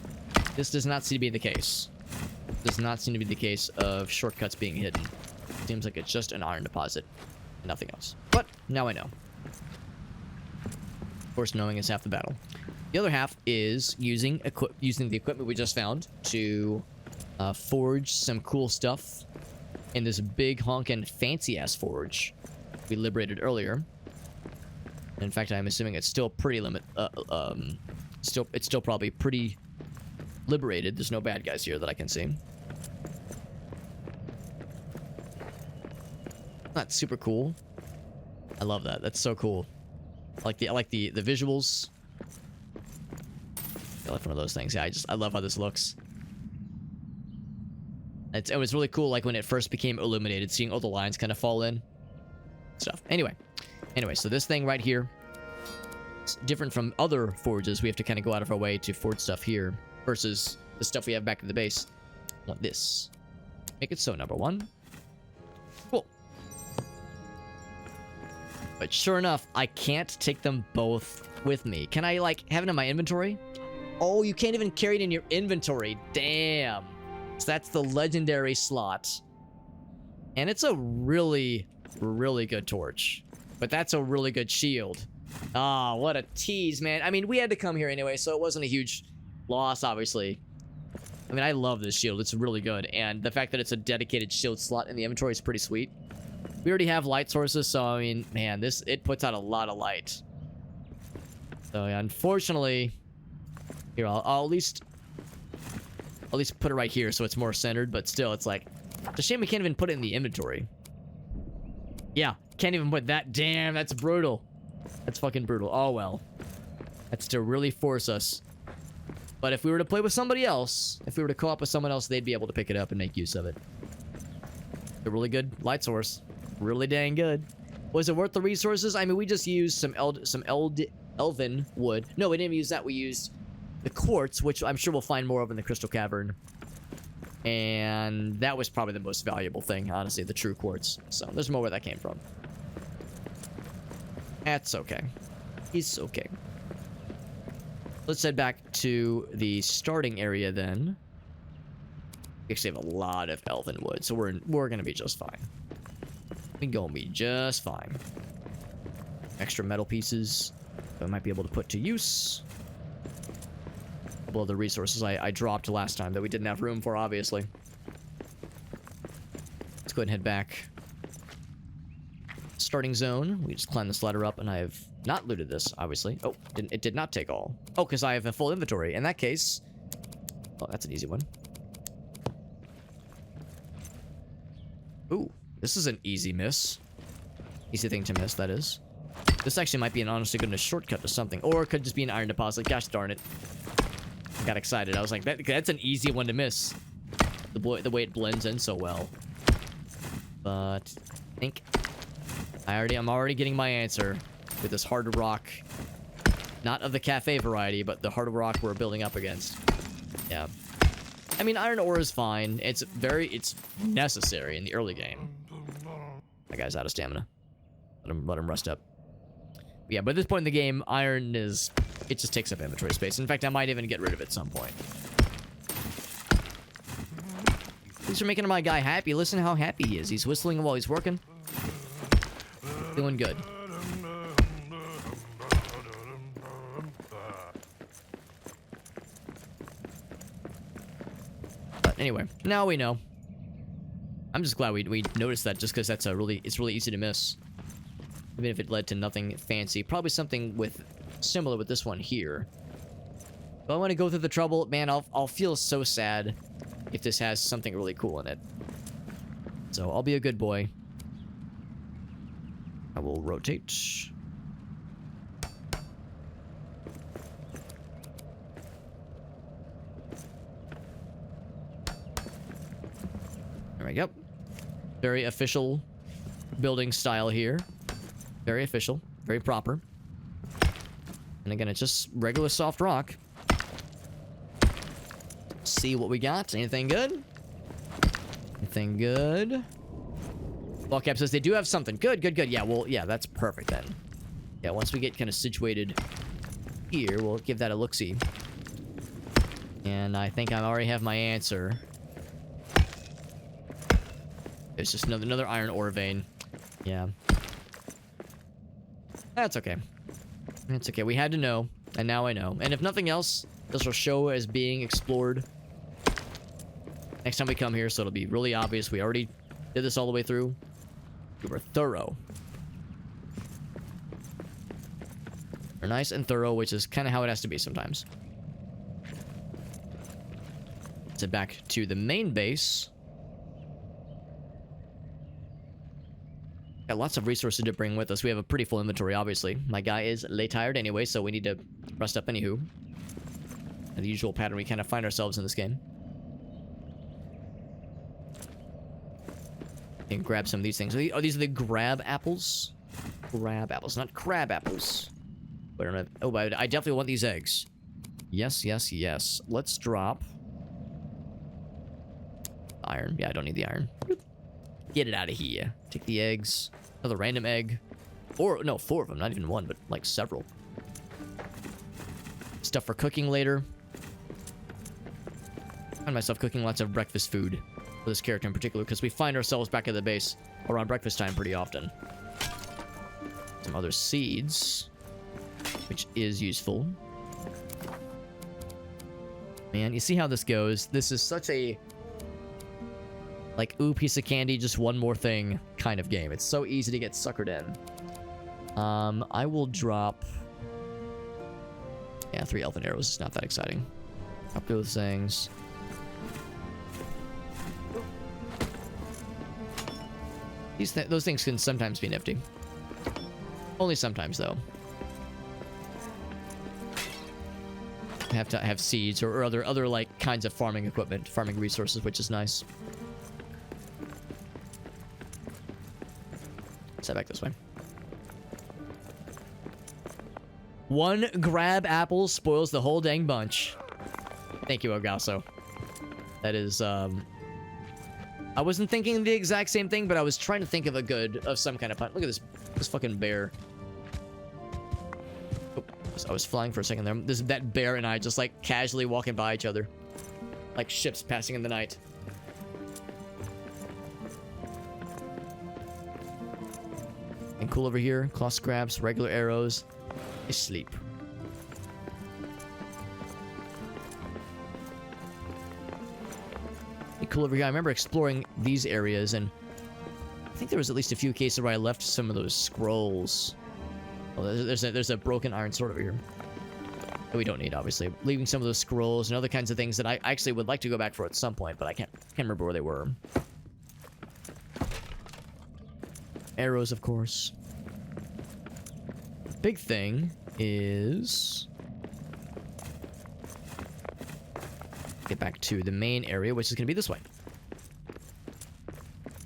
This does not seem to be the case. Does not seem to be the case of shortcuts being hidden. Seems like it's just an iron deposit. Nothing else. But now I know. Of course, knowing is half the battle. The other half is using the equipment we just found to forge some cool stuff in this big honkin' fancy ass forge we liberated earlier. In fact, I'm assuming it's still pretty it's still probably pretty liberated. There's no bad guys here that I can see. That's super cool. I love that. That's so cool. I like the visuals. I like one of those things. Yeah, I love how this looks. It was really cool, like when it first became illuminated, seeing all the lines kind of fall in. Stuff. Anyway, so this thing right here, it's different from other forges. We have to kind of go out of our way to forge stuff here versus the stuff we have back in the base. I want this. Make it so, number one. Cool. But sure enough, I can't take them both with me. Can I, like, have it in my inventory? Oh, you can't even carry it in your inventory. Damn. So that's the legendary slot. And it's a really, really good torch. But that's a really good shield. Ah, what a tease, man. I mean, we had to come here anyway, so it wasn't a huge loss, obviously. I mean, I love this shield. It's really good. And the fact that it's a dedicated shield slot in the inventory is pretty sweet. We already have light sources, so, I mean, man, it puts out a lot of light. So, yeah, unfortunately... Here, I'll at least put it right here so it's more centered, but still, it's like... It's a shame we can't even put it in the inventory. Yeah, can't even put that. Damn, that's brutal. That's fucking brutal. Oh, well. That's to really force us. But if we were to play with somebody else, if we were to co-op with someone else, they'd be able to pick it up and make use of it. A really good light source. Really dang good. Was it worth the resources? I mean, we just used some elven wood. No, we didn't use that. We used the quartz, which I'm sure we'll find more of in the Crystal Cavern. And that was probably the most valuable thing, honestly, the true quartz. So there's more where that came from. That's okay. It's okay. Let's head back to the starting area then. We actually have a lot of elven wood, so we're gonna be just fine. We're gonna be just fine. Extra metal pieces that I might be able to put to use. A couple other resources I dropped last time that we didn't have room for, obviously. Let's go ahead and head back. Starting zone. We just climb this ladder up, and I have not looted this, obviously. Oh, it did not take all. Oh, because I have a full inventory. In that case... Oh, that's an easy one. Ooh, this is an easy miss. Easy thing to miss, that is. This actually might be an honest to goodness shortcut to something. Or it could just be an iron deposit. Gosh darn it. I got excited. I was like, that's an easy one to miss. The way it blends in so well. But I think I'm already getting my answer with this hard rock. Not of the cafe variety, but the hard rock we're building up against. Yeah. I mean, iron ore is fine. It's necessary in the early game. That guy's out of stamina. Let him rest up. Yeah, but at this point in the game, iron it just takes up inventory space. In fact, I might even get rid of it at some point. Thanks for making my guy happy. Listen how happy he is. He's whistling while he's working. Doing good. But anyway, now we know. I'm just glad we noticed that, just because it's really easy to miss. Even if it led to nothing fancy. Probably something similar with this one here. But I want to go through the trouble. Man, I'll feel so sad if this has something really cool in it. So I'll be a good boy. I will rotate. There we go. Very official building style here. Very official. Very proper. And again, it's just regular soft rock. See what we got. Anything good? Anything good? Bolgakh says they do have something. Good, good, good. Yeah, well, yeah, that's perfect then. Yeah, once we get kind of situated here. We'll give that a look-see. And I think I already have my answer. There's just another iron ore vein. Yeah. That's okay. It's okay. We had to know, and now I know. And if nothing else, this will show as being explored next time we come here, so it'll be really obvious. We already did this all the way through. We were thorough. We're nice and thorough, which is kind of how it has to be sometimes. Let's head back to the main base. Got lots of resources to bring with us. We have a pretty full inventory, obviously. My guy is late tired anyway, so we need to rest up anywho. And the usual pattern we kind of find ourselves in this game. And grab some of these things. Oh, these are the grab apples? Grab apples, not crab apples. Wait a minute. Oh, but I definitely want these eggs. Yes, yes, yes. Let's drop iron. Yeah, I don't need the iron. Get it out of here. Take the eggs. Another random egg. Or, no, 4 of them. Not even 1, but like several. Stuff for cooking later. I find myself cooking lots of breakfast food for this character in particular, because we find ourselves back at the base around breakfast time pretty often. Some other seeds, which is useful. Man, you see how this goes? This is such a like, ooh, piece of candy, just one more thing kind of game. It's so easy to get suckered in. I will drop... Yeah, 3 elfin arrows is not that exciting. Drop those things. Those things can sometimes be nifty. Only sometimes, though. I have to have seeds or other like kinds of farming equipment, farming resources, which is nice. Let's head back this way. 1 grab apple spoils the whole dang bunch. Thank you, Ogasso. That is, I wasn't thinking the exact same thing, but I was trying to think of some kind of pun. Look at this fucking bear. Oh, I was flying for a second there. That bear and I just like casually walking by each other. Like ships passing in the night. And cool over here. Claw scraps, regular arrows. Sleep. Cool over here. I remember exploring these areas, and I think there was at least a few cases where I left some of those scrolls. Oh, there's a broken iron sword over here that we don't need, obviously. Leaving some of those scrolls and other kinds of things that I actually would like to go back for at some point, but I can't remember where they were. Arrows, of course. Big thing is get back to the main area, which is going to be this way.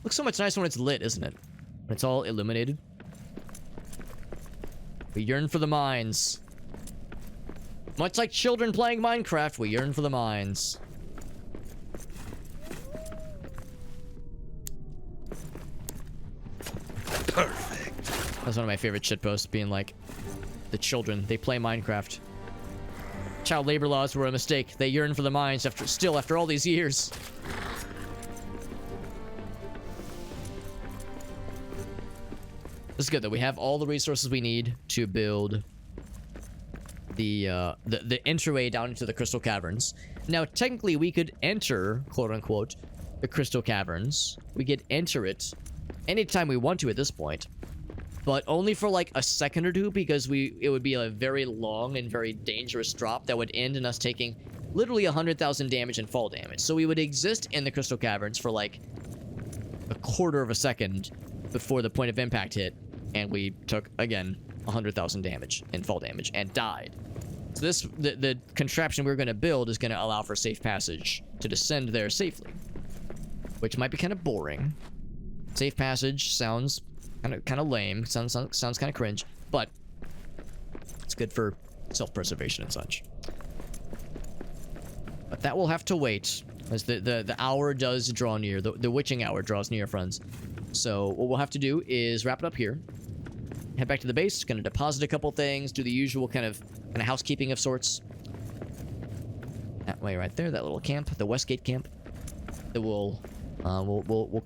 Looks so much nicer when it's lit, isn't it? When it's all illuminated. We yearn for the mines. Much like children playing Minecraft, we yearn for the mines. Perfect. That's one of my favorite shitposts, being like, the children, they play Minecraft. Child labor laws were a mistake. They yearn for the mines after all these years. This is good though. We have all the resources we need to build the entryway down into the crystal caverns. Now, technically, we could enter, quote unquote, the crystal caverns. We could enter it anytime we want to at this point. But only for like a second or two, because it would be a very long and very dangerous drop that would end in us taking literally 100,000 damage and fall damage. So we would exist in the crystal caverns for like a quarter of a second before the point of impact hit, and we took again 100,000 damage and fall damage and died. So the contraption we're going to build is going to allow for safe passage to descend there safely, which might be kind of boring. Safe passage sounds kind of lame. Sounds kind of cringe, but it's good for self-preservation and such. But that will have to wait, as the hour does draw near. The witching hour draws near, friends. So what we'll have to do is wrap it up here. head back to the base. Gonna deposit a couple things, do the usual kind of housekeeping of sorts. That way right there, that little camp, the Westgate camp. That we'll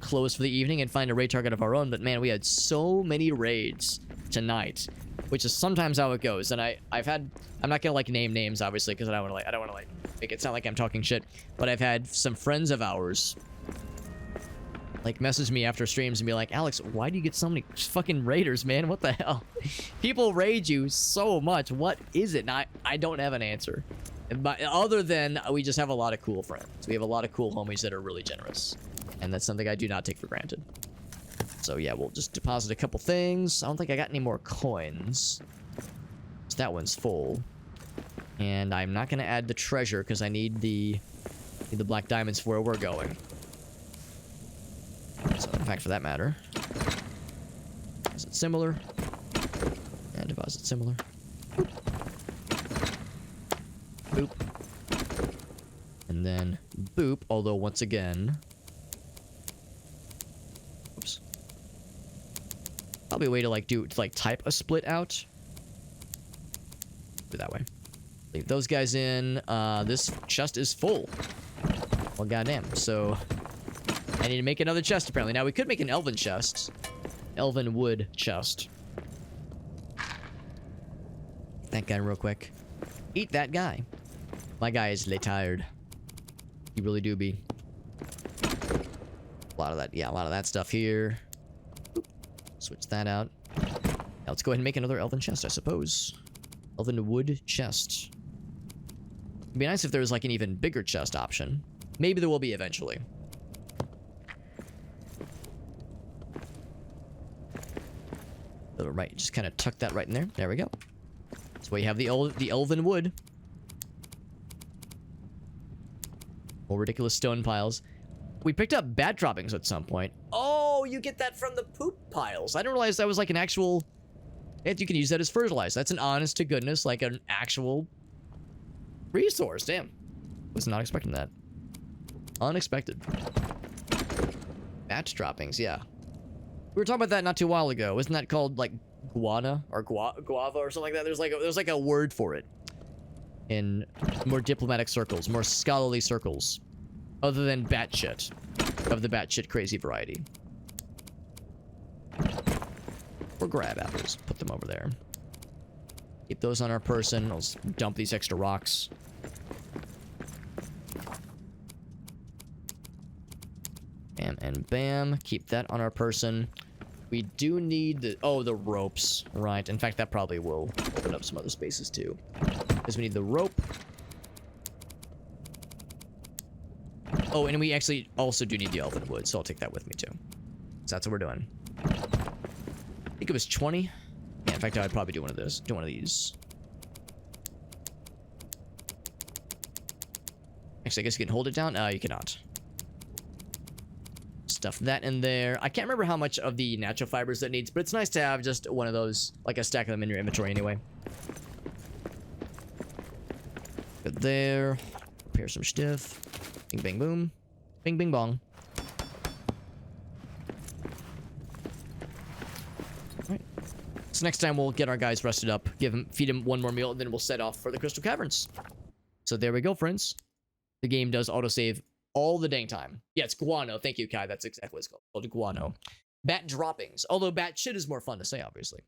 close for the evening and find a raid target of our own. But man, we had so many raids tonight, which is sometimes how it goes. And I'm not gonna like name names obviously because I don't want to like make it sound like I'm talking shit. But I've had some friends of ours like message me after streams and be like, Alex, why do you get so many fucking raiders, man? What the hell? People raid you so much. What is it? And I don't have an answer. But other than we just have a lot of cool friends. We have a lot of cool homies that are really generous. And that's something I do not take for granted. So yeah, we'll just deposit a couple things. I don't think I got any more coins. So that one's full. And I'm not going to add the treasure because I need the black diamonds for where we're going. So in fact, for that matter. Deposit similar. And deposit similar. Boop. And then boop, although once again... Oops. Probably a way to type a split out. Do it that way. Leave those guys in. This chest is full. Well, goddamn. So I need to make another chest apparently. Now we could make an elven chest. Elven wood chest. That guy real quick. Eat that guy. My guy is tired. He really do be. A lot of that stuff here. Boop. Switch that out. Now let's go ahead and make another elven chest, I suppose. Elven wood chest. It'd be nice if there was like an even bigger chest option. Maybe there will be eventually. All right, just kind of tuck that right in there. There we go. That's why you have the elven wood. More ridiculous stone piles. We picked up bat droppings at some point. Oh, you get that from the poop piles. I didn't realize that was like an actual... You can use that as fertilizer. That's an honest to goodness, like an actual resource. Damn. Was not expecting that. Unexpected. Bat droppings, yeah. We were talking about that not too while ago. Isn't that called like guana or guava or something like that? There's like a word for it in more diplomatic circles, more scholarly circles, other than batshit, of the batshit crazy variety. Or grab apples. Put them over there. Keep those on our person. I'll just dump these extra rocks. Bam and bam. Keep that on our person. We do need the... Oh, the ropes. Right. In fact, that probably will open up some other spaces too. Because we need the rope. Oh, and we actually also do need the elven wood, so I'll take that with me too. So that's what we're doing. I think it was 20. Yeah, in fact, I'd probably do one of those. Do one of these. Actually, I guess you can hold it down. You cannot. Stuff that in there. I can't remember how much of the natural fibers that needs, but it's nice to have just one of those, like a stack of them in your inventory anyway. Good there. Repair some stuff. Bing, bang, boom. Bing, bing, bong. Alright. So next time we'll get our guys rested up, feed him one more meal, and then we'll set off for the Crystal Caverns. So there we go, friends. The game does autosave all the dang time. Yeah, it's guano. Thank you, Kai. That's exactly what it's called. Guano. Bat droppings. Although bat shit is more fun to say, obviously.